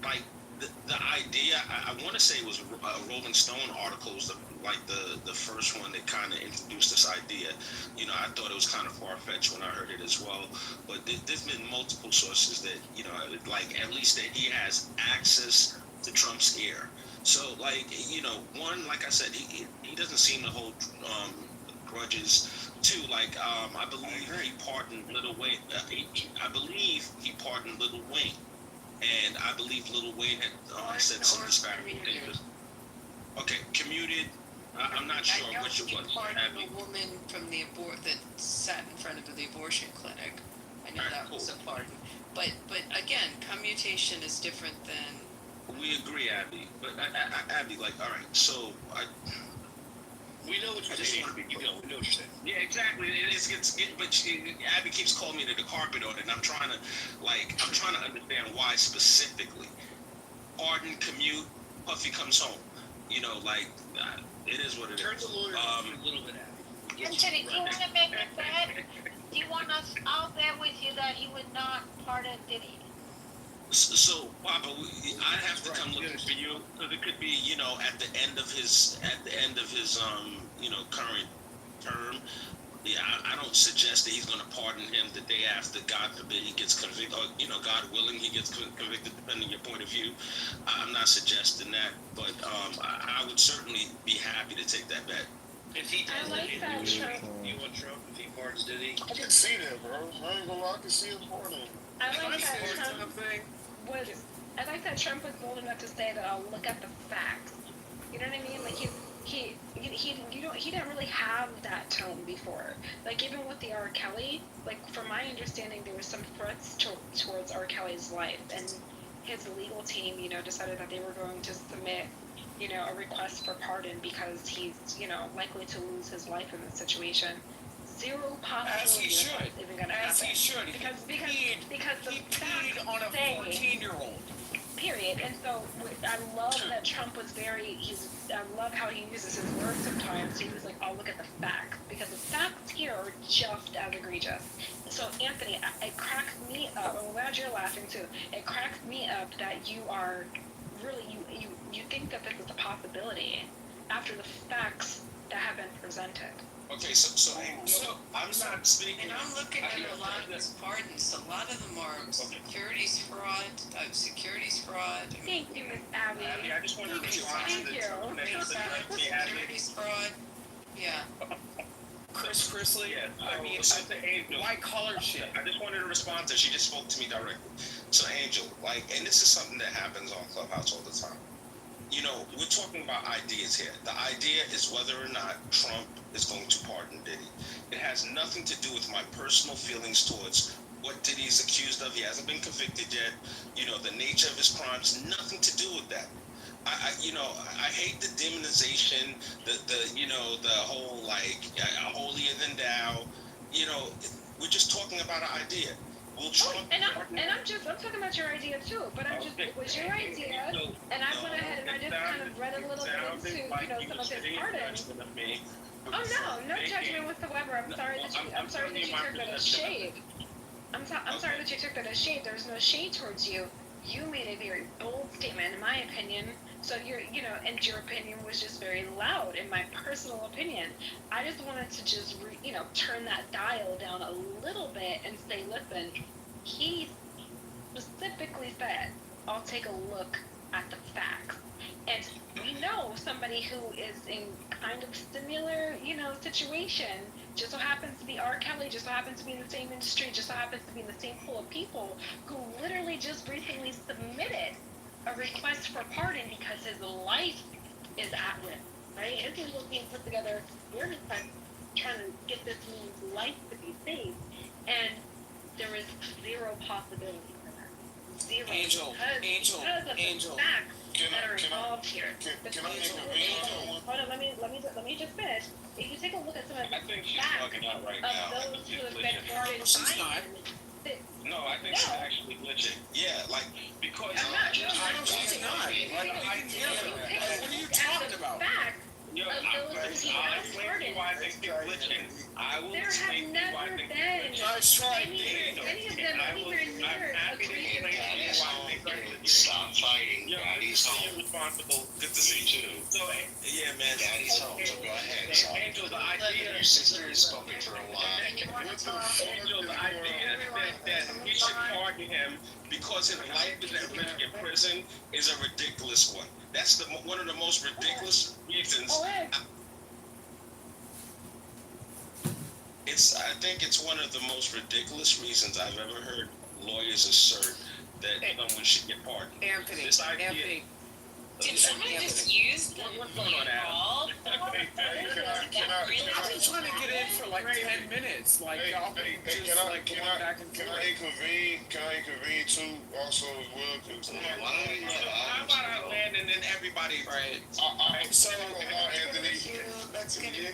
Speaker 15: like the idea. I want to say it was Rolling Stone articles, the first one that kind of introduced this idea. I thought it was kind of far fetched when I heard it as well. But there's been multiple sources that at least that he has access to Trump's ear. So one, like I said, he doesn't seem to hold grudges. Two, I believe he pardoned Little Wayne. I believe he pardoned Little Wayne, and I believe Little Wayne had said some disparaging things. Okay, commuted. I'm not sure which it was.
Speaker 12: I pardoned the woman from the that sat in front of the abortion clinic. I know that was a pardon. But again, commutation is different than.
Speaker 15: We agree, Abby. But Abby, all right. So
Speaker 5: we know what you're saying. We know what you're saying.
Speaker 15: Yeah, exactly. But Abby keeps calling me to the carpet on it, and I'm trying to understand why specifically. Pardon, commute, Puffy comes home. It is what it is.
Speaker 5: Turn the lawyer a little bit, Abby.
Speaker 16: Anthony, do you want to make a bet? Do you want us? I'll bet with you that he would not pardon Diddy.
Speaker 15: So, Papa, I'd have to come looking for you, because it could be, at the end of his, current term. Yeah, I don't suggest that he's going to pardon him the day after, God forbid, he gets convicted, or, God willing, he gets convicted, depending on your point of view. I'm not suggesting that, but I would certainly be happy to take that bet.
Speaker 5: If he does, you want Trump if he pardons Diddy?
Speaker 2: I can see that, bro. I ain't gonna lie, I can see him pardoning.
Speaker 8: I like that Trump was bold enough to say that I'll look at the facts. You know what I mean? Like he didn't really have that tone before. Like even with the R. Kelly, from my understanding, there was some threats towards R. Kelly's life, and his legal team, decided that they were going to submit, a request for pardon because he's, likely to lose his life in this situation. Zero possibility that it's even going to happen.
Speaker 14: As he should. Because he peed on a 14-year-old.
Speaker 8: Period. And so I love that Trump was I love how he uses his words sometimes. He was like, I'll look at the facts. Because the facts here are just as egregious. So, Anthony, it cracks me up. I'm glad you're laughing too. It cracks me up that you are really, you think that this is a possibility after the facts that have been presented.
Speaker 15: Okay, so I'm not speaking.
Speaker 12: And I'm looking at a lot of these pardons. A lot of them are securities fraud. Securities fraud.
Speaker 8: Thank you, Miss Abby.
Speaker 15: I just wanted to respond to the
Speaker 12: securities fraud. Yeah.
Speaker 14: Chris Chrisley.
Speaker 15: Yeah.
Speaker 14: I mean,
Speaker 15: Angel.
Speaker 14: why color shit?
Speaker 15: I just wanted to respond to. She just spoke to me directly. So Angel, and this is something that happens on Clubhouse all the time. We're talking about ideas here. The idea is whether or not Trump is going to pardon Diddy. It has nothing to do with my personal feelings towards what Diddy is accused of. He hasn't been convicted yet. The nature of his crimes, nothing to do with that. I hate the demonization, the whole holier than thou. We're just talking about an idea. I'm
Speaker 8: talking about your idea too, but it was your idea, and I went ahead and I just kind of read a little bit into, some of his pardons. Oh no judgment whatsoever. I'm sorry that you took that as shade. I'm sorry that you took that as shade. There's no shade towards you. You made a very bold statement, in my opinion. So and your opinion was just very loud, in my personal opinion. I just wanted to just, turn that dial down a little bit and say, listen, he specifically said, I'll take a look at the facts. And we know somebody who is in kind of similar, situation, just so happens to be R. Kelly, just so happens to be in the same industry, just so happens to be in the same pool of people who literally just recently submitted a request for pardon because his life is at risk, right? This is what's being put together. We're just trying to get this man's life to be saved, and there is zero possibility for that. Zero.
Speaker 14: Angel.
Speaker 8: Because of the facts that are involved here. Hold on, let me just finish. If you take a look at some of the facts of those who have been pardoned by him,
Speaker 15: no, I think she's actually glitching. Yeah, because
Speaker 14: she's not. What are you talking about?
Speaker 8: of those who have pardoned.
Speaker 5: I will
Speaker 8: There
Speaker 5: explain
Speaker 8: have
Speaker 5: why
Speaker 8: never
Speaker 5: they
Speaker 8: been
Speaker 5: Nice try,
Speaker 8: any of them anywhere near agreeing.
Speaker 15: Stop fighting. Daddy's home.
Speaker 5: Responsible. Good to see you. So yeah, man.
Speaker 15: Daddy's home. So go ahead. Son.
Speaker 5: Angel, the idea.
Speaker 15: Your sister has spoken for a while.
Speaker 5: Angel, the idea that he should pardon him because his life is at risk in prison is a ridiculous one. That's one of the most ridiculous reasons. I think it's one of the most ridiculous reasons I've ever heard lawyers assert that someone should get pardoned.
Speaker 14: Anthony,
Speaker 5: This idea,
Speaker 14: Anthony.
Speaker 7: Did someone just use the
Speaker 5: what's going on, Adam?
Speaker 14: I've been trying to get in for like 10 minutes. Like, y'all been just like going back and forth.
Speaker 2: Can I intervene too also as well?
Speaker 5: How about I land and then everybody?
Speaker 2: Right.
Speaker 5: So,
Speaker 2: Anthony.
Speaker 1: That's gonna be a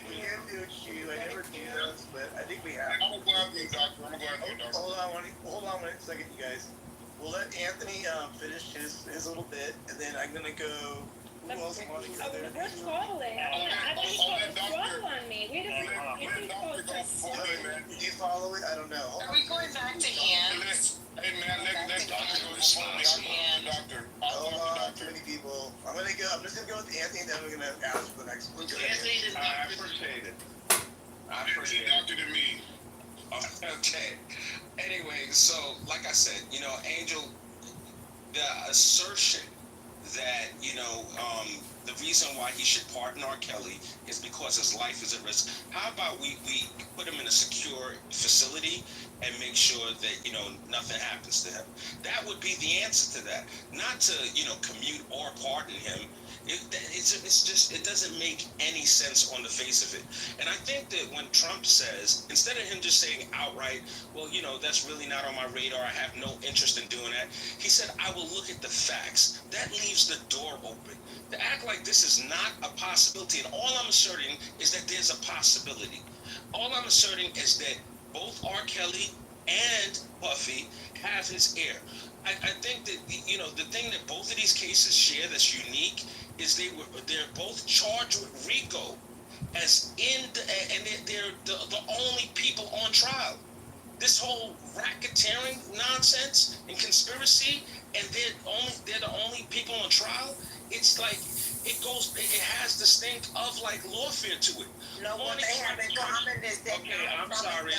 Speaker 1: issue. I never do those, but I think we have.
Speaker 2: I'm gonna go after you, doctor.
Speaker 1: Hold on one second, you guys. We'll let Anthony finish his little bit, and then I'm gonna go. Who else wants to go there?
Speaker 8: We're following. I think he's follow on me. Wait a minute.
Speaker 1: He's following? I don't know.
Speaker 7: Are we going back to hands?
Speaker 2: Hey man, let doctor go before me. I'm the doctor.
Speaker 1: Hold on, too many people. I'm just gonna go with Anthony, and then we're gonna ask for the next one.
Speaker 15: I appreciate it. I appreciate it.
Speaker 2: Doctor to me.
Speaker 15: Okay. Anyway, so like I said, Angel, the assertion that the reason why he should pardon R. Kelly is because his life is at risk. How about we put him in a secure facility and make sure that nothing happens to him? That would be the answer to that. Not to commute or pardon him. It doesn't make any sense on the face of it. And I think that when Trump says, instead of him just saying outright, well, that's really not on my radar, I have no interest in doing that, he said, I will look at the facts. That leaves the door open. To act like this is not a possibility, and all I'm asserting is that there's a possibility. All I'm asserting is that both R. Kelly and Puffy have his ear. I think that the thing that both of these cases share that's unique is they're both charged with RICO, and they're the only people on trial. This whole racketeering nonsense and conspiracy, and they're the only people on trial. It's like it has the stink of like lawfare to it.
Speaker 4: No, what they have in common is that.
Speaker 5: Okay, I'm sorry.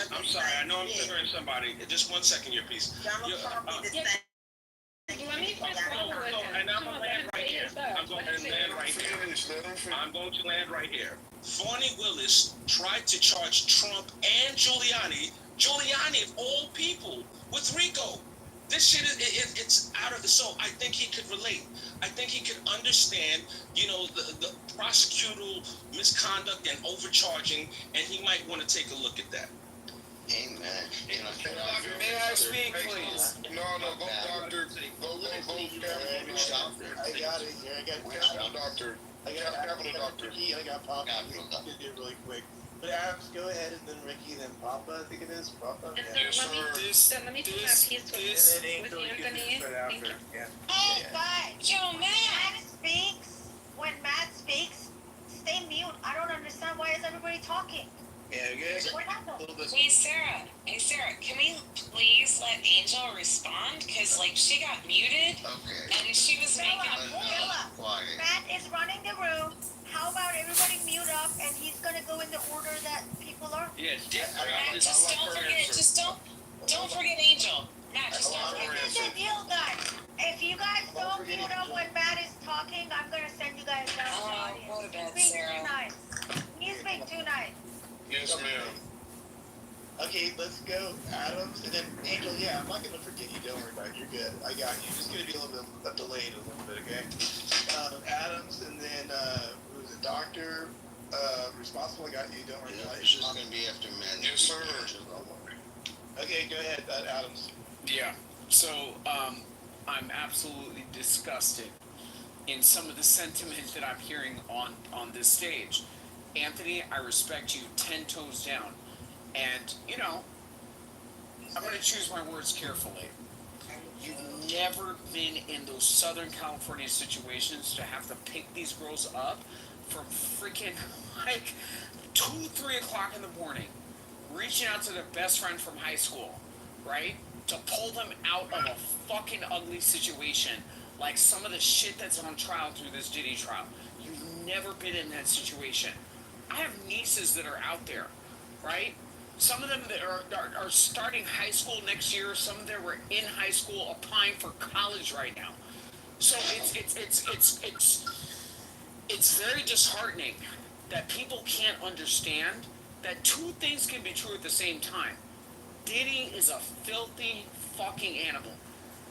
Speaker 5: I know I'm triggering somebody. Just 1 second here, please.
Speaker 4: Donald Trump did the same.
Speaker 8: Let me just follow with him.
Speaker 5: And I'm going to land right here. I'm going to land right here. Fani Willis tried to charge Trump and Giuliani of all people, with RICO. This shit it's out of the so I think he could relate. I think he could understand, the prosecutorial misconduct and overcharging, and he might want to take a look at that.
Speaker 15: Amen.
Speaker 14: May I speak, please?
Speaker 2: No, go doctor. Go,
Speaker 1: I got it here. I got
Speaker 2: doctor.
Speaker 1: I got Ricky, I got Papa. I'm gonna do it really quick. But Adams, go ahead, and then Ricky, then Papa, I think it is. Papa?
Speaker 8: And
Speaker 1: Yeah.
Speaker 8: then let me take that piece with Anthony. Thank you.
Speaker 16: Hey, guys.
Speaker 7: Yo, Matt.
Speaker 16: When Matt speaks, stay mute. I don't understand. Why is everybody talking?
Speaker 1: Yeah, good.
Speaker 16: What happened?
Speaker 7: Hey, Sarah, can we please let Angel respond? Because, she got muted, and she was making a point.
Speaker 16: Matt is running the room. How about everybody mute up, and he's gonna go in the order that people are?
Speaker 5: Yeah,
Speaker 7: Matt, just don't forget Angel. Matt, just don't forget.
Speaker 16: This is the deal, guys. If you guys don't mute up when Matt is talking, I'm gonna send you guys down to the audience.
Speaker 7: What about
Speaker 16: He's being
Speaker 7: Sarah?
Speaker 16: too nice. He's being too nice.
Speaker 2: Yes, ma'am.
Speaker 1: Okay, let's go, Adams, and then Angel. Yeah, I'm not gonna forget you. Don't worry about it. You're good. I got you. Just gonna be a little bit delayed, a little bit, okay? Adams, and then who's the doctor? Responsible. I got you. Don't worry about it.
Speaker 15: It's just gonna be after men.
Speaker 2: Yes, sir.
Speaker 1: Okay, go ahead, Adams.
Speaker 14: Yeah. So, I'm absolutely disgusted in some of the sentiment that I'm hearing on this stage. Anthony, I respect you 10 toes down. And, I'm going to choose my words carefully. You've never been in those Southern California situations to have to pick these girls up from freaking like 2-3 o'clock in the morning, reaching out to their best friend from high school, right, to pull them out of a fucking ugly situation, like some of the shit that's on trial through this Diddy trial. You've never been in that situation. I have nieces that are out there, right? Some of them that are starting high school next year. Some of them were in high school applying for college right now. So it's very disheartening that people can't understand that two things can be true at the same time. Diddy is a filthy fucking animal,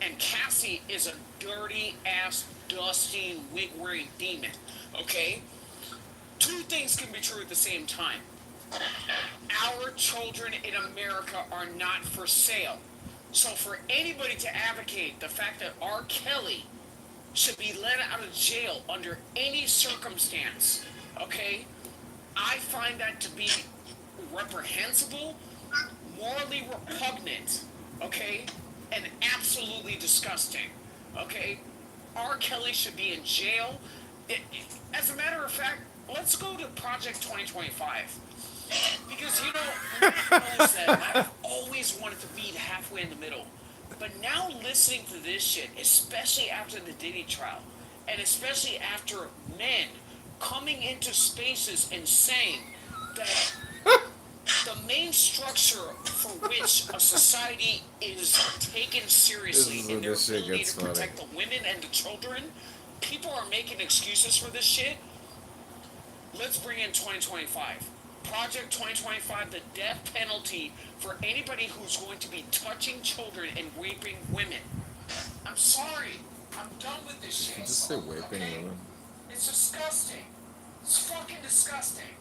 Speaker 14: and Cassie is a dirty ass, dusty, wig wearing demon. Okay? Two things can be true at the same time. Our children in America are not for sale. So for anybody to advocate the fact that R. Kelly should be let out of jail under any circumstance, okay, I find that to be reprehensible, morally repugnant, okay, and absolutely disgusting, okay? R. Kelly should be in jail. As a matter of fact, let's go to Project 2025. Because, you know, Matt knows that I've always wanted to meet halfway in the middle. But now listening to this shit, especially after the Diddy trial, and especially after men coming into spaces and saying that the main structure for which a society is taken seriously in their ability to protect the women and the children, people are making excuses for this shit. Let's bring in 2025. Project 2025, the death penalty for anybody who's going to be touching children and raping women. I'm sorry. I'm done with this shit.
Speaker 20: Just say raping women.
Speaker 14: It's disgusting. It's fucking disgusting.